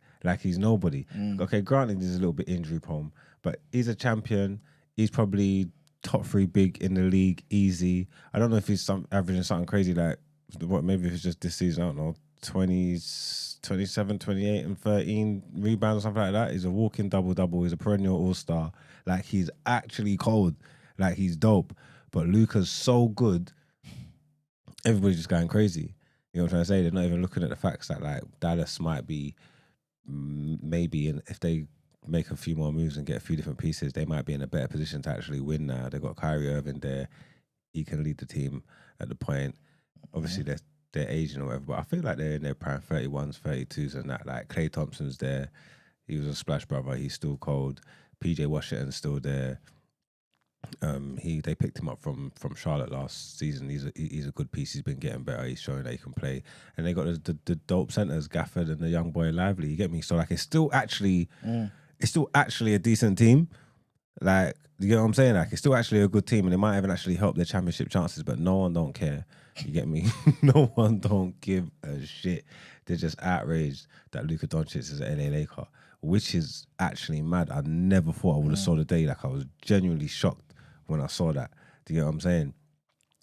nobody. Okay, granted he's a little bit injury prone, but he's a champion. He's probably top 3 big in the league, easy. I don't know if he's averaging something crazy like maybe if it's just this season, I don't know, 27, 28 and 13 rebounds or something like that. He's a walking double-double. He's a perennial all-star. Like, he's actually cold. Like, he's dope. But Luka's so good, everybody's just going crazy. You know what I'm trying to say? They're not even looking at the facts that, like, Dallas might be maybe, and if they make a few more moves and get a few different pieces, they might be in a better position to actually win now. They've got Kyrie Irving there. He can lead the team at the point. Obviously, they're aging or whatever, but I feel like they're in their prime 31s, 32s and that. Like, Klay Thompson's there. He was a splash brother. He's still cold. PJ Washington's still there. They picked him up from Charlotte last season. He's a good piece. He's been getting better. He's showing that he can play. And they got the dope centers, Gafford and the young boy Lively. You get me? So like, it's still actually a decent team. Like, you get what I'm saying? Like, it's still actually a good team, and it might even actually help their championship chances. But no one don't care. You get me? No one don't give a shit. They're just outraged that Luka Doncic is an LA Laker, which is actually mad. I never thought I would have saw the day. Like, I was genuinely shocked when I saw that. Do you get what I'm saying?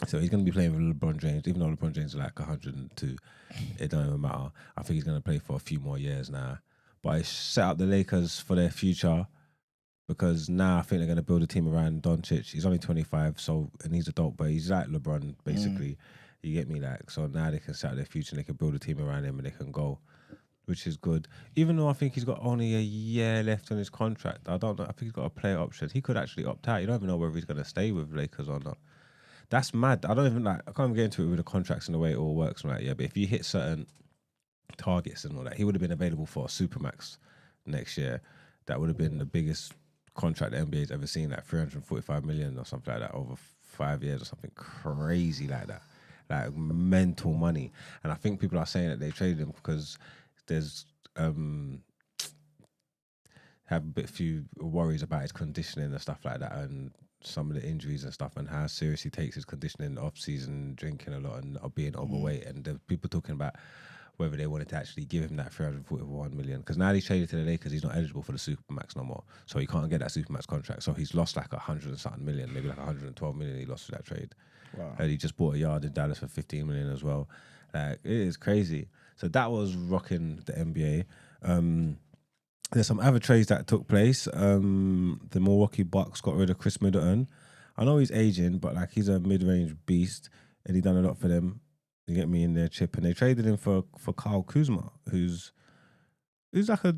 So he's going to be playing with LeBron James, even though LeBron James is like 102. It don't even matter. I think he's going to play for a few more years now. But it's set up the Lakers for their future, because now I think they're going to build a team around Doncic. He's only 25, and he's a dope, but he's like LeBron, basically. You get me? Like, so now they can set up their future and they can build a team around him and they can go, which is good. Even though I think he's got only a year left on his contract, I don't know. I think he's got a player option. He could actually opt out. You don't even know whether he's going to stay with Lakers or not. That's mad. I can't even get into it with the contracts and the way it all works. Right? Yeah, but if you hit certain targets and all that, he would have been available for a Supermax next year. That would have been the biggest contract the NBA's ever seen, like 345 million or something like that over 5 years or something crazy like that. Like, mental money. And I think people are saying that they traded him because there's have a few worries about his conditioning and stuff like that, and some of the injuries and stuff, and how serious he takes his conditioning off season, drinking a lot and being overweight. And the people talking about whether they wanted to actually give him that 341 million, because now he's traded to the Lakers, he's not eligible for the Supermax no more, so he can't get that Supermax contract. So he's lost like 100 and something million, maybe like 112 million he lost for that trade. Wow. And he just bought a yard in Dallas for 15 million as well. Like, it is crazy. So that was rocking the NBA. There's some other trades that took place. The Milwaukee Bucks got rid of Chris Middleton. I know he's aging, but like, he's a mid-range beast, and he done a lot for them. You get me, in their chip, and they traded him for Kyle Kuzma, who's a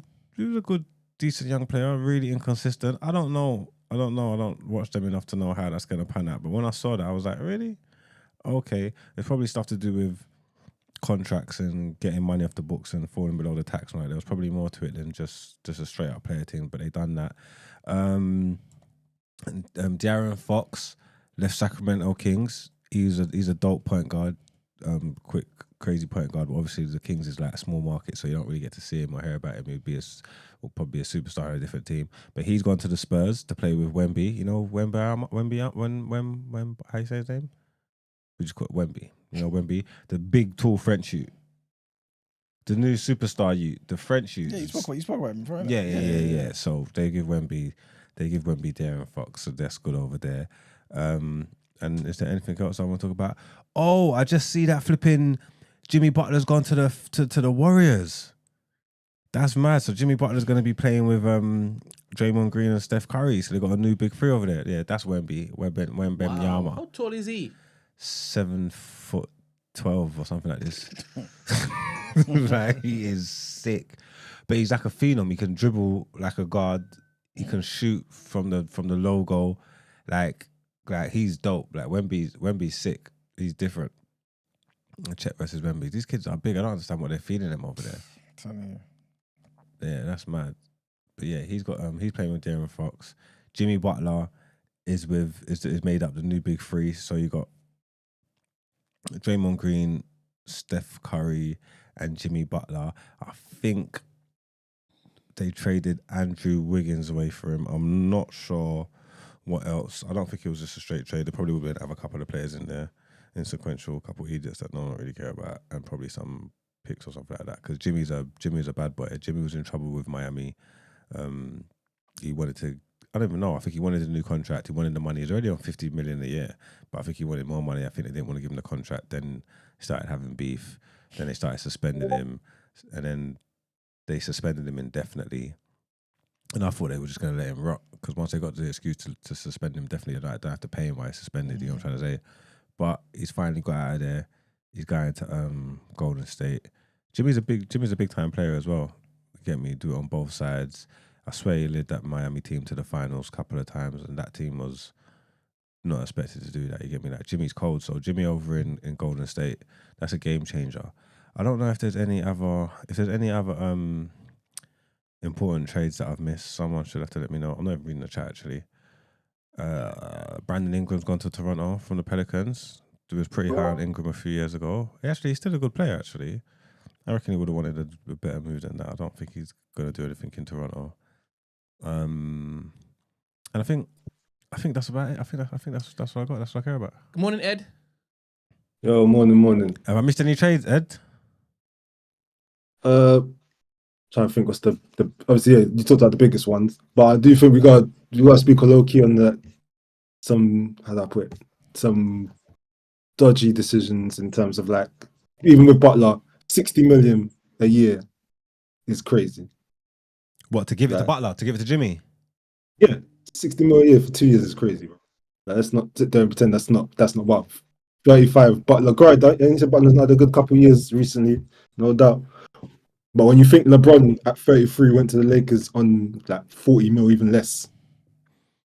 good, decent young player, really inconsistent. I don't know. I don't watch them enough to know how that's gonna pan out. But when I saw that, I was like, really? Okay. There's probably stuff to do with contracts and getting money off the books and falling below the tax. Right? There was probably more to it than just a straight up player team, but they done that. De'Aaron Fox left Sacramento Kings. He's a dope point guard. Quick, crazy point guard, but obviously the Kings is like a small market, so you don't really get to see him or hear about him. Will probably be a superstar on a different team. But he's gone to the Spurs to play with Wemby. You know Wemby, how you say his name? We just call it Wemby. You know Wemby, the big, tall French shoot. The new superstar the French youth. Yeah, you spoke about him before. innit? Yeah. So they give Wemby Darren Fox, so that's good over there. And is there anything else I want to talk about? Oh, I just see that flipping Jimmy Butler's gone to the Warriors. That's mad. So Jimmy Butler's going to be playing with Draymond Green and Steph Curry. So they got a new big three over there. Yeah, that's Wemby. Wembanyama. How tall is he? 7'12" or something like this. Like, he is sick, but he's like a phenom. He can dribble like a guard. He can shoot from the logo. Like he's dope. Like Wemby's sick. He's different. Chet versus Wemby. These kids are big. I don't understand what they're feeding them over there. Telling you. Yeah, that's mad. But yeah, he's playing with Darren Fox. Jimmy Butler is made up the new big three. So you got Draymond Green, Steph Curry, and Jimmy Butler. I think they traded Andrew Wiggins away for him. I'm not sure what else. I don't think it was just a straight trade. They probably would have a couple of players in there, in sequential, a couple of idiots that no one really care about, and probably some picks or something like that. Because Jimmy's a bad boy. Jimmy was in trouble with Miami. He wanted to. I don't even know. I think he wanted a new contract. He wanted the money. He's already on $50 million a year, but I think he wanted more money. I think they didn't want to give him the contract. Then he started having beef. Then they started suspending him, and then they suspended him indefinitely. And I thought they were just going to let him rot, because once they got the excuse to suspend him, definitely they don't have to pay him while he's suspended. You know what I'm trying to say? But he's finally got out of there. He's going to Golden State. Jimmy's a big time player as well. Get me? Do it on both sides. I swear he led that Miami team to the finals a couple of times, and that team was not expected to do that. You get me? Like, Jimmy's cold, so Jimmy over in Golden State, that's a game changer. I don't know if there's any other important trades that I've missed. Someone should have to let me know. I'm not even reading the chat actually. Brandon Ingram's gone to Toronto from the Pelicans. It was pretty high on Ingram a few years ago. He's still a good player actually. I reckon he would have wanted a better move than that. I don't think he's gonna do anything in Toronto. And I think that's about it. I think that's what I got. That's what I care about. Good morning, Ed. Yo, morning. Have I missed any trades, Ed? Trying to think what's the obviously, yeah, you talked about the biggest ones, but I do think we got to speak low key on that. Some, how do I put it, some dodgy decisions in terms of, like, even with Butler, 60 million a year is crazy. What, to give it to Butler? To give it to Jimmy? Yeah, 60 million a year for 2 years is crazy, bro. Like, let's not sit there and pretend that's not what 35 Butler. Great, and said Butler's had a good couple of years recently, no doubt. But when you think LeBron at 33 went to the Lakers on like 40 mil, even less,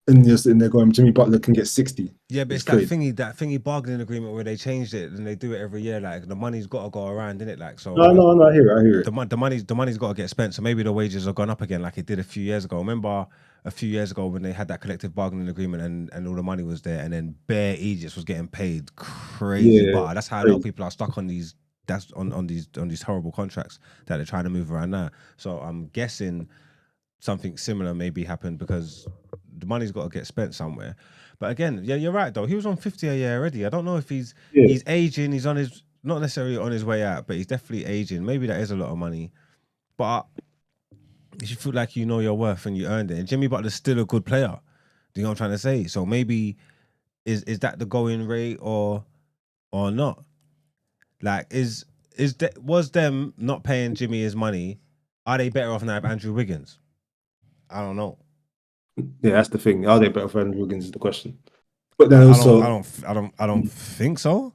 and you're sitting there going, Jimmy Butler can get 60. Yeah, but it's that thingy bargaining agreement where they changed it and they do it every year. Like, the money's got to go around, innit? Like, so. No, I hear it. The money's got to get spent. So maybe the wages have gone up again, like it did a few years ago. Remember a few years ago when they had that collective bargaining agreement and all the money was there, and then bare Egypt was getting paid crazy bar. That's how a lot of people are stuck on these. That's on these horrible contracts that they're trying to move around now. So I'm guessing something similar maybe happened because the money's got to get spent somewhere. But again, yeah, you're right though. He was on 50 a year already. I don't know if he's aging. He's on his, not necessarily on his way out, but he's definitely aging. Maybe that is a lot of money. But you should feel like you know your worth and you earned it. And Jimmy Butler's still a good player. Do you know what I'm trying to say? So maybe is that the going rate or not? Like, was them not paying Jimmy his money? Are they better off now with Andrew Wiggins? I don't know. Yeah, that's the thing. Are they better for Andrew Wiggins is the question. But then I don't think so.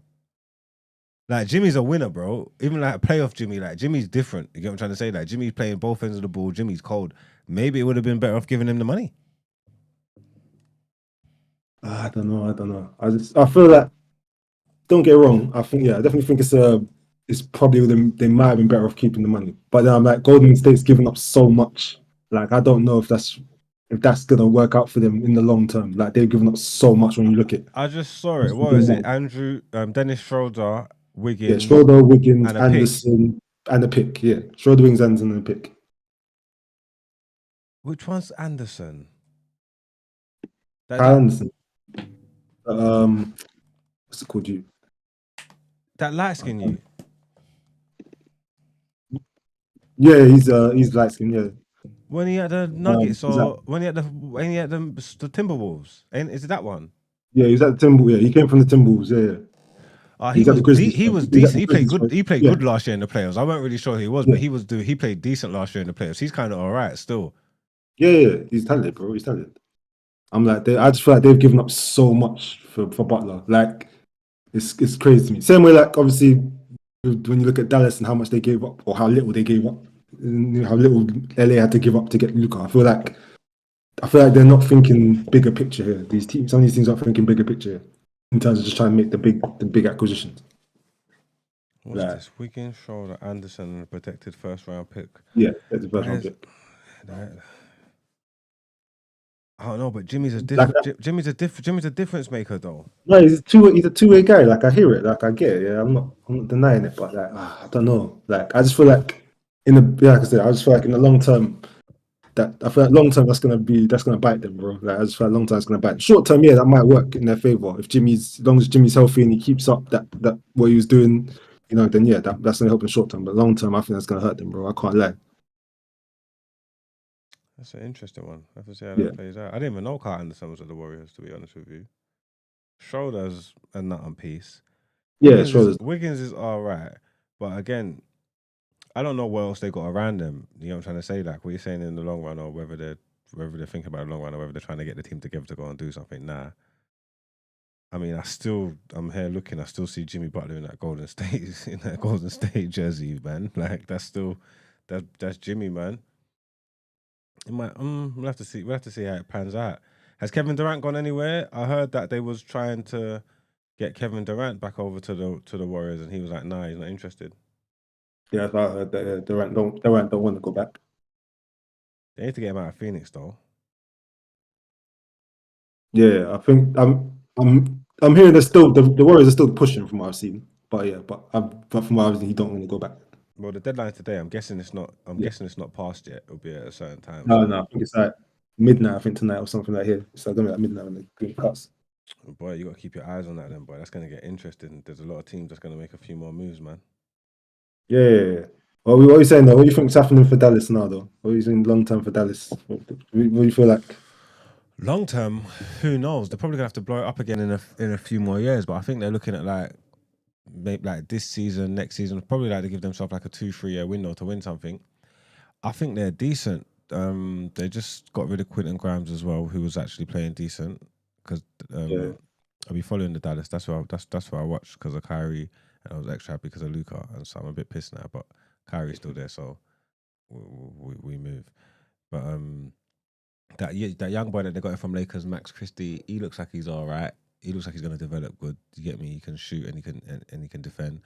Like, Jimmy's a winner, bro. Even like playoff Jimmy, like Jimmy's different. You get what I'm trying to say? Like, Jimmy's playing both ends of the ball. Jimmy's cold. Maybe it would have been better off giving him the money. I don't know. I feel like, don't get it wrong. I definitely think it's probably they might have been better off keeping the money. But then I'm like, Golden State's giving up so much. Like, I don't know if that's gonna work out for them in the long term. Like, they've given up so much when you look at. I just saw it. What was it? Andrew, Dennis Schroeder, Wiggins. Yeah, Schroeder, Wiggins, Anderson, and a pick. Yeah, Schroeder, Wiggins, Anderson, and a pick. Which one's Anderson? Anderson. What's it called? That light skin you. Yeah, he's light skinned. Yeah. When he had the Nuggets Is that? or when he had the Timberwolves, ain't is it that one? Yeah, he's at the Timberwolves. Yeah, he came from the Timberwolves. Yeah. He He's at the Grizzlies. he was He's at decent. the He played Grizzlies. good. He played Yeah, good last year in the playoffs. I weren't really sure who he was, yeah, but he played decent last year in the playoffs. He's kind of all right still. yeah. He's talented, bro. He's talented. I'm like, I just feel like they've given up so much for Butler. Like, it's crazy to me. Same way, like obviously, when you look at Dallas and how much they gave up or how little they gave up, and how little LA had to give up to get Luka. I feel like they're not thinking bigger picture here. These teams, some of these teams aren't thinking bigger picture here in terms of just trying to make the big acquisitions. What's this? Wiggins, Shoulder, Anderson, and a protected first round pick. Yeah, that's the first round pick. I don't know, but Jimmy's a difference maker though. No, he's a two-way guy. Like I hear it, like I get it. Yeah, I'm not denying it, but like I don't know. Like I just feel like like I said, I just feel like in the long term, that's gonna bite them, bro. Like I just feel like long term it's gonna bite them. Short term, yeah, that might work in their favor if as long as Jimmy's healthy and he keeps up that what he was doing, then yeah, that's gonna help in short term. But long term, I think that's gonna hurt them, bro. I can't lie. That's an interesting one. I have to see how that plays out. I didn't even know Carl Anderson was at the Warriors, to be honest with you. Shoulders a nut on piece. Yeah, Wiggins is all right, but again, I don't know what else they got around them. You know what I'm trying to say? Like what you're saying in the long run, or whether they're thinking about the long run, or whether they're trying to get the team together to go and do something. Nah. I mean, I'm here looking. I still see Jimmy Butler in that Golden State jersey, man. Like that's Jimmy, man. It might. We'll have to see. We'll have to see how it pans out. Has Kevin Durant gone anywhere? I heard that they was trying to get Kevin Durant back over to the Warriors, and he was like, "Nah, he's not interested." Yeah, I heard that Durant don't want to go back. They need to get him out of Phoenix, though. Yeah, I think I'm hearing the Warriors are still pushing from what I've seen, but from what I've seen, he don't want to go back. Well, the deadline's today. I'm guessing it's not. Guessing it's not passed yet. It'll be at a certain time. No, I think it's like midnight. I think tonight or something like here. So gonna be like midnight when the green cuts. Boy, you got to keep your eyes on that, then, boy. That's gonna get interesting. There's a lot of teams that's gonna make a few more moves, man. Yeah. What are you saying though? What do you think's happening for Dallas now, though? What are you saying long term for Dallas? What do you feel like? Long term, who knows? They're probably gonna have to blow it up again in a few more years. But I think they're looking at maybe this season, next season, probably to give themselves like a 2-3 year window to win something. I think they're decent. They just got rid of Quentin Grimes as well, who was actually playing decent. Because I'll be following the Dallas. That's what I watched because of Kyrie, and I was extra happy because of Luka, and so I'm a bit pissed now. But Kyrie's still there, so we move. But that young boy that they got from Lakers, Max Christie, he looks like he's all right. He looks like he's going to develop good. You get me? He can shoot and he can defend.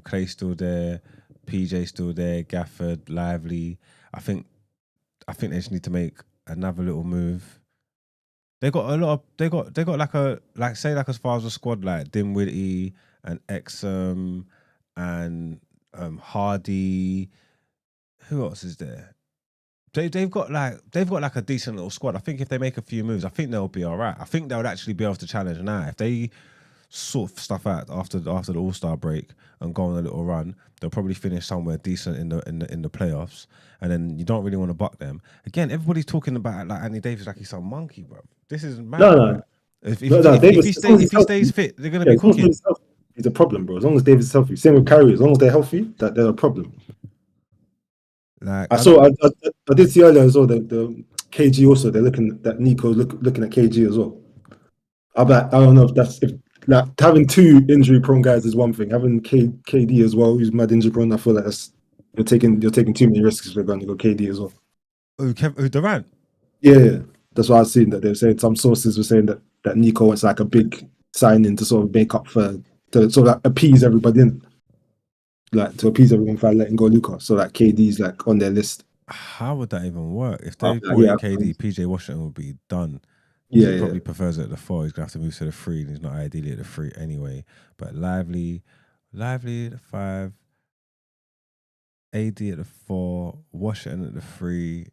Clay's still there. PJ's still there. Gafford, Lively. I think they just need to make another little move. They got a lot of. They got say as far as a squad like Dinwiddie and Exum and Hardy. Who else is there? They've got a decent little squad. I think if they make a few moves, I think they'll be all right. I think they'll actually be able to challenge now. If they sort stuff out after the All-Star break and go on a little run, they'll probably finish somewhere decent in the playoffs. And then you don't really want to buck them. Again, everybody's talking about like Anthony Davis like he's some monkey, bro. This is mad. No. If he stays fit, they're gonna be cooking. He's a problem, bro. As long as Davis is healthy. Same with Kyrie. As long as they're healthy, that they're a problem. Like I did see earlier as well that the KG also they're looking at Nico's looking at KG as well. I don't know if having two injury prone guys is one thing. Having KD as well, who's mad injury prone, I feel like you're taking too many risks if you're going to go KD as well. Who Durant? Yeah, that's what I've seen. That they're saying some sources were saying that Nico wants like a big signing to sort of make up to sort of appease everybody, to appease everyone for letting go Luka. So like KD's like on their list. How would that even work? If they brought in KD, PJ Washington would be done. He probably prefers it at the 4. He's gonna have to move to the 3, and he's not ideally at the 3 anyway. But Lively at the 5, AD at the 4, Washington at the 3.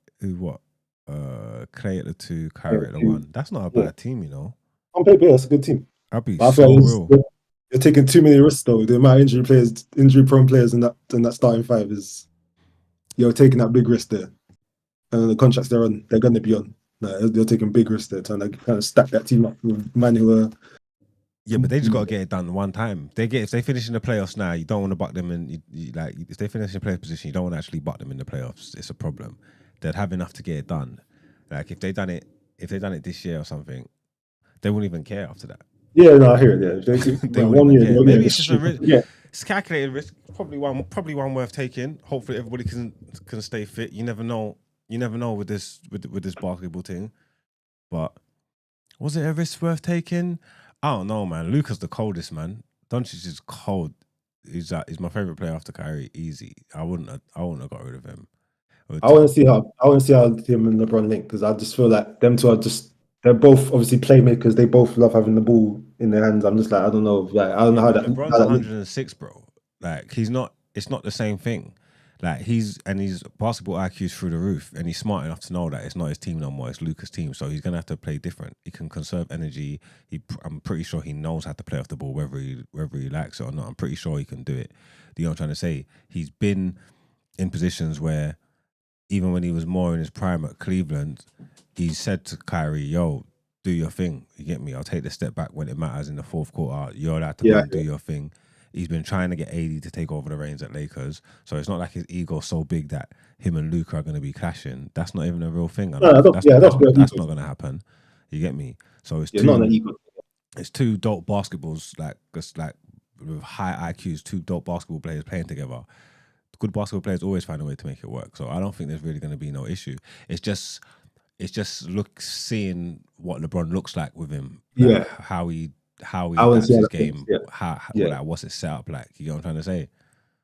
Clay at the 2, Kyrie at the 1. That's not a bad team, you know. On paper, that's a good team. I'd be so real. You're taking too many risks though. The amount of injury prone players in that starting 5 is. you're taking that big risk there. And the contracts they're on, they're going to be on. They're taking big risks there, trying to kind of stack that team up with man who are. Yeah, but they just got to get it done one time. If they finish in the playoffs now, you don't want to buck them, and like if they finish in playoff position, you don't want to actually buck them in the playoffs. It's a problem. They'd have enough to get it done. Like if they done it this year or something, they wouldn't even care after that. Yeah, no, I hear it. Yeah, They wouldn't even care. Maybe it's just a risk. Yeah, It's calculated risk. Probably one worth taking. Hopefully everybody can stay fit. You never know. You never know with this basketball thing. But was it a risk worth taking? I don't know, man. Luka's the coldest, man. Doncic is cold. He's my favorite player after Kyrie. Easy. I wouldn't have got rid of him. I want to see how him and LeBron link, because I just feel like them two are just, they're both obviously playmakers. They both love having the ball in their hands. I'm just like, I don't know, like I don't know how that. LeBron's 106, bro. Like he's not. It's not the same thing. Like his basketball IQ's through the roof, and he's smart enough to know that it's not his team no more. It's Luka's team, so he's gonna have to play different. He can conserve energy. I'm pretty sure he knows how to play off the ball, whether he likes it or not. I'm pretty sure he can do it. You know what I'm trying to say? He's been in positions where, even when he was more in his prime at Cleveland, he said to Kyrie, "Yo, do your thing. You get me? I'll take the step back when it matters in the fourth quarter. You're allowed to go and do your thing." He's been trying to get AD to take over the reins at Lakers, so it's not like his ego's so big that him and Luka are going to be clashing. That's not even a real thing. That's not going to happen. You get me? So it's it's two dope basketballs, like with high IQs, two dope basketball players playing together. Good basketball players always find a way to make it work. So I don't think there's really going to be no issue. It's just seeing what LeBron looks like with him. Like how he adapts his game. Like, what's it set up like? You know what I'm trying to say?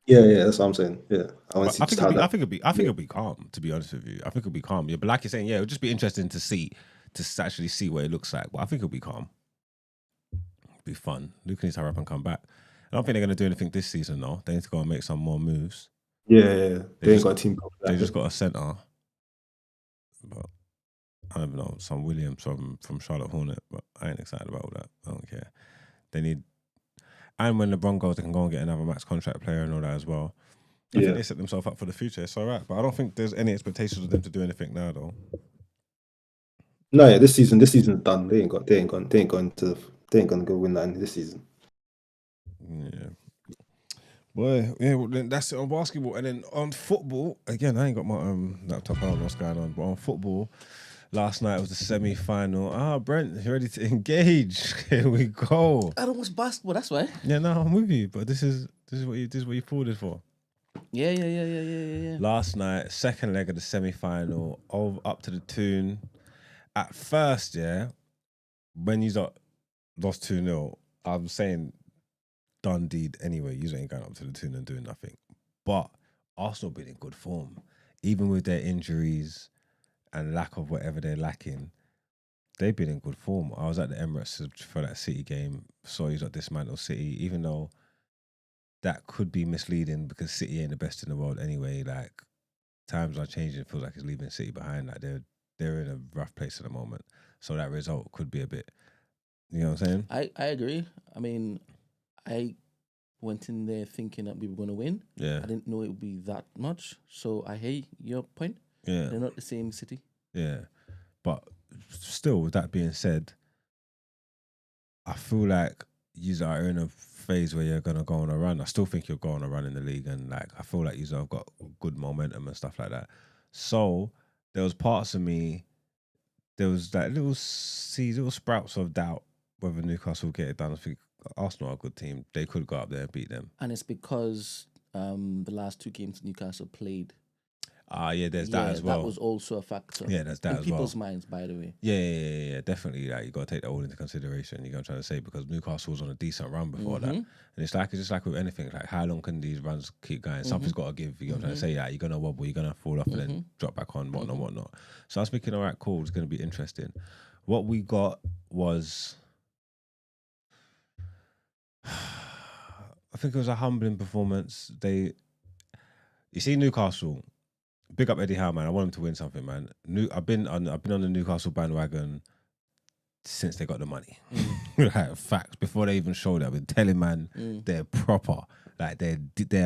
Yeah, that's what I'm saying. Yeah, I think it'll be calm. To be honest with you, I think it'll be calm. Yeah, but like you're saying, yeah, it'll just be interesting to actually see what it looks like. But I think it'll be calm. It'll be fun. Luka needs to hurry up and come back. I don't think they're going to do anything this season though. They need to go and make some more moves. Yeah. They ain't got a team. They just got a center, but I don't know, some Williams from Charlotte Hornet, but I ain't excited about all that. I don't care. They need, and when LeBron goes, they can go and get another max contract player and all that as well. I think they set themselves up for the future. It's all right, but I don't think there's any expectations of them to do anything now, though. No, yeah, this season's done. They ain't going to go win that this season. Yeah. Boy, yeah, well, then that's it on basketball. And then on football, again, I ain't got my laptop. I don't know what's going on. But on football, last night was the semi-final. Brent, you ready to engage? Here we go. I don't watch basketball, that's why. Yeah, no, I'm with you. But this is what you forwarded for. Yeah. Last night, second leg of the semi-final, up to the tune. At first, yeah, when you lost 2-0, I'm saying done deed anyway. You ain't going up to the tune and doing nothing. But Arsenal been in good form. Even with their injuries and lack of whatever they're lacking, they've been in good form. I was at the Emirates for that City game, saw you got dismantled City, even though that could be misleading because City ain't the best in the world anyway. Like, times are changing. It feels like it's leaving City behind. Like, they're in a rough place at the moment. So that result could be a bit, you know what I'm saying? I agree. I mean, I went in there thinking that we were going to win. Yeah. I didn't know it would be that much. So I hear your point. Yeah. They're not the same City. Yeah. But still, with that being said, I feel like you are in a phase where you're going to go on a run. I still think you'll go on a run in the league. And like, I feel like you have got good momentum and stuff like that. So there was parts of me, there was like little sprouts of doubt whether Newcastle will get it done. I think Arsenal are a good team. They could go up there and beat them. And it's because the last two games Newcastle played. Yeah, there's that as well. That was also a factor. Yeah, there's that in as people's well. minds, by the way. Yeah, definitely. Like, you got to take that all into consideration. You know what I'm trying to say? Because Newcastle was on a decent run before that. And it's just like with anything. Like, how long can these runs keep going? Something's got to give. You know what I'm trying to say? Like, you're going to wobble, you're going to fall off and then drop back on, whatnot. So I was thinking, all right, cool, it's going to be interesting. What we got was, I think it was a humbling performance. You see Newcastle, big up Eddie Howe, man. I want him to win something, man. I've been on the Newcastle bandwagon since they got the money. Like, facts. Before they even showed it, I've been telling man they're proper. Like they're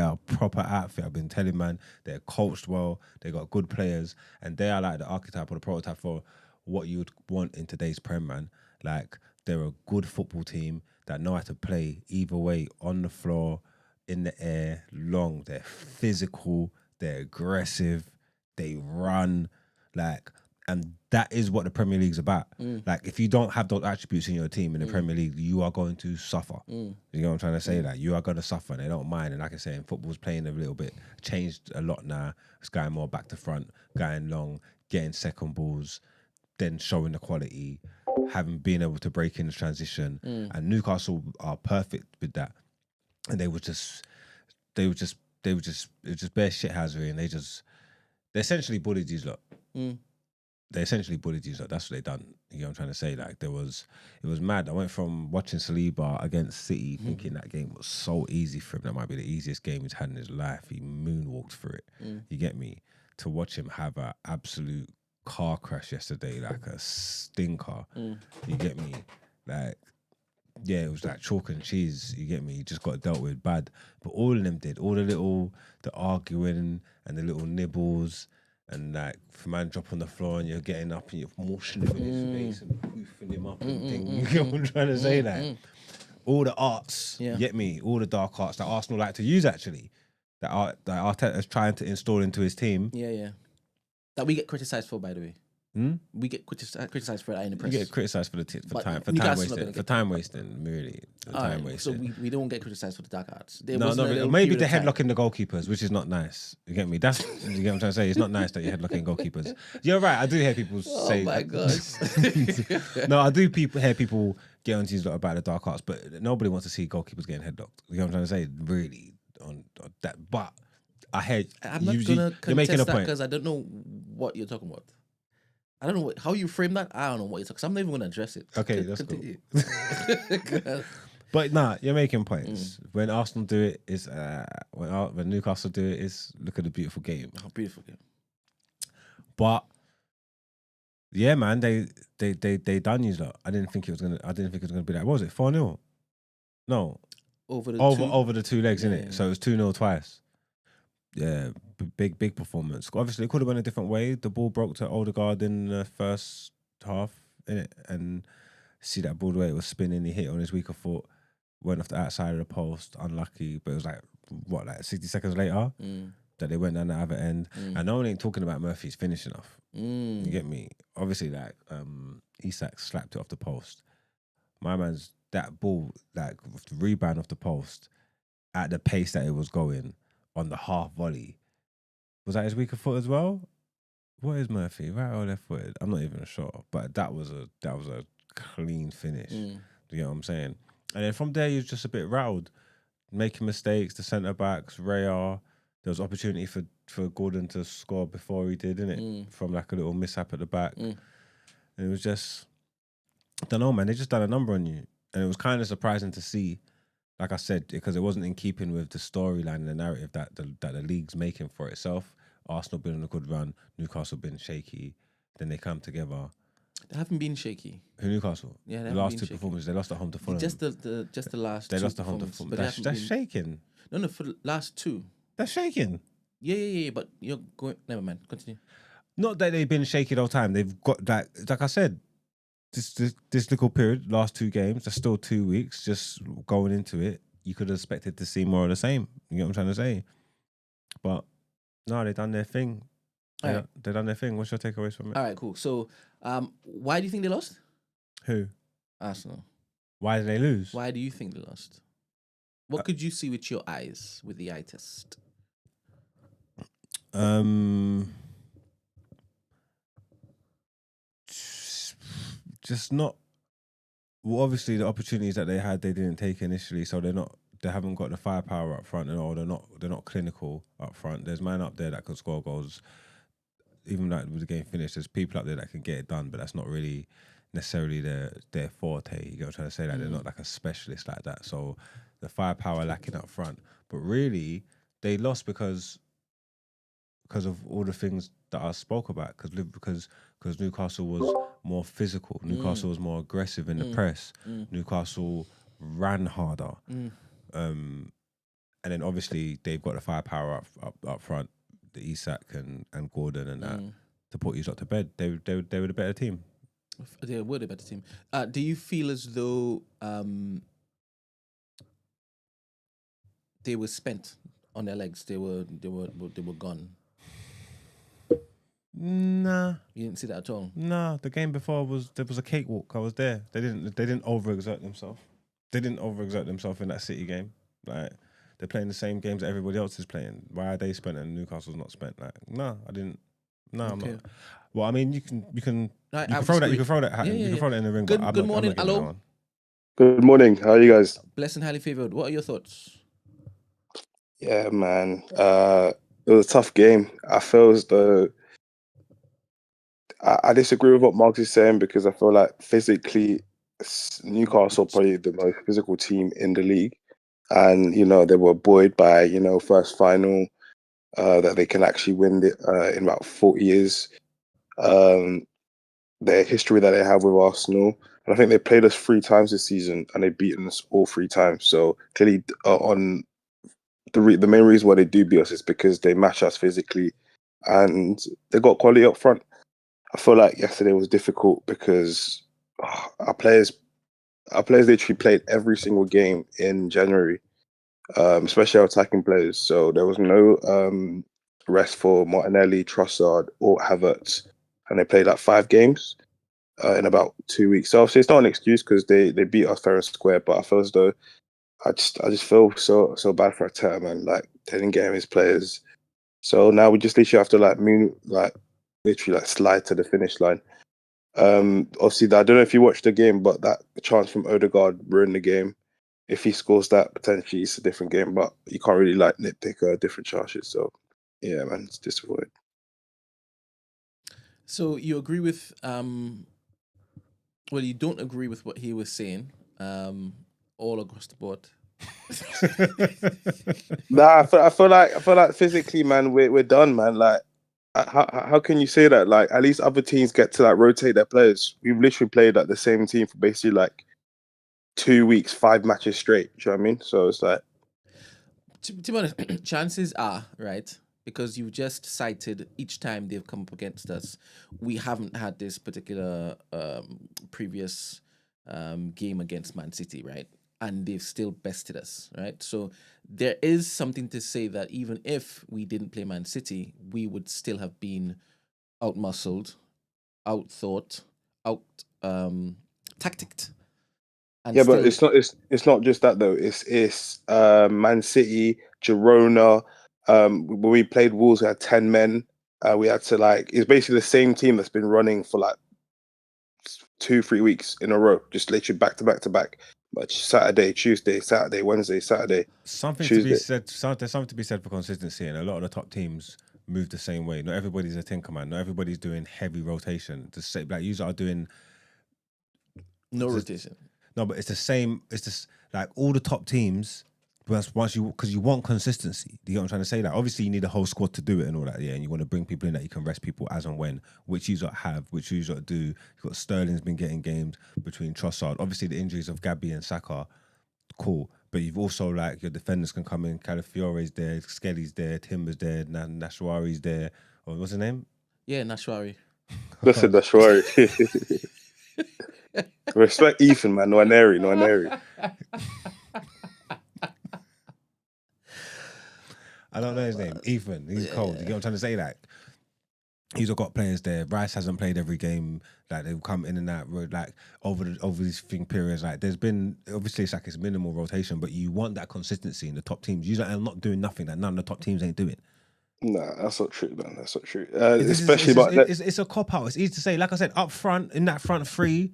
a proper outfit. I've been telling man, they're coached well. They got good players, and they are like the archetype or the prototype for what you would want in today's Prem, man. Like they're a good football team that know how to play either way, on the floor, in the air, long. They're physical. They're aggressive. They run, like. And that is what the Premier League's about. Like, if you don't have those attributes in your team in the Premier League, you are going to suffer. You know what I'm trying to say? Like, you are going to suffer. They don't mind. And like I say, in football's playing a little bit, changed a lot now. It's going more back to front, going long, getting second balls, then showing the quality, having been able to break in the transition. And Newcastle are perfect with that. And it was just bare shithousery, and they essentially bullied these lot. They essentially bullied these lot. That's what they done. You know what I'm trying to say? Like, it was mad. I went from watching Saliba against City, thinking that game was so easy for him. That might be the easiest game he's had in his life. He moonwalked through it. You get me? To watch him have an absolute car crash yesterday, like a stinker. You get me? Like, yeah, it was like chalk and cheese. You get me? He just got dealt with bad. But all of them did. All the arguing and the little nibbles. And like, if a man drop on the floor and you're getting up and you're motioning his face and poofing him up and things. You get what I'm trying to say? Like, all the arts, you get me? All the dark arts that Arsenal like to use, actually. That Arteta's trying to install into his team. Yeah. That we get criticised for, by the way. We get criticised for that in the press. You get criticised for time wasting, really. So we don't get criticised for the dark arts. Maybe the headlocking the goalkeepers, which is not nice. You get me? You get what I'm trying to say? It's not nice that you're headlocking goalkeepers. You're right. I do hear people say. Oh my gosh. No, I do hear people get on to these about the dark arts, but nobody wants to see goalkeepers getting headlocked. You know what I'm trying to say? Really on that, but I hear I'm not gonna contest that because I don't know what you're talking about. I don't know how you frame that. I don't know what you're talking. I'm not even going to address it. Okay, that's cool. But nah, you're making points. When Arsenal do it, is when Newcastle do it, is look at the beautiful game. Oh, beautiful game. But yeah, man, they done you lot. I didn't think it was gonna be that. What was it? 4-0? No, over the two legs, innit? Yeah. So it was 2-0 twice. Yeah, big performance. Obviously, it could have been a different way. The ball broke to Odegaard in the first half, innit? And see that ball the way it was spinning. He hit on his weaker foot, went off the outside of the post, unlucky. But it was like 60 seconds later that they went down the other end. And no one ain't talking about Murphy's finishing off. You get me? Obviously, like Isak slapped it off the post. My man's that ball, like the rebound off the post, at the pace that it was going. On the half volley, was that his weaker foot as well? What is Murphy, right or left footed? I'm not even sure, but that was a clean finish. You know what I'm saying? And then from there, he was just a bit rattled, making mistakes. The centre backs, Raya, there was opportunity for Gordon to score before he did, innit? From like a little mishap at the back, and it was just, I don't know, man. They just done a number on you, and it was kind of surprising to see. Like I said, because it wasn't in keeping with the storyline and the narrative that the league's making for itself. Arsenal been on a good run, Newcastle been shaky. Then they come together. They haven't been shaky. Who, Newcastle? Yeah, the last two performances, they lost at home to Fulham. Just the last. They lost at home to Fulham. That's shaking. No, for the last two. That's shaking. Yeah. But you're going. Never mind. Continue. Not that they've been shaky the whole time. They've got that. Like I said. This little period, last two games, there's still 2 weeks, just going into it, you could have expected to see more of the same. You know what I'm trying to say? But no, they done their thing. They done their thing. What's your takeaways from it? All right, cool. So, why do you think they lost? Who? Arsenal. Why did they lose? Why do you think they lost? What could you see with your eyes, with the eye test? Just not. Well, obviously the opportunities that they had, they didn't take initially, so they haven't got the firepower up front, or they're not clinical up front. There's man up there that could score goals. Even like with the game finished, there's people up there that can get it done, but that's not really necessarily their forte. You know what I'm trying to say? Like they're not like a specialist like that. So the firepower lacking up front. But really, they lost because of all the things that I spoke about. Because Newcastle was more physical. Newcastle was more aggressive in the press. Newcastle ran harder. And then obviously they've got the firepower up front, the Isak and Gordon and that to put you up to bed. They were the better team. They were the better team. Do you feel as though they were spent on their legs? They were gone. Nah, You didn't see that at all. nah. The game before was a cakewalk. I was there. They didn't overexert themselves. They didn't overexert themselves in that City game. Like they're playing the same games that everybody else is playing. Why are they spent and Newcastle's not spent? Like no, I didn't. No, I'm not. Well, I mean, you can throw that. You can throw that. You can throw that in the ring. Good, but good morning, I'm not giving hello. that one. Good morning. How are you guys? Blessed and highly favored. What are your thoughts? Yeah, man. It was a tough game. I feel as though I disagree with what Mark is saying because I feel like physically Newcastle probably the most physical team in the league, and they were buoyed by first final that they can actually win it in about 40 years. Their history that they have with Arsenal, and I think they played us 3 times this season and they've beaten us all 3 times. So clearly, on the main reason why they do beat us is because they match us physically, and they got quality up front. I feel like yesterday was difficult because our players literally played every single game in January, especially our attacking players. So there was no rest for Martinelli, Trossard, or Havertz, and they played like 5 games in about 2 weeks. So obviously it's not an excuse because they beat us fair and square, but I feel as though I just feel so bad for Arteta, man. Like they didn't get him his players, so now we just literally have to literally slide to the finish line. Obviously, I don't know if you watched the game, but that chance from Odegaard ruined the game. If he scores that, potentially it's a different game, but you can't really nitpick different chances. So yeah, man, it's disappointing. So you agree with well, you don't agree with what he was saying all across the board. Nah, I feel like physically, man, we're done, man. Like, how can you say that? Like, at least other teams get to rotate their players. We've literally played the same team for basically 2 weeks, 5 matches straight. Do you know what I mean? So it's like, to be honest, chances are, right, because you just cited each time they've come up against us, we haven't had this particular previous game against Man City, right? And they've still bested us, right? So there is something to say that even if we didn't play Man City, we would still have been out-muscled, out-thought, tacticked. And yeah, but it's not just that though. It's Man City, Girona. When we played Wolves, we had 10 men. We had to it's basically the same team that's been running for 2-3 weeks in a row, just literally back to back to back. But Saturday, Tuesday, Saturday, Wednesday, Saturday. Something Tuesday. to be said. There's something to be said for consistency, and a lot of the top teams move the same way. Not everybody's a tinker man. Not everybody's doing heavy rotation. To say you are doing rotation. No, but it's the same. It's just all the top teams. Because you want consistency. Do you get what I'm trying to say? Obviously you need a whole squad to do it and all that, yeah. And you want to bring people in that you can rest people as and when, which you have, which you do. You've got Sterling's been getting games between Trossard. Obviously the injuries of Gabby and Saka, cool. But you've also your defenders can come in. Calafiore's there, Skelly's there, Timber's there, Nashwari's there. Or what's his name? Yeah, Nashwari. Listen, Nashwari. Respect Ethan, man. Nwaneri. I don't know his name. Ethan. He's cold. You get what I'm trying to say? He's got players there. Rice hasn't played every game. They've come in and out. Over these periods. There's been obviously it's minimal rotation, but you want that consistency in the top teams. You are not doing nothing that none of the top teams ain't doing. Nah, that's not true, man. That's not true. It's a cop out. It's easy to say. Like I said, up front in that front three.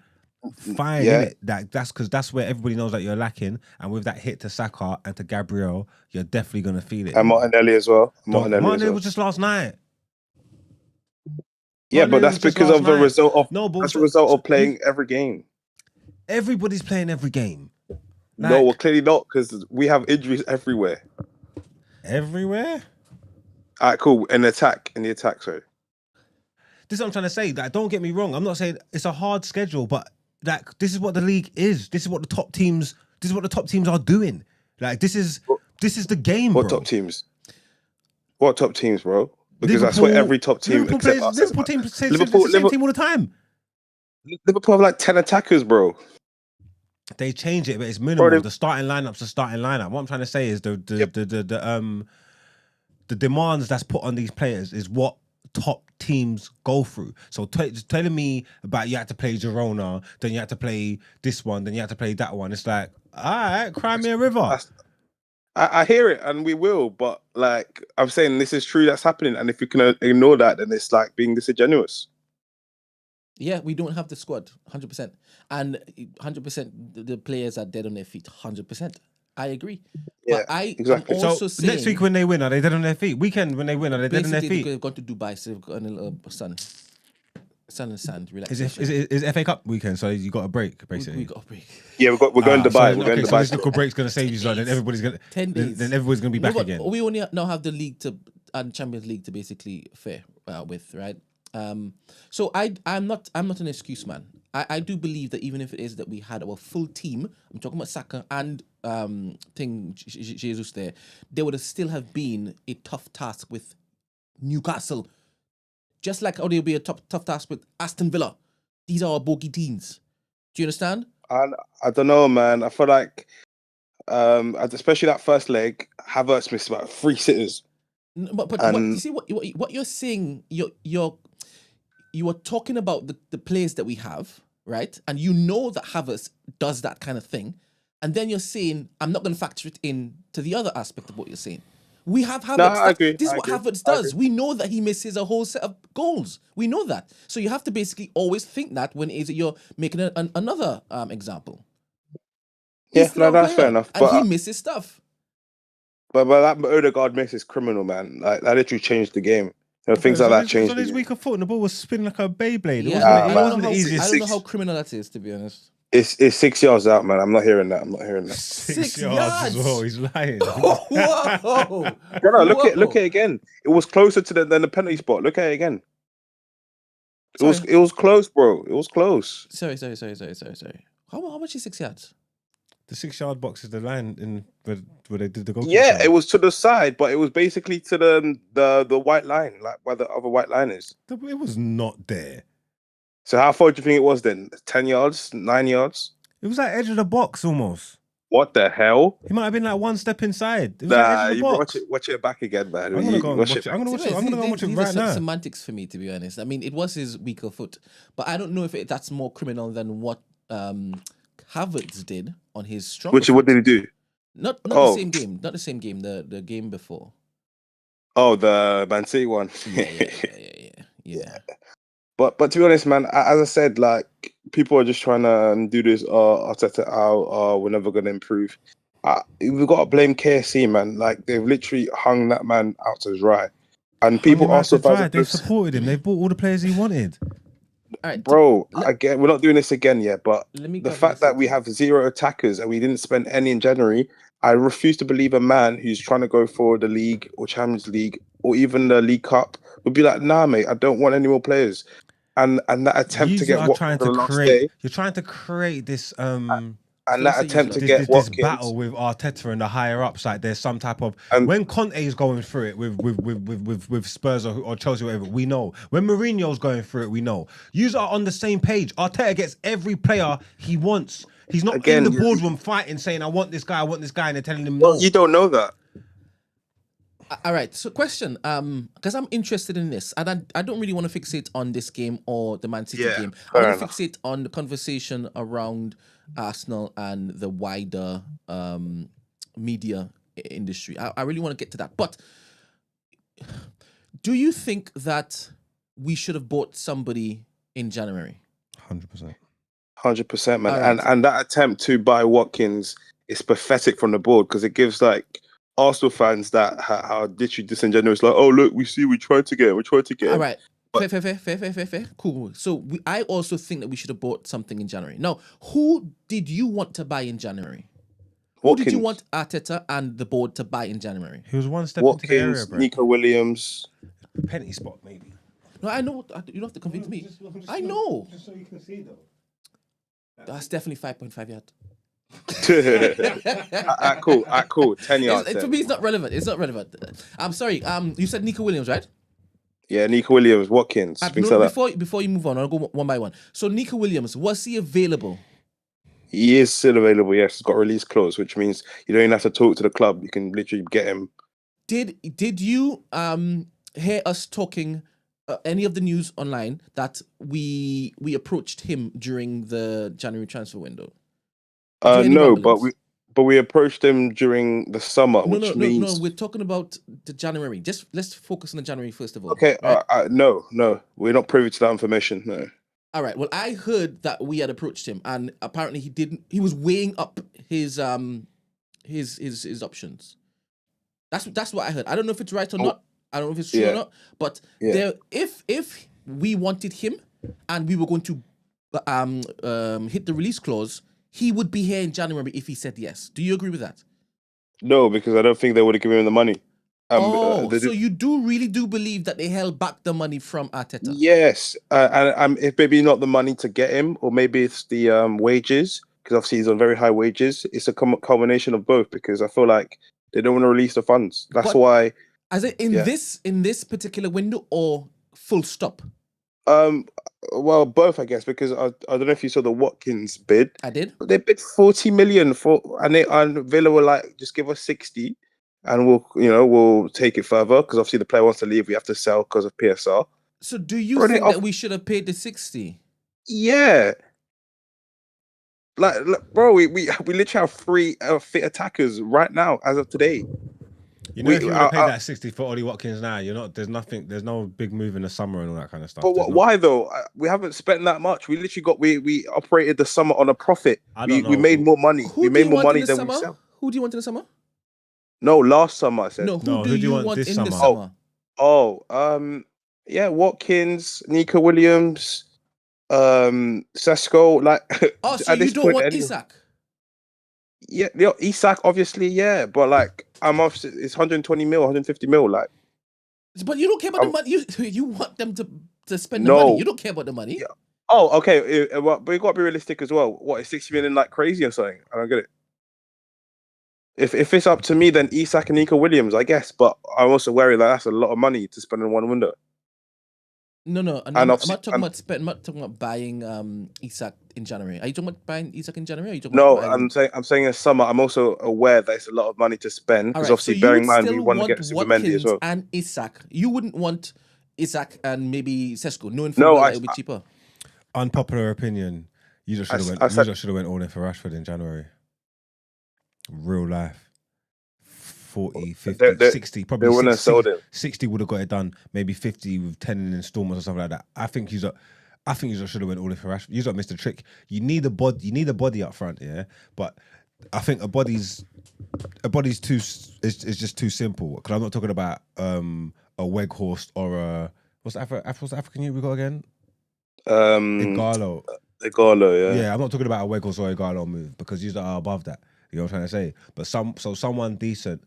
Fine, yeah. Innit? That's because that's where everybody knows that you're lacking, and with that hit to Saka and to Gabriel, you're definitely gonna feel it. And Martinelli as well. Martinelli was just last night. Yeah, but that's because of the result of that's a result of playing every game. Everybody's playing every game. No, well, clearly not because we have injuries everywhere. Everywhere. All right, cool. In the attack, sorry. This is what I'm trying to say. Don't get me wrong. I'm not saying it's a hard schedule, but this is what the league is. This is what the top teams are doing. This is This is the game, What bro. top teams? What top teams, bro? Because I swear every top team Liverpool except plays, us. Liverpool team say Liverpool, the same team all the time. Liverpool have like 10 attackers, bro. They change it, but it's Bro, minimal. The starting lineup's the starting lineup. What I'm trying to say is the demands that's put on these players is what top teams go through. So just telling me about you had to play Girona, then you had to play this one, then you had to play that one. It's like, all right, cry me a river. I hear it, and we will, but like I'm saying, this is true. That's happening, and if you can ignore that, then it's like being disingenuous. Yeah, we don't have the squad, 100%. And 100% the players are dead on their feet, 100%. I agree. Yeah, but I exactly. am also So saying... next week when they win, are they dead on their feet? Weekend when they win, are they dead on their basically, feet? they've gone to Dubai, so they've got a little sun and sand, Is relaxation. it FA Cup weekend? So you got a break, basically. We got a break. Yeah, we're going to Dubai. We're going to So Dubai. this little break's gonna save you, so then everybody's gonna 10 days. Then everybody's gonna be back but again. we only now have the league and Champions League to basically fare with, right? So I'm not an excuse man. I do believe that even if it is that we had our full team, I'm talking about Saka and Jesus there would have still have been a tough task with Newcastle. Just like how there'll be a tough task with Aston Villa. These are our bogey teams. Do you understand? I don't know, man. I feel like, especially that first leg, Havertz missed about 3 sitters. But what, you see what you're saying. You are talking about the players that we have, right? And you know that Havertz does that kind of thing, and then you're saying I'm not going to factor it in to the other aspect of what you're saying. We have Havertz. No, I agree. This is what Havertz does. We know that he misses a whole set of goals. We know that. So you have to basically always think that when you're making another example. Yeah, no, that's fair enough. And he misses stuff. But that Odegaard miss is criminal, man. Like that literally changed the game. Things like that changed. So this week of foot and the ball was spinning like a Beyblade. Yeah, It wasn't the easiest. I don't know how criminal that is, to be honest. It's 6 yards out, man. I'm not hearing that. 6 yards as well. He's lying. Whoa! No, look at it again. It was closer to than the penalty spot. Look at it again. It was close, bro. It was close. Sorry. How much is 6 yards? The 6 yard box is the line in where they did the goal. Yeah, it was to the side, but it was basically to the white line, like where the other white line is. It was not there. So how far do you think it was then? 10 yards? 9 yards? It was like edge of the box almost. What the hell? He might have been like one step inside. It was like edge of the box. Watch it back again, man. I'm gonna go and watch it. I'm gonna watch it right now. Semantics for me, to be honest. I mean, it was his weaker foot, but I don't know if that's more criminal than what Havertz did on his strong. What did he do? Not the same game. Not the same game. The game before. Oh, the Man City one. Yeah. But to be honest, man, as I said, like people are just trying to do this. Arteta out. We're never gonna improve. We've got to blame KSC, man. Like they've literally hung that man out to dry, and people also they've supported him. They've bought all the players he wanted. All right, bro, again, we're not doing this again yet, but the fact that we have 0 attackers and we didn't spend any in January, I refuse to believe a man who's trying to go for the league or Champions League or even the League Cup would be like, nah, mate, I don't want any more players. And that attempt to get what you're trying to create this and that attempt to get this battle with Arteta and the higher ups, like there's some type of when Conte is going through it with Spurs or Chelsea or whatever, we know. When Mourinho's going through it, we know. You are on the same page. Arteta gets every player he wants. He's not in the boardroom fighting, saying I want this guy, and they're telling him no. Well, you don't know that. All right, so question, because I'm interested in this, and I don't really want to fixate on this game or the Man City game. I want to fixate on the conversation around Arsenal and the wider media industry. I really want to get to that. But do you think that we should have bought somebody in January? 100%. 100%, man. Right. And that attempt to buy Watkins is pathetic from the board because it gives like Arsenal fans that how literally disingenuous, like, oh look, we tried to get him. All right, fair, cool. So I also think that we should have bought something in January. Now, who did you want to buy in January? Watkins. Who did you want Arteta and the board to buy in January? He was one step Watkins, into the area, bro. Nico Williams, penalty spot maybe. No, I know. You don't have to convince me. I know. Just so you can see though. That's definitely 5.5 yards. Cool. 10 yards. For me, it's not relevant. It's not relevant. I'm sorry. You said Nico Williams, right? Yeah, Nico Williams, Watkins, things like that. Before you move on, I'll go one by one. So Nico Williams, was he available? He is still available. Yes, he's got a release clause, which means you don't even have to talk to the club. You can literally get him. Did you hear us talking any of the news online that we approached him during the January transfer window? No, but we approached him during the summer, which means no. We're talking about the January. Just let's focus on the January first of all. Okay, right? No, we're not privy to that information. No. All right. Well, I heard that we had approached him, and apparently he didn't. He was weighing up his options. That's what I heard. I don't know if it's right or not. I don't know if it's true or not. But if we wanted him and we were going to hit the release clause, he would be here in January if he said yes. Do you agree with that? No, because I don't think they would have given him the money. So you really do believe that they held back the money from Arteta? Yes, and if maybe not the money to get him, or maybe it's the wages, because obviously he's on very high wages. It's a combination of both, because I feel like they don't want to release the funds. That's why. As it in this particular window, or full stop? Well, both, I guess, because I don't know if you saw the Watkins bid. I did. They bid 40 million and Villa were like, just give us 60, and we'll take it further, because obviously the player wants to leave. We have to sell because of PSR. So do you think that we should have paid the 60? Yeah. Like bro, we literally have 3 fit attackers right now as of today. You know, if you would have paid that 60 for Ollie Watkins now, there's no big move in the summer and all that kind of stuff. But why though? We haven't spent that much. We literally we operated the summer on a profit. We made more money. We made more money than we sell. Who do you want in the summer? No, last summer I said. No, who do you want this in summer? Yeah, Watkins, Nico Williams, Sesko. Like, so you don't want Isak? Yeah, Isak obviously, yeah, but like it's 120 mil, 150 mil, like. But you don't care about the money. You want them to spend the money. You don't care about the money. Yeah. Oh, okay. But you got to be realistic as well. What is 60 million like crazy or something? I don't get it. If it's up to me, then Isak and Nico Williams, I guess. But I'm also worried that that's a lot of money to spend in one window. No. I'm not talking about buying Isak in January. Are you talking about buying Isak in January? Or are you talking about I'm saying in summer. I'm also aware that it's a lot of money to spend, because obviously, bearing in mind we want to get Supermendy as well. And Isak, you wouldn't want Isak and maybe Sesko, knowing it would be cheaper. Unpopular opinion: you just should have went all in for Rashford in January. Real life. 40, 50, 60, probably 60 would have got it done. Maybe 50 with 10 in installments or something like that. I think you should have went all in for Rashford. You got missed the trick. You need a body up front, yeah. But I think a body's too is just too simple. Because I'm not talking about a Weghorst or a what's the African youth we got again? Igalo, yeah. Yeah, I'm not talking about a Weghorst or Igalo move, because you are above that. You know what I'm trying to say? But someone decent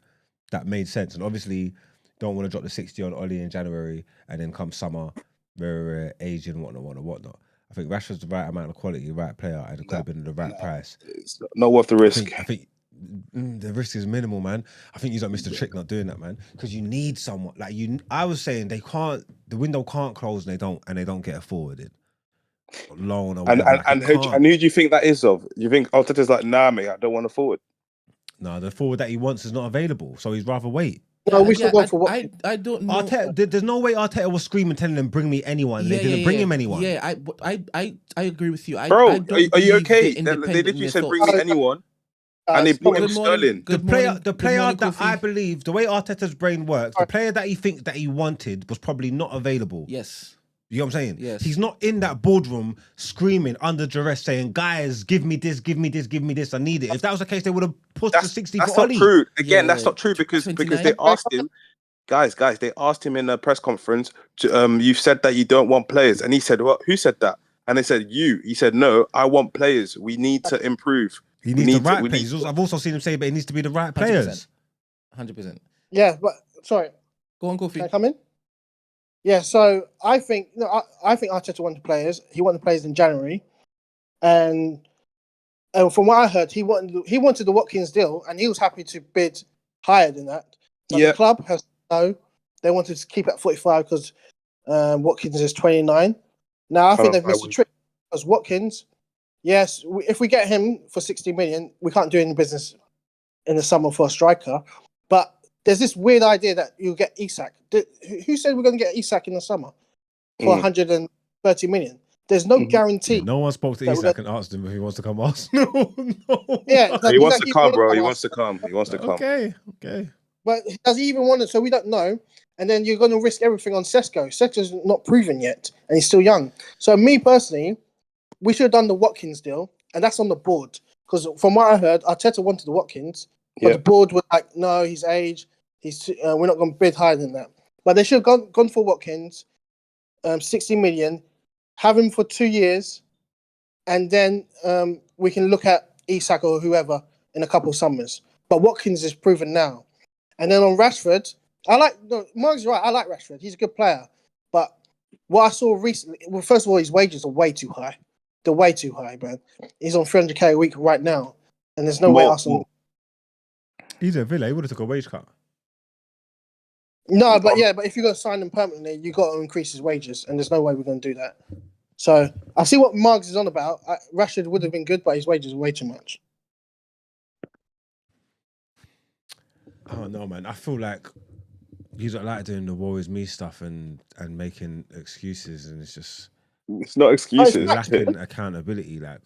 that made sense, and obviously don't want to drop the 60 on Ollie in January and then come summer, very aged and whatnot. I think Rashford's the right amount of quality, right player, and it could have been the right price. It's not worth the risk. I think the risk is minimal, man. I think you don't miss the trick not doing that, man, because you need someone like you. I was saying the window can't close, and they don't get a forward in. Loan or whatever. And who do you think that is of? You think Arteta's like, nah, mate, I don't want a forward. No, the forward that he wants is not available, so he'd rather wait. No, we should go for what? I don't know. There's no way Arteta was screaming, telling them, "Bring me anyone." They didn't bring him anyone. Yeah, I agree with you. Bro, are you okay? They literally said, "Bring me anyone," and they brought him Sterling. The player that I believe, the way Arteta's brain works, the player that he thinks that he wanted was probably not available. Yes. You know what I'm saying? Yes. He's not in that boardroom screaming under duress saying, guys, give me this, give me this, give me this, I need it. If that was the case, they would have pushed the 60 for Ollie. That's not true. Again, that's not true, because they asked him, guys, they asked him in a press conference, you've said that you don't want players. And he said, well, who said that? And they said, you. He said, no, I want players. We need to improve. He needs the right players. I've also seen him say, but it needs to be the right players. 100%. Yeah, but sorry. Go on, Kofi. Can I come in? Yeah, so I think Arteta wanted players. He wanted players in January, and And from what I heard, he wanted the Watkins deal, and he was happy to bid higher than that. But the club has no. They wanted to keep it at 45 because Watkins is 29. Now I think they've missed a trick because Watkins. Yes, if we get him for 60 million, we can't do any business in the summer for a striker. But there's this weird idea that you'll get Isak. Who said we're going to get Isak in the summer for 130 million? There's no guarantee. No one spoke to Isak and asked him if he wants to come Arsenal. No. Yeah, he wants to come, bro. He wants to come. Okay. But does he even want it? So we don't know. And then you're going to risk everything on Sesko. Sesko's not proven yet, and he's still young. So me personally, we should have done the Watkins deal, and that's on the board. Because from what I heard, Arteta wanted the Watkins, but the board was like, no, his age, we're not going to bid higher than that. But they should have gone for Watkins, 60 million, have him for 2 years, and then we can look at Isak or whoever in a couple of summers. But Watkins is proven now. And then on Rashford, Mark's right, I like Rashford. He's a good player. But what I saw recently, well, first of all, his wages are way too high. They're way too high, man. He's on 300k a week right now, and there's no way Arsenal. He's at Villa. He would have took a wage cut. No, but if you're going to sign him permanently, you got to increase his wages, and there's no way we're going to do that. So I see what Marks is on about. Rashford would have been good, but his wages are way too much. I don't know, man. I feel like he's not like doing the woe is me stuff and making excuses, and it's not excuses. Lacking accountability. Like,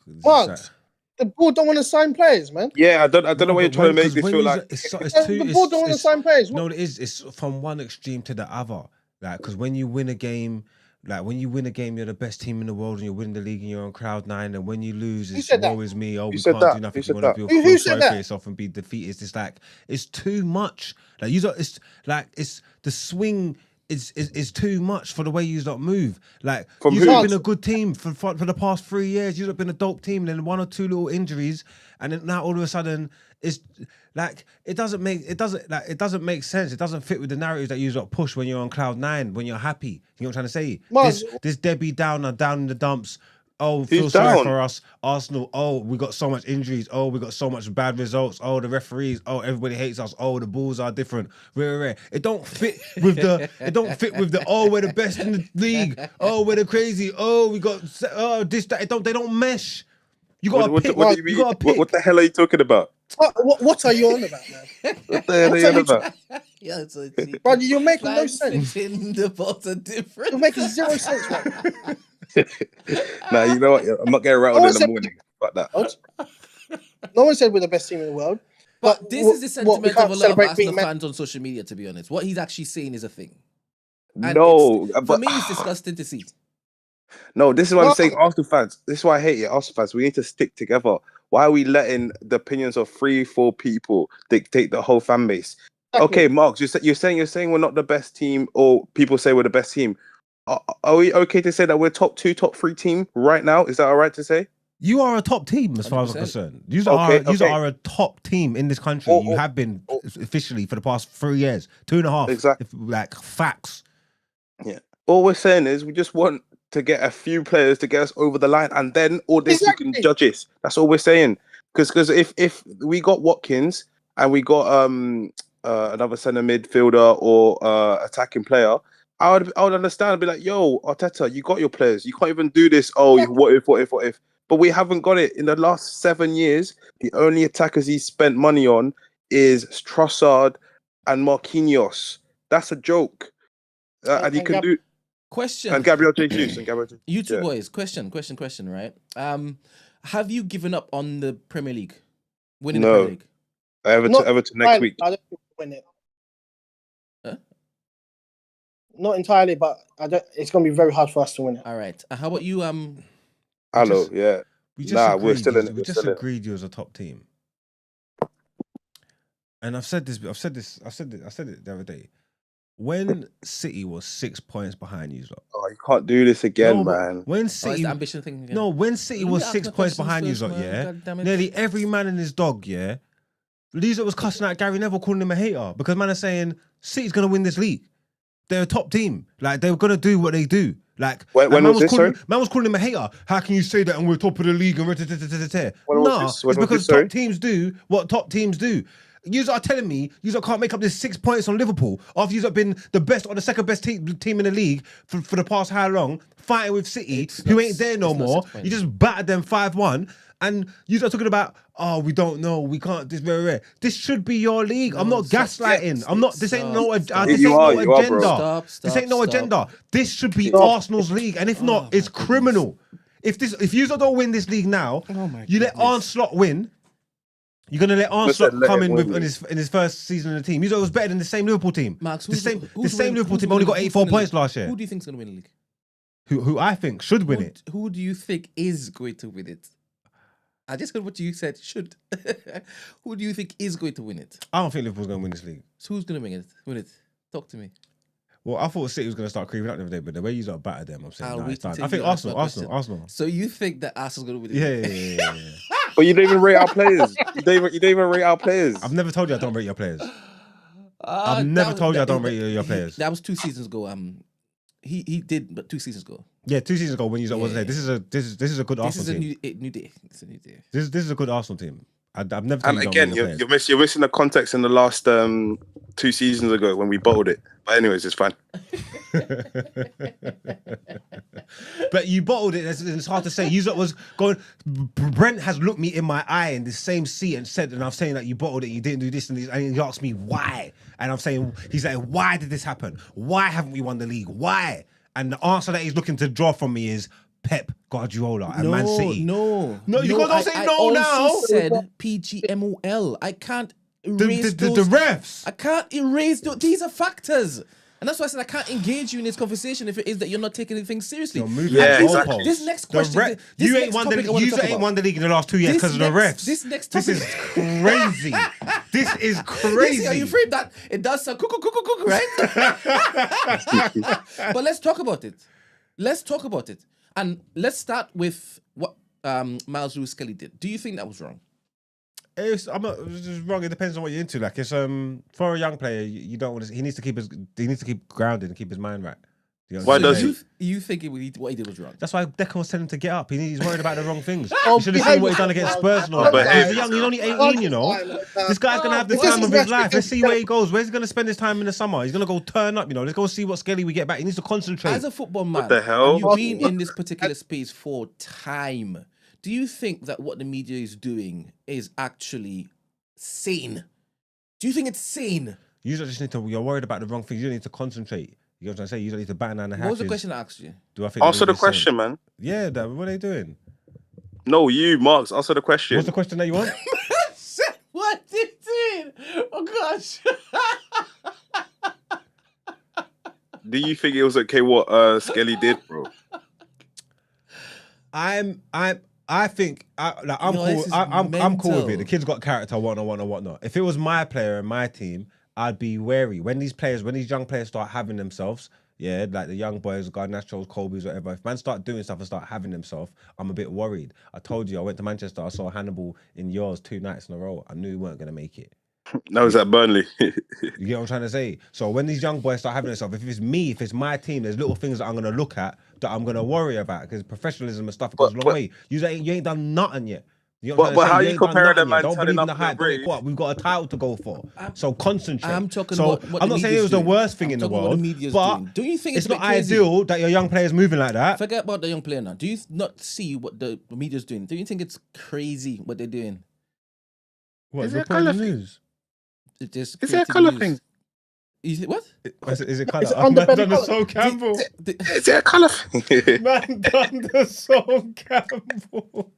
the board don't want to sign players, man. Yeah, I don't know why you're trying to make this feel like the board don't want to sign players. No, it's from one extreme to the other. Like, because when you win a game, you're the best team in the world, and you're winning the league, and you're on cloud 9. And when you lose, it's woe is me. Oh, we can't do nothing. You want to feel sorry for yourself and be defeated. It's just like it's too much. Like it's the swing. Is too much for the way you've not move. Like you've been a good team for the past 3 years. You've been a dope team. And then 1 or 2 little injuries, and then now all of a sudden it's like it doesn't make sense. It doesn't fit with the narratives that you push when you're on cloud 9, when you're happy. You know what I'm trying to say? This Debbie Downer down in the dumps. Oh, feel sorry for us, Arsenal. Oh, we got so much injuries. Oh, we got so much bad results. Oh, the referees. Oh, everybody hates us. Oh, the balls are different. It don't fit with the. It don't fit with the. Oh, we're the best in the league. Oh, we're the crazy. Oh, we got. Oh, this that. They don't mesh. You got to pick. What the hell are you talking about? What are you on about, man? What the hell are you on about? Yeah, bro, you're making no sense. The balls are different. You're making 0 sense, man. Nah, you know what? I'm not getting rattled in the morning. Fuck that. No one said we're the best team in the world. But this is the sentiment of a lot of Arsenal fans on social media, to be honest. What he's actually saying is a thing. And for me, it's disgusting to see. No, this is what I'm saying, Arsenal fans. This is why I hate it, Arsenal fans. We need to stick together. Why are we letting the opinions of 3-4 people dictate the whole fan base? Okay, Marks, you're saying we're not the best team, or people say we're the best team. Are we okay to say that we're top 2, top 3 team right now? Is that all right to say? You are a top team as far as I'm concerned. You are a top team in this country. You have been officially for the past 3 years, 2.5. Exactly. Like facts. Yeah. All we're saying is we just want to get a few players to get us over the line, and then all this you can judge us. That's all we're saying. Because if we got Watkins and we got another centre midfielder or attacking player, I would understand and be like, yo, Arteta, you got your players. You can't even do this. Oh, what if? But we haven't got it. In the last 7 years, the only attackers he spent money on is Trossard and Marquinhos. That's a joke. And you can do... Question. And Gabriel Jesus. You two boys, question, right? Have you given up on the Premier League? Winning the Premier League? Everton next week. I don't think we'll win it. Not entirely, but it's going to be very hard for us to win it. All right. How about you? Hello, yeah. We're still in it. We just agreed you as a top team. And I've said it the other day. When City was 6 points behind you, oh, you can't do this again, man. When City, the ambition thing again. No, when City was 6 points behind you, nearly every man and his dog, These was cussing out Gary Neville, calling him a hater because man are saying City's gonna win this league. They're a top team. Like they're gonna do what they do. Like, When was this, sorry? man was calling him a hater. How can you say that and we're top of the league and When was nah, this? When it's was because this, sorry? top teams do what top teams do. You are telling me you can't make up this 6 points on Liverpool after you've been the best or the second best team in the league for the past how long, fighting with City, who ain't there no more. You just battered them 5-1, and you're talking about, oh, we don't know, we can't. This very rare. This should be your league. I'm not gaslighting. I'm not. This ain't no. This ain't You no are, bro. agenda. This ain't no agenda. This should be Arsenal's league, and if not, it's criminal. If you don't win this league now, you let Arne Slot win. You're gonna let Arne Slot come in in his first season in the team. You know it was better than the same Liverpool team. Max, the same Liverpool team only got 84 points last year. Who do you think's gonna win the league? Who I think should win it. Who do you think is going to win it? I just heard what you said. Should. Who do you think is going to win it? I don't think Liverpool's gonna win this league. So who's gonna win it? Talk to me. Well, I thought City was gonna start creeping up the other day, but the way you got battered them, I'm saying, I'll wait it's done. till I think you ask my Arsenal. So you think that Arsenal's gonna win it? Yeah. But you don't even rate our players. You don't even rate our players. I've never told you I don't rate your players. I've never told you I don't rate your players. That was 2 seasons ago. He did, but 2 seasons ago. Yeah, 2 seasons ago when you wasn't there. This is a good Arsenal team. This is a new day. It's a new day. This is a good Arsenal team. I've never told And you again, don't rate your you're missing the context in the last 2 seasons ago when we bottled it. But anyways, it's fine. But you bottled it. It's hard to say. You was going. Brent has looked me in my eye in the same seat and said, and I'm saying that you bottled it. You didn't do this and this. And he asked me why, and I'm saying he's like, why did this happen? Why haven't we won the league? Why? And the answer that he's looking to draw from me is Pep Guardiola and Man City. No, you can't say no now. I also said PGMOL. I can't erase The refs. I can't erase those. These are factors. And that's why I said I can't engage you in this conversation if it is that you're not taking anything seriously. Exactly. This next question, you ain't won the league in the last 2 years because of the refs. This next topic, this is crazy. This is crazy. Are you afraid that it does sound cuckoo, right? But let's talk about it. And let's start with what Miles Lewis-Skelly did. Do you think that was wrong? It's just wrong. It depends on what you're into. Like it's for a young player, you don't want to. He needs to keep grounded and keep his mind right. Why does he? You think what he did was wrong? That's why Declan was telling him to get up. He's worried about the wrong things. Oh, You should have seen what he's done against Spurs and all that. But He's young. He's only 18. You know, this guy's gonna have the time of his life. Let's see where he goes. Where's he gonna spend his time in the summer? He's gonna go turn up. You know, let's go see what Skelly we get back. He needs to concentrate. As a football man, What the hell? and you've been in this particular space for time. Do you think that what the media is doing is actually sane? Do you think it's sane? You just need to. You're worried about the wrong things. You need to concentrate. You know what I'm saying? You don't need to batten down the hatches. What was the question I asked you? Do I think Answer the question, man. Yeah, what are they doing? No, you, Marks. Answer the question. What's the question that you want? What did you do? Oh gosh. Do you think it was okay what Skelly did, bro? I think I'm cool. I'm cool with it. The kid's got character, whatnot. If it was my player and my team, I'd be wary when these young players start having themselves. Yeah, like the young boys, Garnachos, Colby's, whatever. If man start doing stuff and start having themselves, I'm a bit worried. I told you, I went to Manchester. I saw Hannibal in yours 2 nights in a row. I knew he weren't gonna make it. No, it's at Burnley. You get what I'm trying to say? So when these young boys start having themselves, if it's me, if it's my team, there's little things that I'm gonna look at that I'm gonna worry about because professionalism and stuff goes a long way. You ain't done nothing yet. You know but how you compare them, man? Don't believe in the hype. We've got a title to go for. So concentrate. I'm talking so about what I'm the not saying it was the worst thing in the world, but do you think it's not ideal that your young players moving like that? Forget about the young player now. Do you not see what the media's doing? Do you think it's crazy what they're doing? What is it a colour thing? Is it a colour thing? What? Is it colour? I've done the Sol Campbell. Is it a colour thing? Man done the Sol Campbell.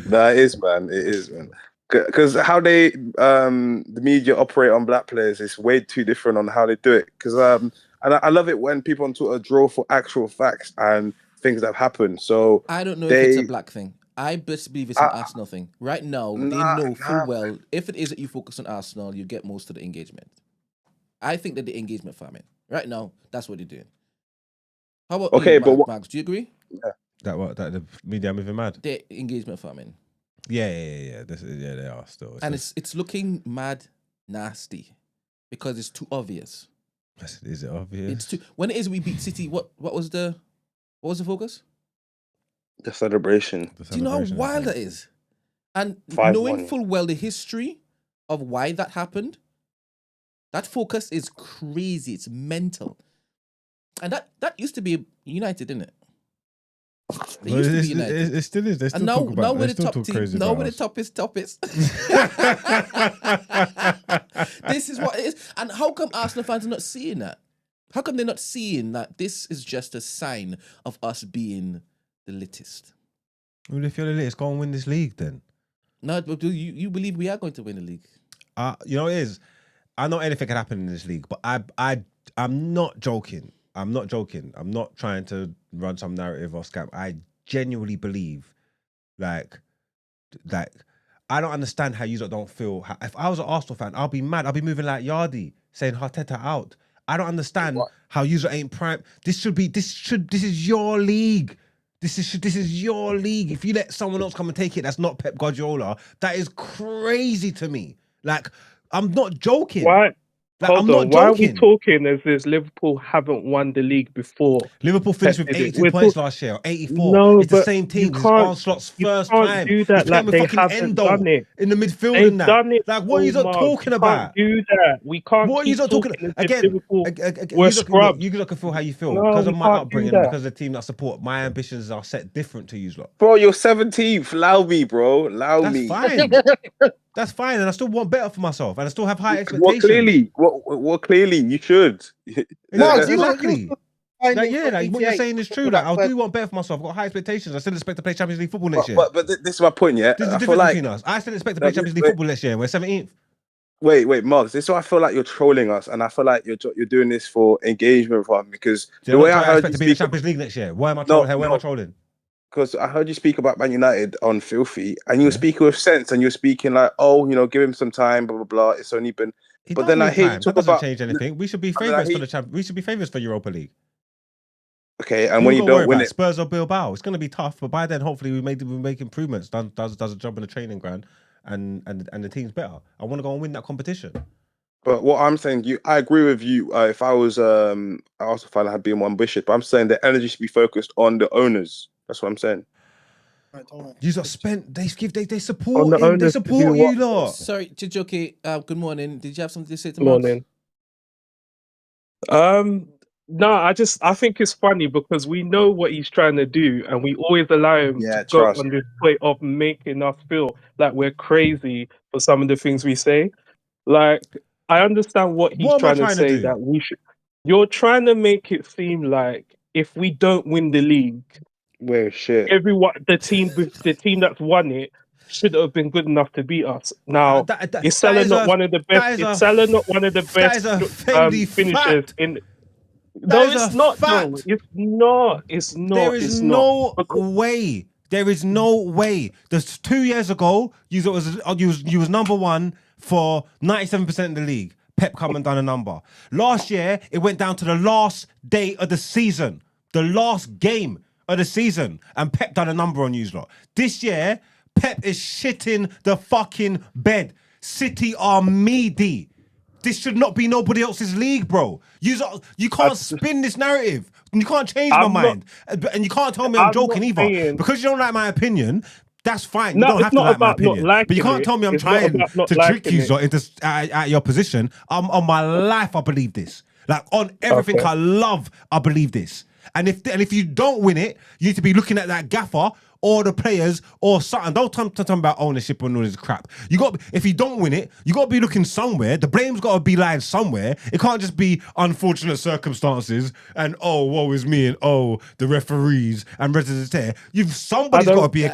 Nah, it is, man. Because how they the media operate on black players is way too different on how they do it. Because and I love it when people on Twitter draw for actual facts and things that have happened. So I don't know if it's a black thing. I best believe it's an Arsenal thing. Right now, they know full well if it is that you focus on Arsenal, you get most of the engagement. I think that the engagement farming. Right now, that's what they're doing. How about you, Max? Do you agree? Yeah. That the media moving mad? The engagement farming. Yeah. They are still. And it's looking mad nasty because it's too obvious. Is it obvious? It's too. When it is we beat City, what was the focus? The celebration. Do you know how wild that is? And 5-1. knowing full well the history of why that happened, that focus is crazy. It's mental. And that used to be United, didn't it? It used to be United. It still is. They still And talk about. now They we're the still top talk team. crazy Now about we're the us. toppest. This is what it is. And how come Arsenal fans are not seeing that? How come they're not seeing that this is just a sign of us being the littest? Well, if you're the latest, go and win this league then. No, but do you believe we are going to win the league? You know what it is? I know anything can happen in this league, but I'm not joking. I'm not joking. I'm not trying to run some narrative or scam. I genuinely believe, like I don't understand how you don't feel. If I was an Arsenal fan, I'll be mad. I'll be moving like Yardi, saying Arteta out. I don't understand how you ain't prime. This is your league. This is your league. If you let someone else come and take it, that's not Pep Guardiola. That is crazy to me. Like, I'm not joking. Why? Like, Hold I'm not on. Why are we joking. talking as if Liverpool haven't won the league before? Liverpool finished Pep with did it? 82 points last year, or 84. No, it's the but same you team. This is can't. Onslaught's You first can't time. do that He's playing like with they fucking haven't Endo done it. in the midfield They've and that. done it. Like, what are you Mark. talking You about? can't do that. We can't What are you keep talking talking as if again? Liverpool You scrubbed. look can feel how you feel No, because of we my can't do upbringing and that. because of the team that I support. My ambitions are set different to you lot. Bro, you're 17th. Allow me, bro. Allow That's me. fine. That's fine, and I still want better for myself, and I still have high Well, expectations. clearly, you should. Mark, you Exactly. were Like, yeah, like what you're 88 saying is true. for Like, that I first. do want better for myself. I've got high expectations. I still expect to play Champions League football next year. But this is my point, yeah. This is the I feel difference like between us. I still expect to play Champions League football next year. We're 17th. Wait, Mark. This is why I feel like you're trolling us, and I feel like you're doing this for engagement for us because Do you the way not I heard expect you to be in the speak, Champions League next year? Why am I trolling? Why am I trolling? because I heard you speak about Man United on Filthy, and you were speaking with sense, and you were speaking like, oh, give him some time, blah blah blah. It's only been, but then I hear you talk That doesn't about change anything. We should be favourites for the champ. We should be favourites for Europa League. Okay, and when you don't win it, Spurs or Bilbao, it's going to be tough. But by then, hopefully, we make improvements. Does a job in the training ground, and the team's better. I want to go and win that competition. But what I'm saying, I agree with you. If I was I also find I had been more ambitious, but I'm saying the energy should be focused on the owners. That's what I'm saying. You got spent. They support him. They support you lot. Sorry, Chijoke. Good morning. Did you have something to say to Morning. No, I think it's funny because we know what he's trying to do, and we always allow him to go on this way of making us feel like we're crazy for some of the things we say. Like, I understand what he's trying to say that we should. You're trying to make it seem like if we don't win the league, we're shit. The team that's won it should have been good enough to beat us. Now, is Salah not one of the best? Is Salah not one of the best finishers in? No, it's not. No, it's not. It's not. There is no way. There is no way. There's 2 years ago, you was number one for 97% of the league. Pep come and done a number. Last year, it went down to the last day of the season, the last game of the season, and Pep done a number on you lot. This year, Pep is shitting the fucking bed. City are meaty. This should not be nobody else's league, bro. You can't spin this narrative. You can't change my mind. And you can't tell me I'm joking either. Because you don't like my opinion, that's fine. You don't have to like my opinion. But you can't tell me I'm trying to trick you into at your position. On my life, I believe this. Like, on everything I love, I believe this. And if you don't win it, you need to be looking at that gaffer or the players or something. Don't talk about ownership and all this crap. If you don't win it, you got to be looking somewhere. The blame's got to be lying somewhere. It can't just be unfortunate circumstances and woe is me and the referees and residents there. Somebody's got to be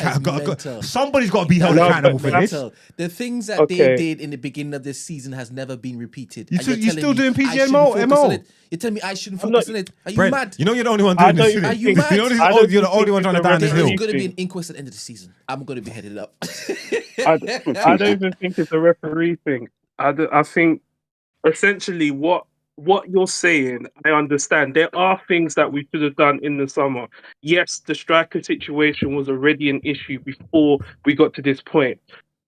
somebody's got to be held accountable for this. The things that they did in the beginning of this season has never been repeated. You're still doing PGMO? You're telling me I shouldn't focus on it? Are you Brent, mad? You know you're the only one doing this. Are you mad? You're the only one trying to down this hill. There's going to be an inquest at the end of the season. I'm going to be headed up. I don't even think it's a referee thing. I think essentially what you're saying, I understand. There are things that we should have done in the summer. Yes, the striker situation was already an issue before we got to this point.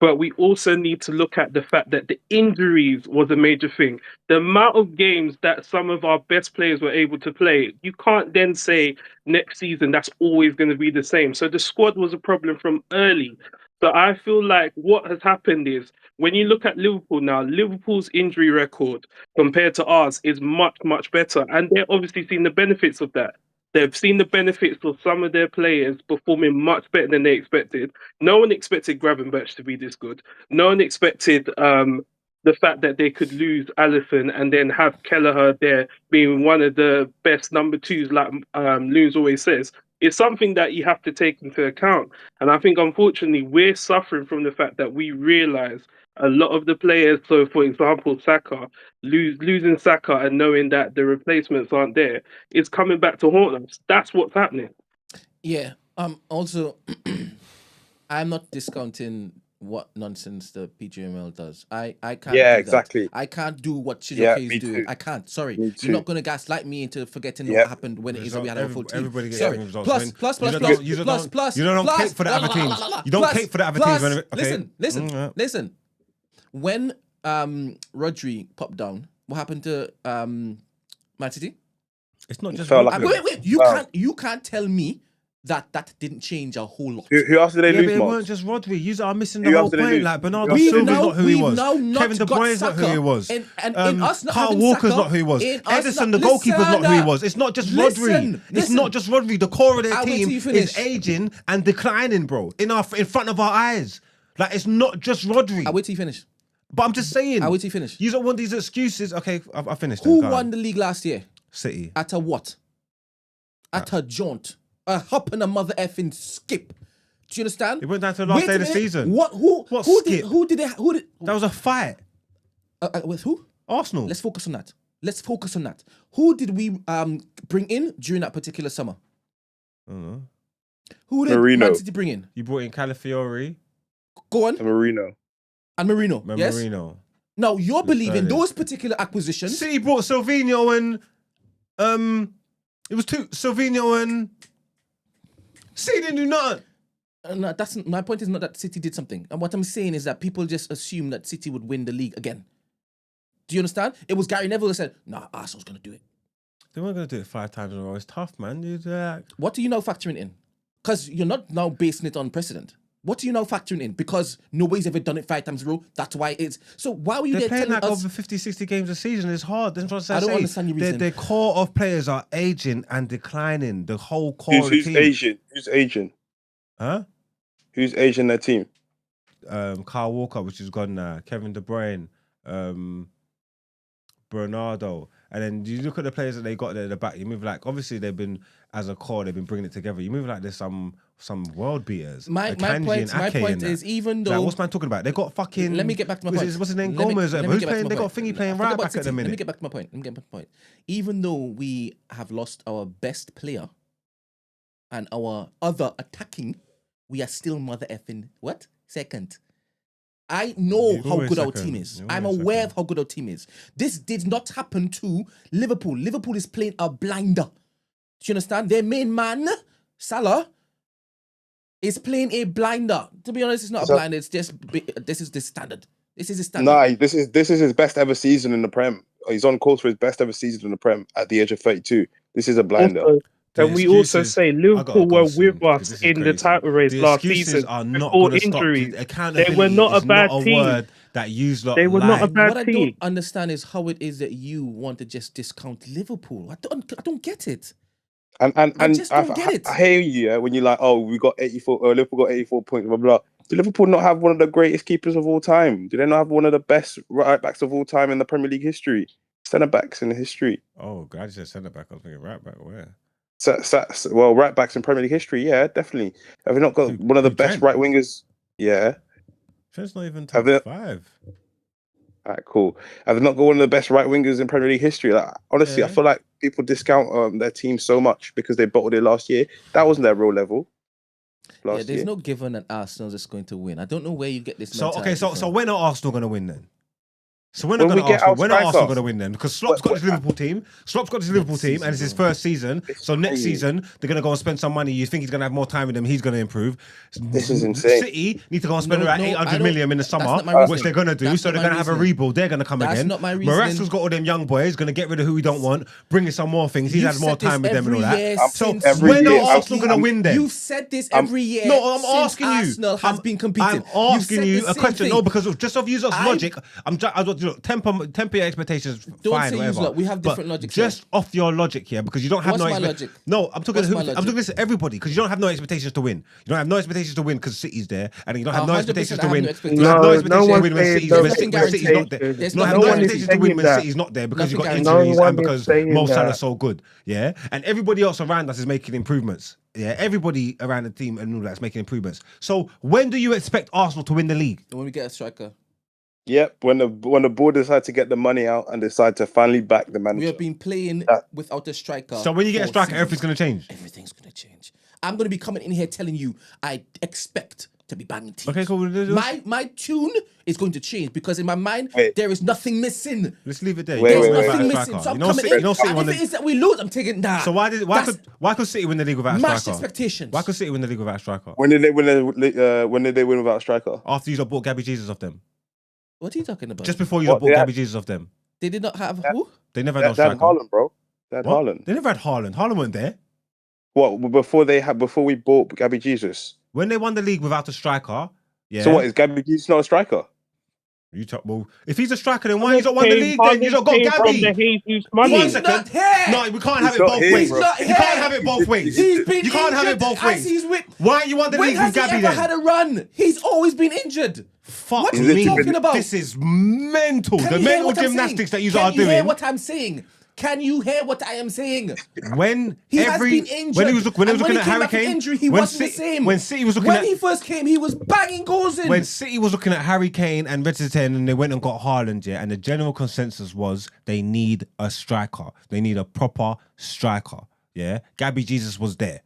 but we also need to look at the fact that the injuries was a major thing. The amount of games that some of our best players were able to play, you can't then say next season that's always going to be the same. So the squad was a problem from early. So I feel like what has happened is when you look at Liverpool now, Liverpool's injury record compared to ours is much, much better. And they're obviously seeing the benefits of that. They've seen the benefits of some of their players performing much better than they expected. No one expected Gravenberch to be this good. No one expected the fact that they could lose Allison and then have Kelleher there being one of the best number twos, like Loons always says. It's something that you have to take into account. And I think, unfortunately, we're suffering from the fact that we realise a lot of the players, so for example, Saka, losing Saka and knowing that the replacements aren't there, is coming back to haunt us. That's what's happening. Yeah. Also, I'm not discounting what nonsense the PGML does. I can't Yeah, do exactly. that. I can't do what Yeah, Shizuke me is doing. too. I can't. Sorry. Me You're too. not gonna gaslight me into forgetting Yeah. what happened when it is that we had our full team. Everybody gets Sorry. different results. Plus, When- plus, you plus, don't- plus, you don't- plus, plus, you don't plus, cape for the other teams. You don't plus, cape for the other plus, teams. Okay? Listen. When Rodri popped down, what happened to Man City? It's not just Felt Rodri. like Wait. You can't tell me that didn't change a whole lot. Who else did they Yeah, lose, but it Mark? weren't just Rodri. You are missing Who the else whole did they point. lose? Like Bernardo Who else did they Silva's lose? not who he We've was. now not Kevin De got Bruyne's not who Saka. he was. And in us not Carl having Walker's Saka, not who he was. in us Edison, not- the goalkeeper's not who he listen, was. It's not just listen, Rodri. It's listen. not just Rodri. The core of their I'll wait team till you is finish. aging and declining, bro. In front of our eyes. Like it's not just Rodri. I'll wait till you finish. But I'm just saying. I'll wait till you finish. You don't want these excuses. Okay, I finished. Who Go on. won the league last year? City. At a what? At a jaunt. A hop and a mother effing skip. Do you understand? It went down to the last Wait day a of the minute. season. What? Who skip? That was a fight. With who? Arsenal. Let's focus on that. Who did we bring in during that particular summer? I don't know. Who did Marino. Man City bring in? You brought in Calafiori. Go on. And Marino. And Marino. Yes. Marino. Now you're believing Sterling. those particular acquisitions. City brought Silvino and it was two Silvino and City didn't do nothing. No, that's my point. Is not that City did something, and what I'm saying is that people just assume that City would win the league again. Do you understand? It was Gary Neville that said, "Nah, Arsenal's gonna do it." They weren't gonna do it 5 times in a row. It's tough, man. What are you now factoring in? Because you're not now basing it on precedent. What are you now factoring in? Because nobody's ever done it 5 times in a row. That's why it's so. Why were you They're there playing telling like us? over 50, 60 games a season. It's hard. That's what I don't understand your reason. Their core of players are aging and declining. The whole core of the Who's team. Asian? Who's Asian? Huh? Who's Asian in their team? Carl Walker, which is gone now. Kevin De Bruyne. Bernardo. And then you look at the players that they got there at the back. You move like, obviously they've been, as a core, they've been bringing it together. You move like there's some world beaters. My point is, even though like, what's man talking about? They got fucking. Let me get back to my point. What's his name? Let me- Gomez. let me Who's get back to playing? my They got point. Thingy playing Forget right about back at the City. minute. Let me get back to my point. Even though we have lost our best player and our other attacking, we are still mother effing what? Second. I know You're how always good our second. team is. You're I'm always aware second. of how good our team is. This did not happen to Liverpool. Liverpool is playing a blinder. Do you understand? Their main man, Salah, is playing a blinder. To be honest, it's not a blinder. It's just this is the standard. This is the standard. Nah, this is his best ever season in the Prem. He's on course for his best ever season in the Prem at the age of 32. This is a blinder. Also, The and we also excuses- say I gotta Liverpool go were soon, with because us this is in the crazy. title race The last excuses season are not before going to stop. injuries. Accountability They were not a is bad not a team. word that you lot They were not a like. bad What I team. don't understand is how it is that you want to just discount Liverpool. I don't get it. And I just don't get it. I hear you, yeah, when you're like, oh, we got 84, Liverpool got 84 points, blah, blah. Do Liverpool not have one of the greatest keepers of all time? Do they not have one of the best right backs of all time in the Premier League history? Centre backs in the history. Oh, God, you said centre back. I was thinking right back. Where? Well, right backs in Premier League history, yeah, definitely. Have they not got one of the best Trent? right wingers? Yeah. Trent's not even Have top they- 5. All right, cool. Have they not got one of the best right wingers in Premier League history? Like, honestly, I Yeah. feel like people discount their team so much because they bottled it last year. That wasn't their real level. Yeah, Last there's year. no given that Arsenal's just going to win. I don't know where you get this. So, okay, so when are Arsenal going to win then? So we're not When going we to get Arsenal. our We're not Arsenal striker, going to win them because Slopp's got his Liverpool team. Slopp's got his Liverpool team, and it's his first season. So next season they're going to go and spend some money. You think he's going to have more time with them? He's going to improve. This is insane. City need to go and spend No, around no, 800 million in the that's not summer, my reasoning. which they're going to do. That's So not they're my going to have a reasoning. rebuild. They're going to come That's again. not my reasoning. Marasca's got all them young boys. Going to get rid of who we don't want. Bring in some more things. He's You've had more said this time with them and all every year that. So since every when year, are Arsenal going to win then? You've said this every year. No, I'm since asking you. Arsenal has been competing. I'm You've asking said you the a same question. thing. No, because just of users' logic, temper your expectations. Don't Fine, say use whatever. lot. We have different But logic just off your logic here, because you don't have What's no my logic? No, I'm talking. What's my I'm logic? talking this to everybody because you don't have no expectations to win. You don't have no expectations to win because City's there, and you don't have no 100% expectations I to have win. no You expectations. don't have no expectations to one's win when saying City's those when City's not there. There's You don't have nothing no guaranteed. expectations to win when that. City's not there because you've got Nothing injuries guaranteed. and No one because is saying Mo that. Salah's so good. Yeah, and everybody else around us is making improvements. Yeah, everybody around the team and all that's making improvements. So when do you expect Arsenal to win the league? When we get a striker, Yep, when the board decide to get the money out and decide to finally back the we manager. have been playing That- without a striker. So when you get a for striker, seasons. everything's going to change. Everything's gonna change. I'm gonna be coming in here telling you I expect to be banging teams. Okay, cool. My tune is going to change because in my mind Wait. there is nothing missing. Let's leave it there. Wait, There's wait, nothing wait. missing. So I'm You know, coming City, in. you know City And won if it the. is that we lose, I'm taking that. So why could City win the league without a Mash striker? expectations. Why could City win the league without a striker? When did they win without a striker? After you lot bought Gabby Jesus off them, What are you talking about? just before you What, lot bought they had- Gabby Jesus off them, They did not have Yeah. who? they never They had no had striker. Haaland, bro. They had What? Haaland. They never had Haaland. Haaland weren't there What before we bought Gabby Jesus? when they won the league without a striker. Yeah. So what is Gabby Jesus not a striker? You talk. Well, if he's a striker, then why you not won the league? Then you not got From Gabby. the Jesus money. He's not here. No, we can't have He's it not both here, ways. bro. He's not You here. can't have it both ways. He's been You can't have it injured both as ways. he's with. Why you won the When league has with he Gabby ever then? had a run? He's always been injured. Fuck What are me. you talking about? This is mental. Can The you hear mental what I'm gymnastics saying? that you Can are you hear doing. what I'm saying? Can you hear what I am saying? When He has every been injured. when he was And looking at came Harry back from Kane, injury, he when wasn't the same. When City was looking When at he first came, he was banging goals in. when City was looking at Harry Kane and Richardson, and they went and got Haaland, yeah, and the general consensus was they need a striker. They need a proper striker. Yeah, Gabby Jesus was there.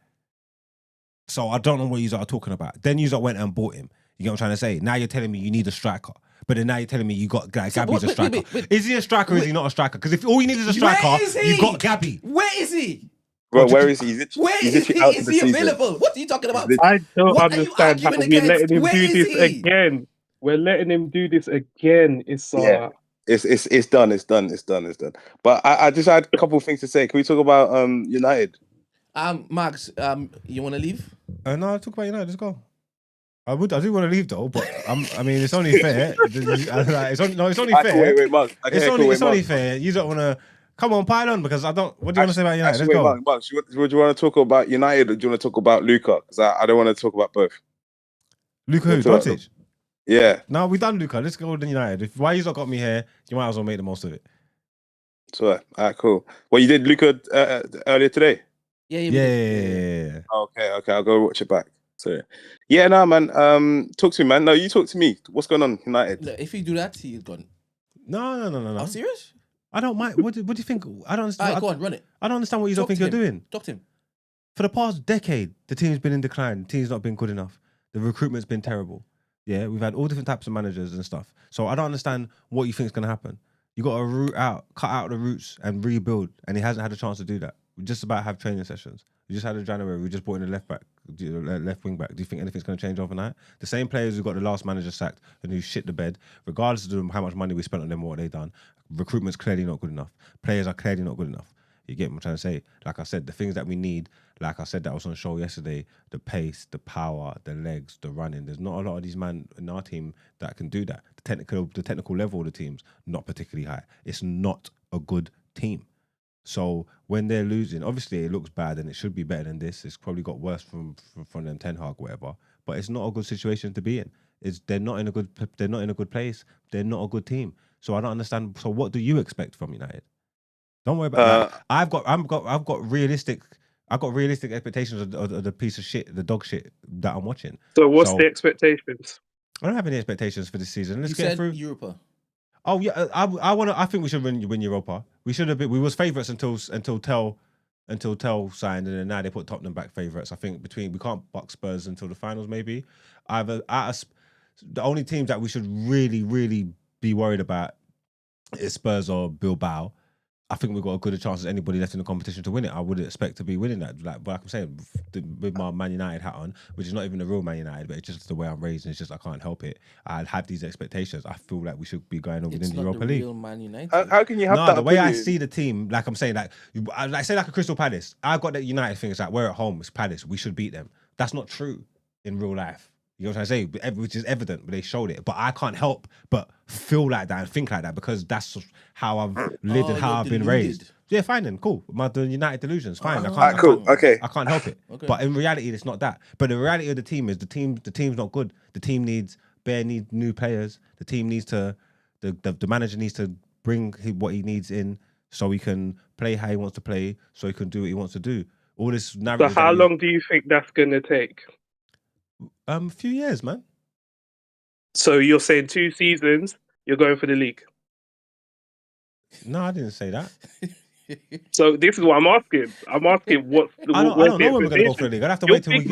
So I don't know what you are talking about. Then you went and bought him. You get what I'm trying to say? Now you're telling me you need a striker. But then now you're telling me you got Gabby's a wait, striker. wait. Is he a striker or is he not a striker? Because if all you need is a striker, Where is he? you got Gabby. Where is he? Bro, where is he? Where He's is he? literally out for Is the he season. available? What are you talking about? I don't What are you understand how arguing we're against? letting him Where do is this he? again. We're letting him do this again. It's Yeah. It's done. But I just had a couple of things to say. Can we talk about United? Max, you want to leave? No, I'll talk about United. Let's go. I do want to leave though, but I mean, it's only fair. It's only fair. Wait, Mark. Okay, It's only Mark. fair. You don't want to come on, pile on because I don't. What do you want to say about United? Actually, Let's go. Mark, would you want to talk about United or do you want to talk about Luca? Because I don't want to talk about both. Luca who? Talk about Doncic? Yeah. No, we done Luca. Let's go with United. Why you not got me here? You might as well make the most of it. So, all right, cool. Well, you did Luca earlier today. Yeah. Okay. I'll go watch it back. So, yeah, no, man. Talk to me, man. No, you talk to me. What's going on, United? Look, if you do that, he's gone. No. I'm serious? I don't mind. What do you think? I don't understand. All right, go on, run it. I don't understand what you don't Talk think to you're him. doing. Talk to him. For the past decade, the team's been in decline. The team's not been good enough. The recruitment's been terrible. Yeah, we've had all different types of managers and stuff. So I don't understand what you think is going to happen. You got to cut out the roots and rebuild. And he hasn't had a chance to do that. We just about have training sessions. We just had a January. We just brought in a left wing back. Do you think anything's going to change overnight? The same players who got the last manager sacked and who shit the bed, regardless of how much money we spent on them, what they done, recruitment's clearly not good enough. Players are clearly not good enough. You get what I'm trying to say? Like I said, the things that we need, like I said that was on show yesterday, the pace, the power, the legs, the running. There's not a lot of these men in our team that can do that. The technical level of the team's not particularly high. It's not a good team. So when they're losing, obviously it looks bad and it should be better than this. It's probably got worse from them Ten Hag, whatever. But it's not a good situation to be in. They're not in a good place. They're not a good team. So I don't understand. So what do you expect from United? Don't worry about that. I've got realistic expectations of the piece of shit, the dog shit that I'm watching. So what's the expectations? I don't have any expectations for this season. Let's You get said through. Europa. Oh yeah, I think we should win Europa. We should have been. We was favourites until Tell signed, and then now they put Tottenham back favourites. I think we can't buck Spurs until the finals maybe. The only teams that we should really be worried about it's Spurs or Bilbao, I think we've got a good chance as anybody left in the competition to win it. I would expect to be winning that. Like I'm saying, with my Man United hat on, which is not even the real Man United, but it's just the way I'm raised, and it's just I can't help it. I have these expectations. I feel like we should be going on within the Europa League. Real Man United. How can you have that? The way I see the team, like I'm saying, like I say, like a Crystal Palace. I got that United thing. It's like we're at home. It's Palace. We should beat them. That's not true in real life. You know what I'm saying? Which is evident, but they showed it. But I can't help but feel like that and think like that because that's how I've lived and how I've been raised. Yeah, fine then, cool. My United delusions, fine. Okay. I can't help it. Okay. But in reality, it's not that. But the reality of the team is the team's not good. The team needs new players. The team needs to, the manager needs to bring what he needs in so he can play how he wants to play, so he can do what he wants to do. All this narrative. So how long do you think that's gonna take? A few years, man. So you're saying 2 seasons, you're going for the league? No, I didn't say that. So this is what I'm asking. I'm asking what. I don't know when we're gonna go for the league. I'll have to wait till we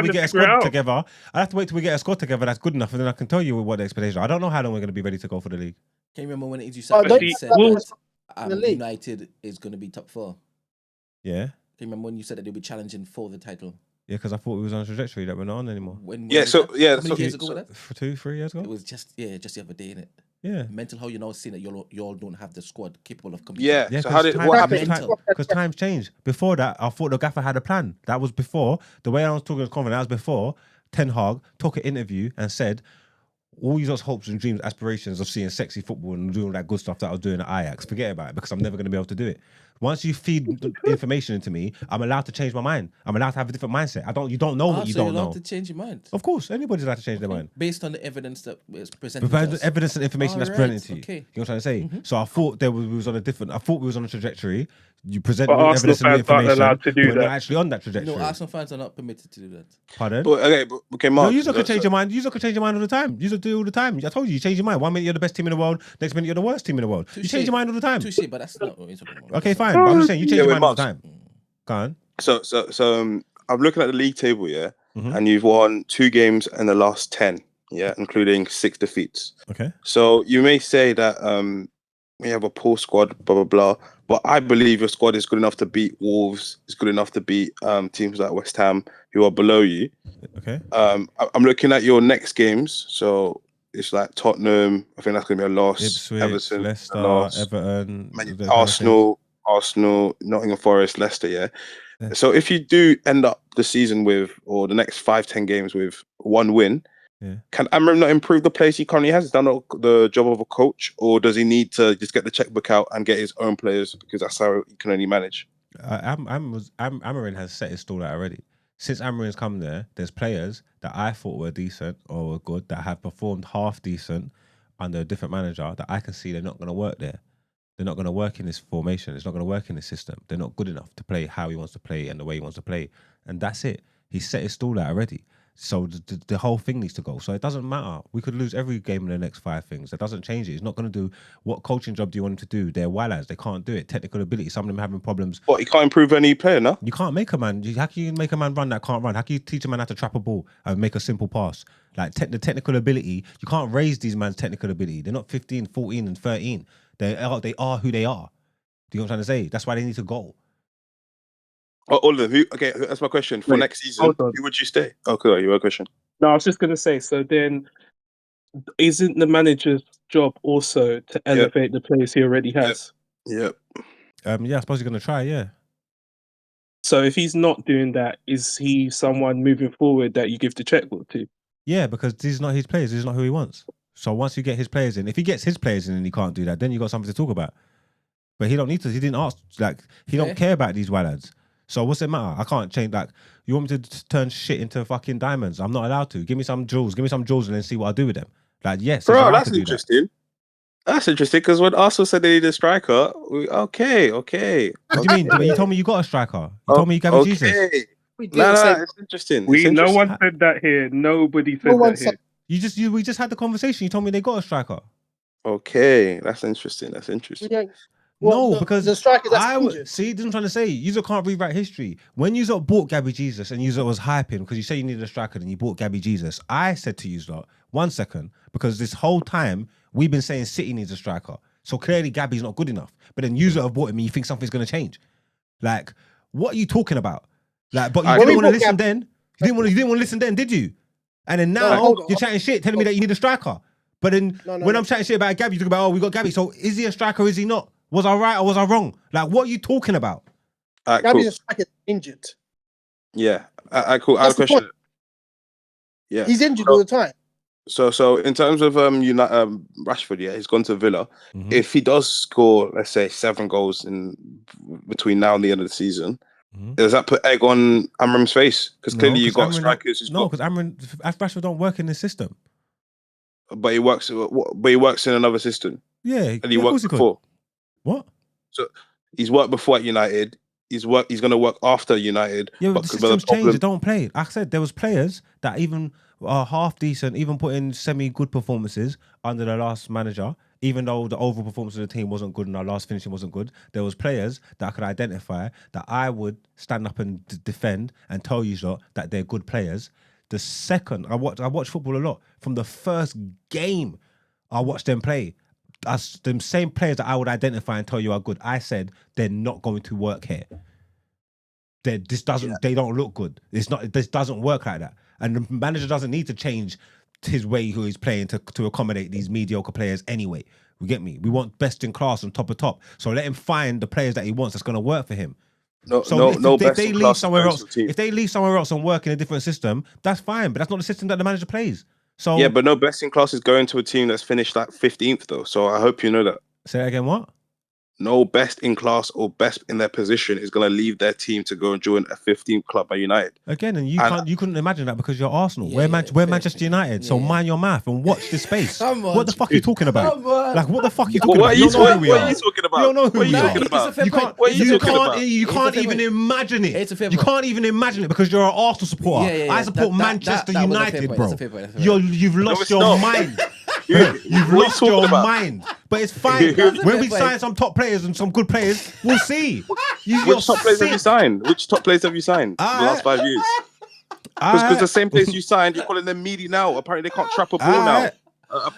get a squad together. I'll have to wait till we get a squad together that's good enough, and then I can tell you what the expectation. I don't know how long we're gonna be ready to go for the league. Can you remember when it is you said that United is gonna be top 4? Yeah. Can you remember when you said that they'll be challenging for the title? Yeah, because I thought we was on a trajectory that we're not on anymore. How many years ago was that? 2-3 years ago. It was just the other day, innit? Yeah. Mental how you now seeing that you all don't have the squad capable of competing. Yeah. So what happened? Because times changed. Before that, I thought the gaffer had a plan. That was before the way I was talking to Convent. That was before Ten Hag took an interview and said, all these hopes and dreams, aspirations of seeing sexy football and doing that good stuff that I was doing at Ajax, forget about it because I'm never going to be able to do it. Once you feed information into me, I'm allowed to change my mind. I'm allowed to have a different mindset. You don't know what you don't know. You're allowed to change your mind. Of course, anybody's allowed to change their mind based on the evidence that is presented. The evidence and information that's presented to you. Okay. You know what I'm trying to say? Mm-hmm. So I thought we was on a different. I thought we was on a trajectory. You present evidence and information, but we're not actually on that trajectory. No, Arsenal fans are not permitted to do that. Pardon? Okay, Mark. No, you can change your mind. You can change your mind all the time. You do it all the time. I told you change your mind. 1 minute you're the best team in the world. Next minute you're the worst team in the world. You change your mind all the time. Touché, but that's not what we're talking about. Okay, fine. But I'm just saying you change your mind all the time. Go on. So I'm looking at the league table, yeah, and you've won 2 games in the last 10, yeah, including 6 defeats. Okay. So you may say that we have a poor squad, blah blah blah, but I believe your squad is good enough to beat Wolves. It's good enough to beat teams like West Ham who are below you. Okay. I'm looking at your next games, so it's like Tottenham. I think that's going to be a loss. Ipswich, Everton, Leicester, loss. Everton, Arsenal, Nottingham Forest, Leicester, yeah. So if you do end up the season with, or the next 5-10 games with 1 win, can Amram not improve the players he currently has? Is that not the job of a coach, or does he need to just get the checkbook out and get his own players because that's how he can only manage? Amarin has set his stall out already. Since Amarin's come there, there's players that I thought were decent or were good that have performed half decent under a different manager that I can see they're not going to work there. They're not going to work in this formation. It's not going to work in this system. They're not good enough to play how he wants to play and the way he wants to play. And that's it. He's set his stall out already. So the whole thing needs to go. So it doesn't matter. We could lose every game in the next 5 things. That doesn't change it. He's not going to do what coaching job do you want him to do? They're wallahs. They can't do it. Technical ability. Some of them are having problems. What, he can't improve any player, no? You can't make a man. How can you make a man run that can't run? How can you teach a man how to trap a ball and make a simple pass? Like the technical ability, you can't raise these man's technical ability. They're not 15, 14 and 13. They are who they are. Do you know what I'm trying to say? That's why they need to go. Oh, all of them. Okay, that's my question. For next season, who would you stay? Okay, you have a question. No, I was just going to say, so then isn't the manager's job also to elevate the players he already has? Yep. Yeah, I suppose he's going to try, yeah. So if he's not doing that, is he someone moving forward that you give the checkbook to? Yeah, because these are not his players. This is not who he wants. So once you get his players in, if he gets his players in and he can't do that, then you got something to talk about. But he don't need to. He didn't ask. Like, he don't care about these lads. So what's it matter? I can't change. Like, you want me to turn shit into fucking diamonds? I'm not allowed to. Give me some jewels. Give me some jewels and then see what I do with them. Like, yes. Bro, that's interesting. That's interesting because when Arsenal said they need a striker, okay. What do you mean? You told me you got a striker. You told me you gave me Jesus. No, it's interesting. No one said that here. Nobody said that here. We just had the conversation. You told me they got a striker. Okay, that's interesting. No, because the striker that's I would injured. see. This is what I'm trying to say. You can't rewrite history. When you bought Gabby Jesus and you was hyping because you say you needed a striker and you bought Gabby Jesus, I said to you, 1 second, because this whole time we've been saying City needs a striker. So clearly Gabby's not good enough. But then you have bought him and you think something's going to change. Like, what are you talking about? Like, but you didn't want to listen then. You didn't want to listen then, did you? And then now you're chatting shit, telling me that you need a striker. But then when I'm chatting shit about Gabby, you talk about, we got Gabby. So is he a striker or is he not? Was I right or was I wrong? Like, what are you talking about? Gabby's a striker injured. Yeah. Cool. I have a question. Yeah. He's injured all the time. So in terms of Rashford, yeah, he's gone to Villa. Mm-hmm. If he does score, let's say 7 goals in between now and the end of the season, does that put egg on Amram's face? Because clearly you got strikers. Because Rashford don't work in the system. But he works in another system. Yeah, and he worked before. What? So he's worked before at United. He's going to work after United. Yeah, but the system's changed. They don't play. Like I said, there was players that even are half decent, even put in semi-good performances under the last manager, even though the overall performance of the team wasn't good and our last finishing wasn't good. There was players that I could identify that I would stand up and defend and tell you that they're good players. The second, I watch football a lot. From the first game, I watched them play. As the same players that I would identify and tell you are good, I said they're not going to work here. They don't look good. This doesn't work like that. And the manager doesn't need to change his way who he's playing to accommodate these mediocre players anyway. You get me? We want best in class and top of top. So let him find the players that he wants that's going to work for him. If they leave somewhere else and work in a different system, that's fine. But that's not the system that the manager plays. So yeah, but no best in class is going to a team that's finished like 15th though. So I hope you know that. Say that again. What? No best in class or best in their position is going to leave their team to go and join a 15th club at United. Again, and you couldn't imagine that because you're Arsenal. We're Manchester United. So mind your mouth and watch this space. What the fuck are you talking about? Like, what the fuck are you talking about? What are you talking about? You don't know who we are. You can't even imagine it. You can't even imagine it because you're an Arsenal supporter. I support Manchester United, bro. You've lost your mind. You've lost your mind. But it's fine. When we sign some top players and some good players, we'll see. Which top players have you signed? In the last 5 years? Because the same players you signed, you're calling them meaty now. Apparently they can't trap a ball now.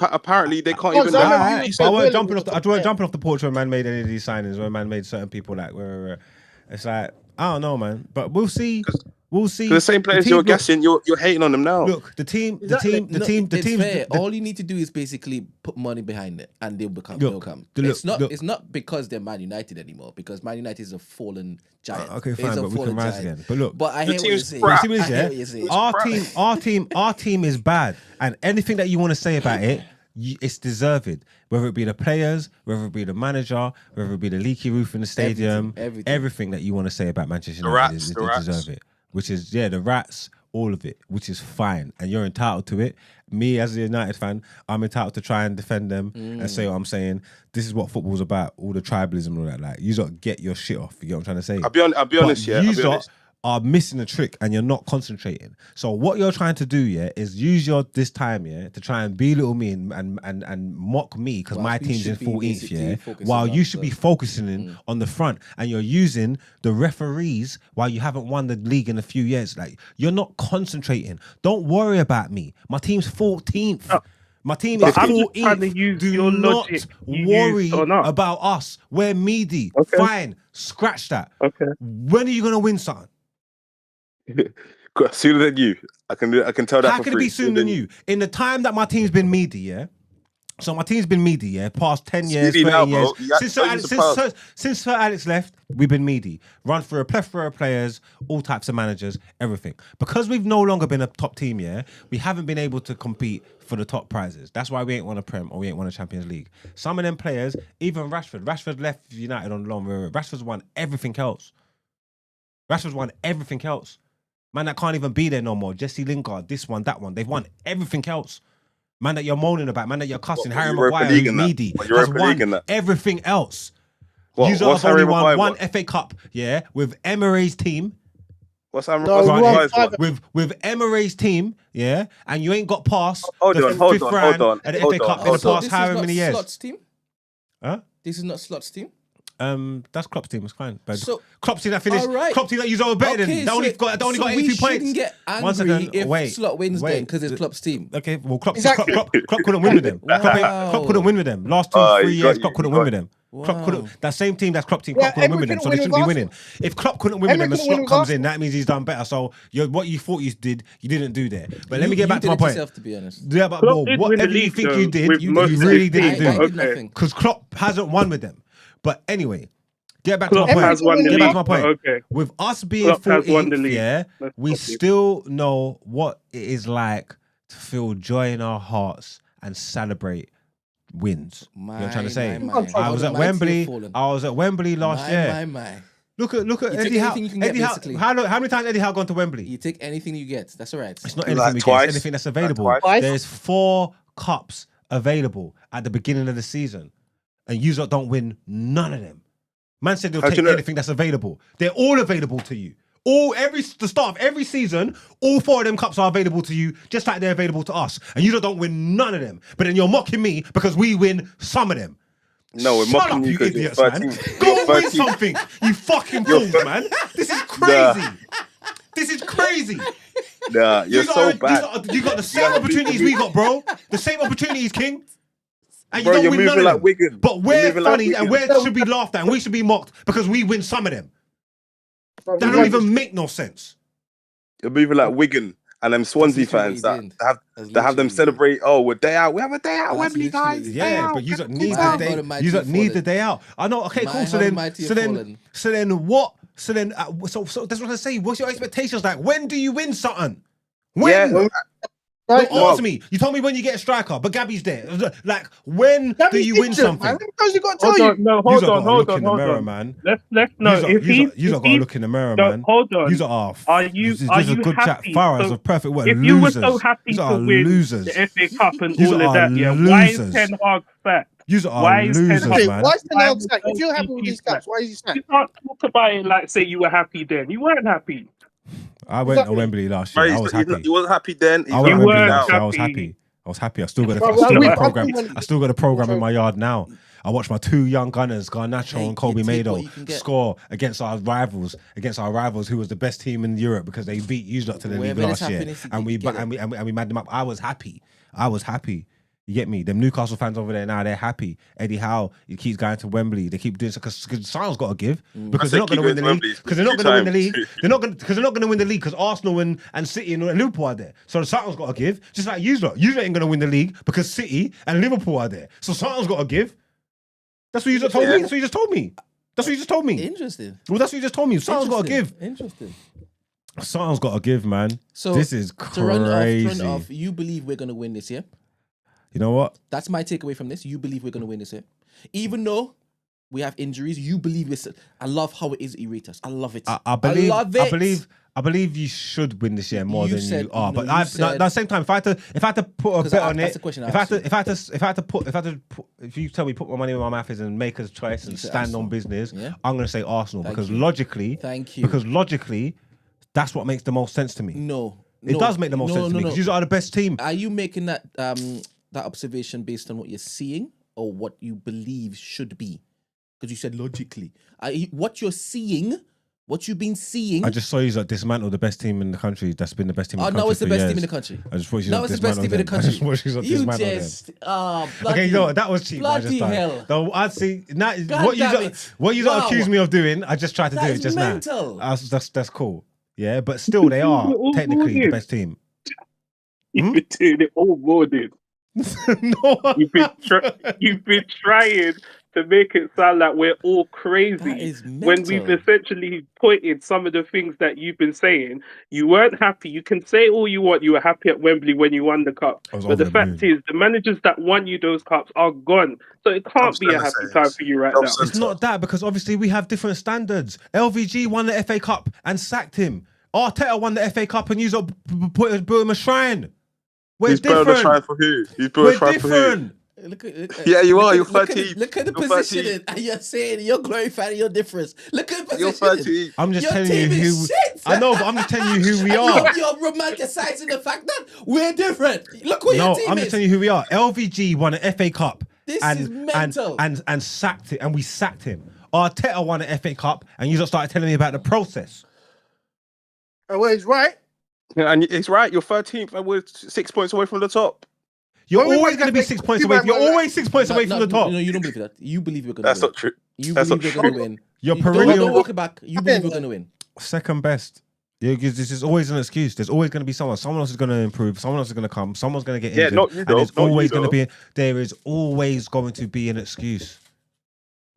Apparently they can't even. I weren't jumping off the porch when man made any of these signings. When man made certain people like, it's like I don't know, man. But we'll see. We'll see. The same players you're guessing, you're hating on them now. Look, the team. All you need to do is basically put money behind it, and they'll come. It's not because they're Man United anymore, because Man United is a fallen giant. Okay, fine, but we can rise again. But look, I hear what you're saying. Our team is bad, and anything that you want to say about it, it's deserved. Whether it be the players, whether it be the manager, whether it be the leaky roof in the stadium, everything that you want to say about Manchester United is deserve it. Which is, the rats, all of it, which is fine. And you're entitled to it. Me, as a United fan, I'm entitled to try and defend them and say what I'm saying. This is what football's about, all the tribalism and all that. Like, you got get your shit off. You get what I'm trying to say? I'll be honest, yeah. You are missing a trick and you're not concentrating. So what you're trying to do, is use this time, to try and belittle me and mock me because my team's in 14th, while you should be focusing on the front, and you're using the referees while you haven't won the league in a few years. Like, you're not concentrating. Don't worry about me. My team's 14th. My team is 14th. Do not worry about us. We're meaty. Okay. Fine. Scratch that. Okay. When are you going to win something? Sooner than you. I can tell that. How can it be sooner than you? In the time that my team's been meaty, So my team's been meaty, past 10 years, 30 years. Since Sir Alex left, we've been meaty. Run through a plethora of players, all types of managers, everything. Because we've no longer been a top team, we haven't been able to compete for the top prizes. That's why we ain't won a Prem or we ain't won a Champions League. Some of them players, even Rashford left United on loan. Rashford's won everything else. Man that can't even be there no more. Jesse Lingard, this one, that one. They've won everything else. Man that you're moaning about, man that you're cussing, Harry Maguire, who's needy, has won everything else. You have only won one FA Cup, with Emery's team. What's Harry Maguire? With Emery's team, and you ain't got past hold the on, fifth round at the FA Cup in the past however many years. Slot's team? Huh? This is not Slot's team? That's Klopp's team. It's fine. But So- Klopp's team that finished. All right. Klopp's team that you all better than. They only got so 83 we points. shouldn't get One angry second, if wait, Slot wins wait. then because it's Klopp's team. Okay, well, Klopp Exactly. couldn't win with them. Klopp couldn't win with them. Last 2-3 years, Klopp couldn't win with them. Klopp couldn't. That same team, that's Klopp team. Klopp couldn't win with them, so they shouldn't be winning. If Klopp couldn't win with them and Slot comes in, that means he's done better. So what you thought you did, you didn't do there. But let me get back to my point. Yourself, to be honest. Yeah, but Klopp did win the whatever you league, think though, you did, with you most of really his didn't team. do. did nothing. Because Klopp hasn't won with them. But anyway, get back to Klopp my point. has won the Get back league. to my point. Okay. With us being Klopp has won the 14th, league. yeah, Let's we stop it. still know what it is like to feel joy in our hearts and celebrate wins. You know what I'm trying to say? I was at Wembley. I was at Wembley last year. Look at You Eddie take Howe. anything you can get, Eddie Howe. basically. How many times Eddie Howe gone to Wembley? You take anything you get. That's all right. It's not Like anything we get. twice. It's anything that's available. twice. There's 4 cups available at the beginning of the season, and you don't win none of them. Man said they'll How do take you know? anything that's available. They're all available to you. The start of every season, all 4 of them cups are available to you, just like they're available to us. And you don't win none of them. But then you're mocking me because we win some of them. No, we're Shut mocking up, you you because you're idiots, man. 13. Go You're and win 13. something, you fucking fools, man. This is crazy. This is crazy. Nah, you're so bad. You got the same gotta opportunities be- we got, bro. The same opportunities, King. And Bro, you don't you're win none moving of like them. Wigan. But You're we're moving like funny and we Wigan. should be laughed at and we should be mocked because we win some of them. Bro, That we don't won even make no sense. You're moving like Wigan and them Swansea literally fans what he that have them celebrate. Oh, we're day out. We have a day out, That's Wembley, literally- guys. Day Yeah, out. but you don't Get need the the out. day. God Almighty, You don't you've need the fallen. day out. I know. Okay, My cool. So God then, Almighty, so you've then, fallen. so then, so that's what I say. What's your expectations like? When do you win something? When? Yeah, Right? Don't answer me. You told me when you get a striker, but Gabby's there. Like, when do you win something? Because you got to Hold tell you. on, no, You hold lot on, gotta hold look on, in the hold mirror, on. man. Let's know if You he's got to look in the mirror, no, man. hold on. You are you this are is a you good chat. happy? Farah is So a perfect word. if Losers. you were so happy These to are win losers. the FA Cup and Yous all are of that, yeah, why is losers. Ten Hag fat? You are Why is Ten losers, Hag? Okay, man. why is Ten Why Hag would sacked? If you're happy LCP with these fat? caps, why is he sacked? You can't talk about it like say you were happy then. You weren't happy. I went to Exactly. Wembley last year. Right, I was happy. he wasn't happy then. He's I not went to You Wembley weren't last year. I was happy. happy. I was happy. I still got Bro, a we- program. we- I still got a program in my yard now. I watched my 2 young gunners, Garnacho Hey, and Kobe you take what Mado, you can get. score against our rivals, who was the best team in Europe because they beat you lot to the league Wherever there's last year, happiness, you and we get it. and we mad them up. I was happy. You get me? Them Newcastle fans over there now, they're happy. Eddie Howe, he keeps going to Wembley. They keep doing so because someone's got to give because they're not going to win the league. Because they're not going to win the league. They're not going to win the league because Arsenal and City and Liverpool are there. So something's got to give. Just like you lot ain't going to win the league because City and Liverpool are there. So something's got to give. That's what you just told me. That's what you just told me. That's what you just told me. Interesting. Well, that's what you just told me. Something's got to give. Interesting. Something's got to give, man. So This is to run crazy. off, you believe we're gonna win this year? You know what? That's my takeaway from this. You believe we're gonna win this year, even though we have injuries. You believe this. I love how it is. You rate us. I love it. I believe. love it. I believe you should win this year more You than said- you are. no, But you at said- the same time, if I had to put a 'Cause bet I- on that's it, the question I if asked you tell me put my money where my mouth is and make a choice and said stand Arsenal. on business, Yeah. I'm gonna say Arsenal Thank because you. logically, Thank you. that's what makes the most sense to me. No, It does make the most sense to me because you are the best team. Are you making that that observation based on what you're seeing or what you believe should be? Because you said logically. What you're seeing, what you've been seeing. I just saw you dismantle the best team in the country. That's been the best team in the country. now it's the for best years. team in the country. I just watched you Now it's the best team in the dismantle them. I country. just watched you You dismantle them. just Okay, you know what? That was cheap. What I bloody just done. hell. So I'd see now God what you damn don't, it. what you don't Wow. accuse me of doing. I just tried to That do is it just mental. now. That's cool. Yeah, but still, they are All technically the morning. best team. You've been doing it all morning. No, You've been trying to make it sound like we're all That crazy is when we've mental. essentially pointed some of the things that you've been saying. You weren't happy. You can say all you want. You were happy at Wembley when you won the cup. I was But over the the fact moon. is, the managers that won you those cups are gone. So it can't be a Top happy centre time says. for you right Top now. centre. it's not that because obviously we have different standards. LVG won the FA Cup and sacked him. Arteta won the FA Cup and you built him a shrine. We're He's building a shrine different. for who? He's building We're a shrine for who? different. Look at, Yeah, you are. You're Look at, 13. look at the You're positioning. 13. And you're saying you're glorifying your difference. Look at the You're positioning. 13. I'm just Your telling you team who. is shit. I know, but I'm just telling you who we are. You're romanticizing the fact that we're different. Look what No, your team I'm is. just telling you who we are. LVG won an FA Cup This and, is mental. and sacked it, and we sacked him. Arteta won an FA Cup, and you just started telling me about the process. Well, he's right. Yeah, and it's right. You're 13th, and we're 6 points away from the top. You're When we always won going to be FA 6 Cup, points you away. might You're win that. always 6 points away from the top. No, you don't believe that. You believe we're gonna That's win. not true. You That's believe not we're true. gonna win. You're Don't perennial walk it back. You believe we're gonna win. second best. Yeah, because this is always an excuse. There's always going to be someone. Someone else is going to improve. Someone else is going to come. Someone's going to get injured. not you, and though. there's Not you, always going to though. be. There is always going to be an excuse.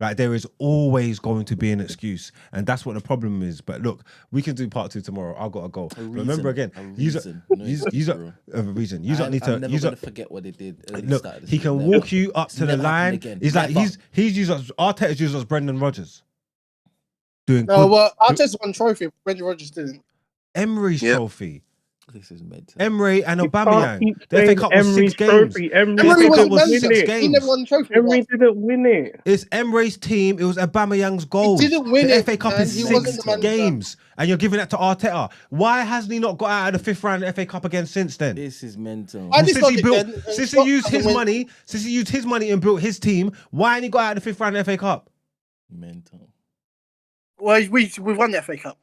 Like there is always going to be an excuse, and that's what the problem is. But look, we can do part 2 tomorrow. I've got to go. Remember again, use a reason. You don't need to. I'm never gonna forget what they did. Look, he can walk you up to the line. He's like he's used us. Arteta's used us Brendan Rodgers. Doing No, good. well, Arteta's won trophy. Brendan Rodgers didn't. Emery's trophy. This is mental. Emery and You Aubameyang. can't keep The FA saying Cup was 6 Emery's games. trophy. The Emery FA Emery Cup wasn't was manager. 6 He games. never won the trophy. Emery didn't win it. It's Emery's team. It was Aubameyang's goals. He didn't win the it, FA Cup man. is He wasn't 6 the manager. games, and you're giving that to Arteta. Why hasn't he not got out of the 5th round of the FA Cup again since then? This is mental. I just Since got he it built, then. since he Klopp used hasn't his win- money, since he used his money and built his team, why ain't he got out of the 5th round of the FA Cup? Mental. Well, we've won the FA Cup.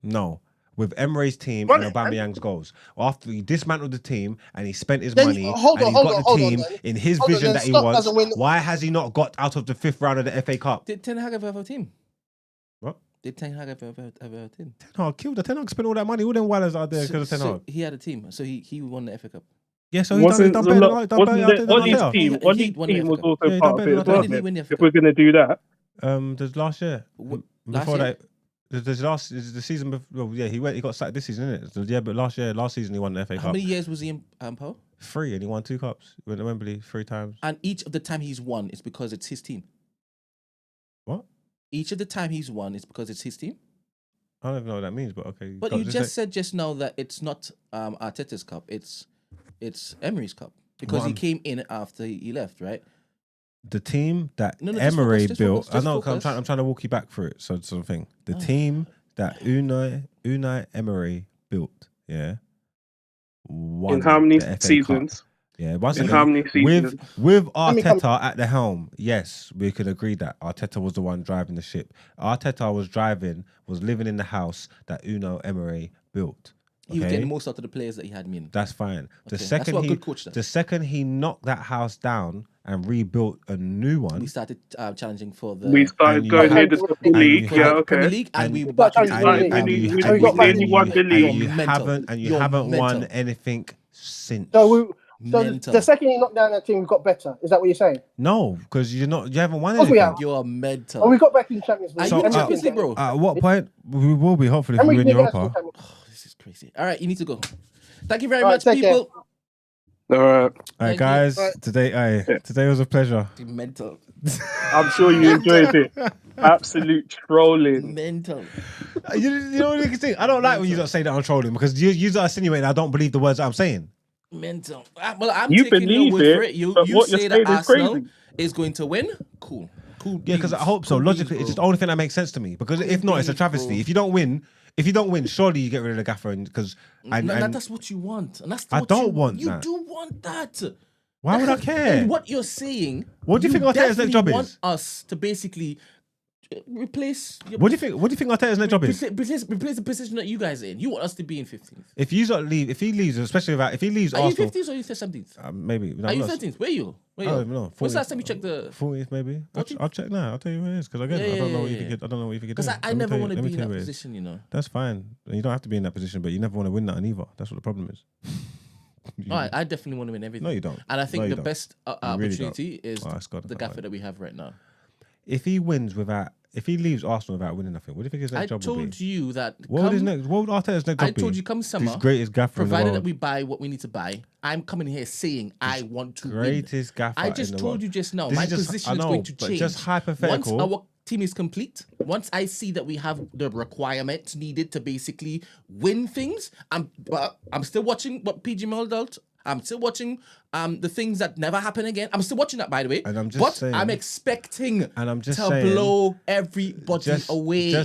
No. With Emery's team Run and it, man. Aubameyang's goals. After he dismantled the team and he spent his Then- money hold and on, he hold got on, the hold on team then. in his Hold on, vision then that he Klopp wants, doesn't win- why has he not got out of the 5th round of the FA Cup? Did Ten Hag ever have a team? What? Did Ten Hag ever have a team? Ten Hag killed the Ten Hag spent all that money, all them wilders out there because of Ten Hag. He had a team, so he won the FA Cup. Yeah, so he's done better. Wasn't the Ollie's team? He Ollie's won the team FA was Cup. also Yeah, he part done of better it than as well. When did he win the FA If we're gonna do that, There's last year. Last Before year? that, there's the season before. Well, yeah, he got sacked this season, isn't it? So, yeah, but last season he won the FA How Cup. many years was he in power? 3, and he won 2 cups. He went to Wembley 3 times. And each of the time he's won is because it's his team. What? Each of the time he's won is because it's his team. I don't even know what that means, but okay. But you just said just now that it's not Arteta's cup, it's Emery's cup because he came in after he left, right? the team that No, just Emery focus, just built. focus, just I know, 'cause focus. I'm trying to walk you back through it. So sort of thing. The team that Unai Emery built. Yeah. Won in how many the FA Cup. seasons? Yeah, once In again, how many seasons? with Let me come- Arteta at the helm, yes, we could agree that Arteta was the one driving the ship. Arteta was living in the house that Unai Emery built. He was okay? getting the most out of the players that he had in. That's fine. Okay, that's what a good coach does. The second he knocked that house down and rebuilt a new one, We started challenging for the We started you going have- near the Super League. you Yeah, have- Premier okay. League, and we And- back and- into and- the and- League. and- you and- have- we got back nearly won the league. you You're mental. haven't You're won mental. anything since. So Mental. the second you knocked down that team, we got better. Is that what you're saying? No, because you haven't won Of course we anything. have. You're mental. Oh, we got back in Champions League. Are you So, in Champions League, bro? At what point we will be? Hopefully, if And we we win can get us in Europa. Champions League. Oh, this is crazy. All right, you need to go. Thank you very All right, much, take care. people. All right. All right, Thank you. guys. Right. Today was a pleasure. Mental. I'm sure you enjoyed it. Absolute trolling. Mental. You know what you can say? I don't like when you don't say that I'm trolling because you are insinuating I don't believe the words that I'm saying. Mental. Well, I'm You taking your believe word it, for it. You but what you're say saying that is Arsenal crazy. is going to win. Cool. Yeah, because I hope so. Cool Logically, beans, it's just bro. the only thing that makes sense to me. Because if not, it's a beans, travesty. bro. If you don't win, surely you get rid of the gaffer. Because That's what you want. And that's I what don't want you that. do want that. why would I And care? what you're saying. What do you think Arteta's next definitely job want is? us to basically replace. What do you think? What do you think Arteta's next job is? Replace the position that you guys are in. You want us to be in 15th. If he leaves, especially if he leaves Are you Arsenal, 15th or are you 17th? maybe. No, Are you I'm not- 13th? Where are you? I don't even know. When's 40th, the last time you checked the? 40th maybe. 40th? I'll check now. I'll tell you where it is because again, Yeah, I don't know what yeah, you think. I don't know what you think. Because I never want to be in that position, you know. That's fine. You don't have to be in that position, but you never want to win that either. That's what the problem is. I definitely want to win everything. No, you don't. And I think No, you the don't. best You really don't. opportunity is Oh, it's got the that gaffer way. that we have right now. If he leaves Arsenal without winning nothing, what do you think his next I job will be? told you that. What would Arteta's next job I be? told you come summer, He's greatest gaffer in the provided world. that we buy what we need to buy, I'm coming here saying I want to win. Greatest gaffer I in just the told world. you just now, This my is just- position I is know, going to but change. just hypothetical. Once our team is complete, once I see that we have the requirements needed to basically win things, I'm still watching what PG Muldout. I'm still watching the things that never happen again. I'm still watching that, by the way. And I'm just but saying- I'm expecting And I'm just to saying, blow everybody away.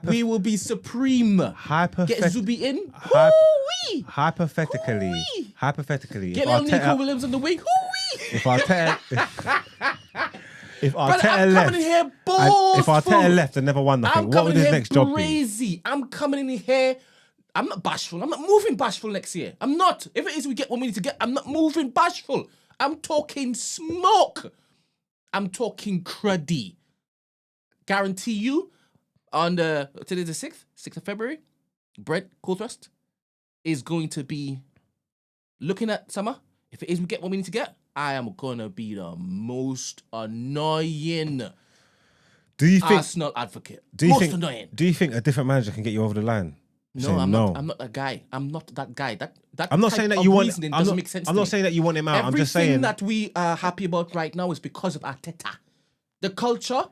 We will be supreme. Get Zubi in. Hoo-wee! hypothetically, Get if little Nico Arteta, Williams on the wing. Hoo-wee! if Arteta, if Brother, Arteta I'm left, coming in here and if Arteta boastful. left and never won nothing, I'm what coming would in his here next job be? crazy. I'm coming in here. I'm not bashful. I'm not moving bashful next year. I'm not. If it is we get what we need to get, I'm not moving bashful. I'm talking smoke. I'm talking cruddy. Guarantee you, on today's the 6th of February, Brent Coulthrust is going to be looking at summer. If it is we get what we need to get, I am gonna be the most annoying Arsenal advocate. Annoying. Do you think a different manager can get you over the line? No, I'm not that guy. I'm not that guy. That I'm not type saying that of you want. reasoning I'm doesn't not, make sense. I'm to not me. saying that you want him out. Everything I'm just saying that we are happy about right now is because of Arteta. The culture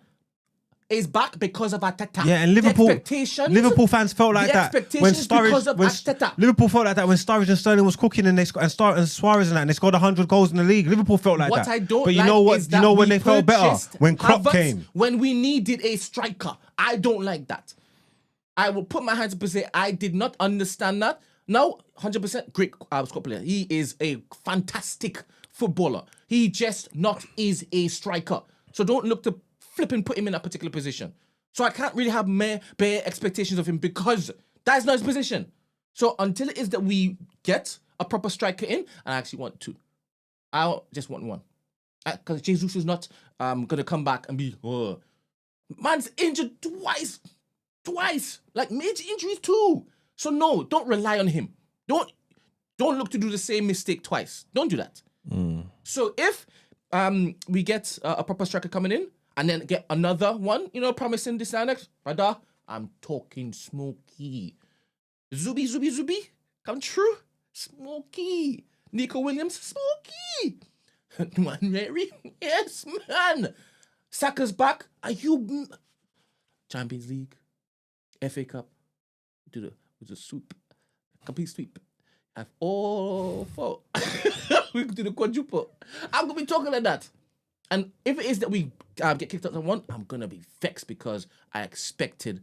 is back because of Arteta. Yeah, and Liverpool fans felt like that when Arteta. Liverpool felt like that when Sturridge and Sterling was cooking and Suarez and that, and they scored 100 goals in the league. Liverpool felt like What that. I don't but you like know what? is You that know when we they felt better purchased when Klopp Havertz came. when we needed a striker. I don't like that. I will put my hands up and say I did not understand that. Now, 100% great squad player. He is a fantastic footballer. He just not is a striker. So don't look to flip and put him in a particular position. So I can't really have bare expectations of him because that is not his position. So until it is that we get a proper striker in, I actually want two. I just want one. Because Jesus is not going to come back and be, oh. Man's injured twice. Like major injuries too. So no, don't rely on him. Don't look to do the same mistake twice. Don't do that. So if we get a proper striker coming in and then get another one, promising this and next, brother, I'm talking smoky. Zubi, come true. Smoky. Nico Williams, smoky. Mary, yes, man. Saka's back. Are you Champions League, FA Cup? Do the sweep, complete sweep. Have all four. We can do the quadruple. I'm gonna be talking like that. And if it is that we get kicked out on one, I'm gonna be vexed because I expected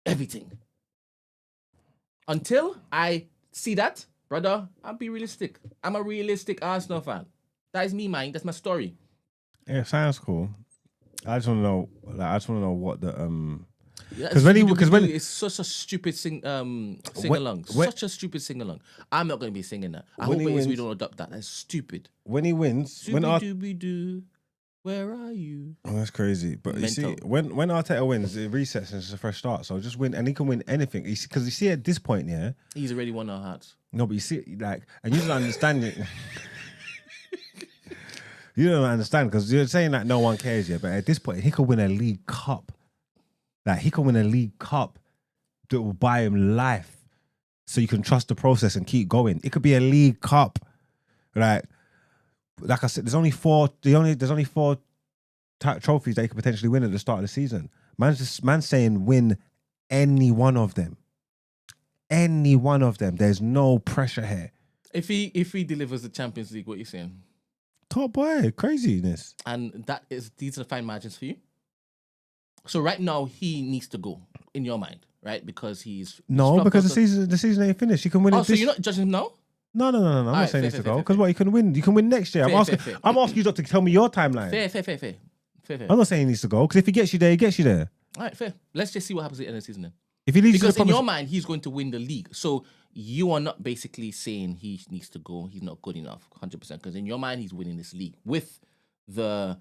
everything. Until I see that, brother, I'll be realistic. I'm a realistic Arsenal fan. That is me, man. That's my story. Yeah, sounds cool. I just want to know. I just want to know what the Because when it's such a stupid sing along, such a stupid sing along. I'm not going to be singing that. I hope we don't adopt that. That's stupid. When he wins, Dooby-doo, where are you? Oh, that's crazy. But Mental. you see, when Arteta wins, it resets and it's a fresh start. So just win, and he can win anything. Because you see, at this point, yeah, he's already won our hearts. No, but you see, and you don't understand it. You don't understand because you're saying that no one cares yet. But at this point, he could win a League Cup. He can win a League Cup that will buy him life, so you can trust the process and keep going. It could be a League Cup, like I said. There's only four trophies that he could potentially win at the start of the season. Man's saying win any one of them. Any one of them. There's no pressure here. If he delivers the Champions League, what are you saying? Top boy, craziness. And these are the fine margins for you. So right now he needs to go in your mind, right? Because because the season ain't finished. You can win. So you're not judging him now? No. I'm not saying he needs to go because what you can win. You can win next year. I'm asking you not to tell me your timeline. Fair. I'm not saying he needs to go because if he gets you there, he gets you there. All right, fair. Let's just see what happens at the end of the season then. If he leaves, because in your mind he's going to win the league. So you are not basically saying he needs to go. He's not good enough, 100%. Because in your mind he's winning this league with the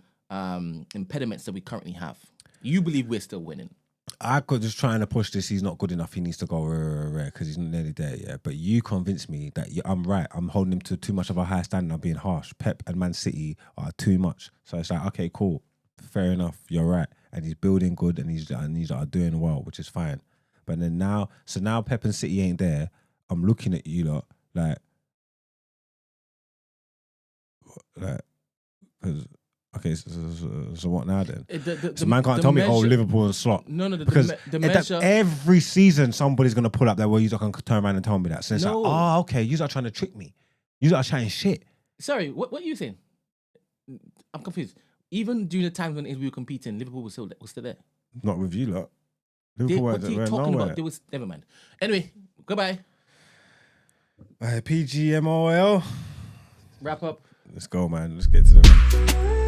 impediments that we currently have. You believe we're still winning. I could just trying to push this. He's not good enough. He needs to go because he's not nearly there yet. But you convinced me that I'm right. I'm holding him to too much of a high standard. I'm being harsh. Pep and Man City are too much. So it's like, okay, cool, fair enough. You're right. And he's building good, and he's doing well, which is fine. But then now Pep and City ain't there. I'm looking at you lot like because. Okay, so what now then? So man can't tell me, Liverpool and slot. No, because the measure... every season somebody's going to pull up that, well, you can turn around and tell me that. So it's like, oh, okay, you are trying to trick me. You are trying shit. Sorry, what are you saying? I'm confused. Even during the times when we were competing, Liverpool was still there. Not with you lot. Liverpool what are you talking about? Never mind. Anyway, goodbye. PGMOL. Wrap up. Let's go, man. Let's get to the...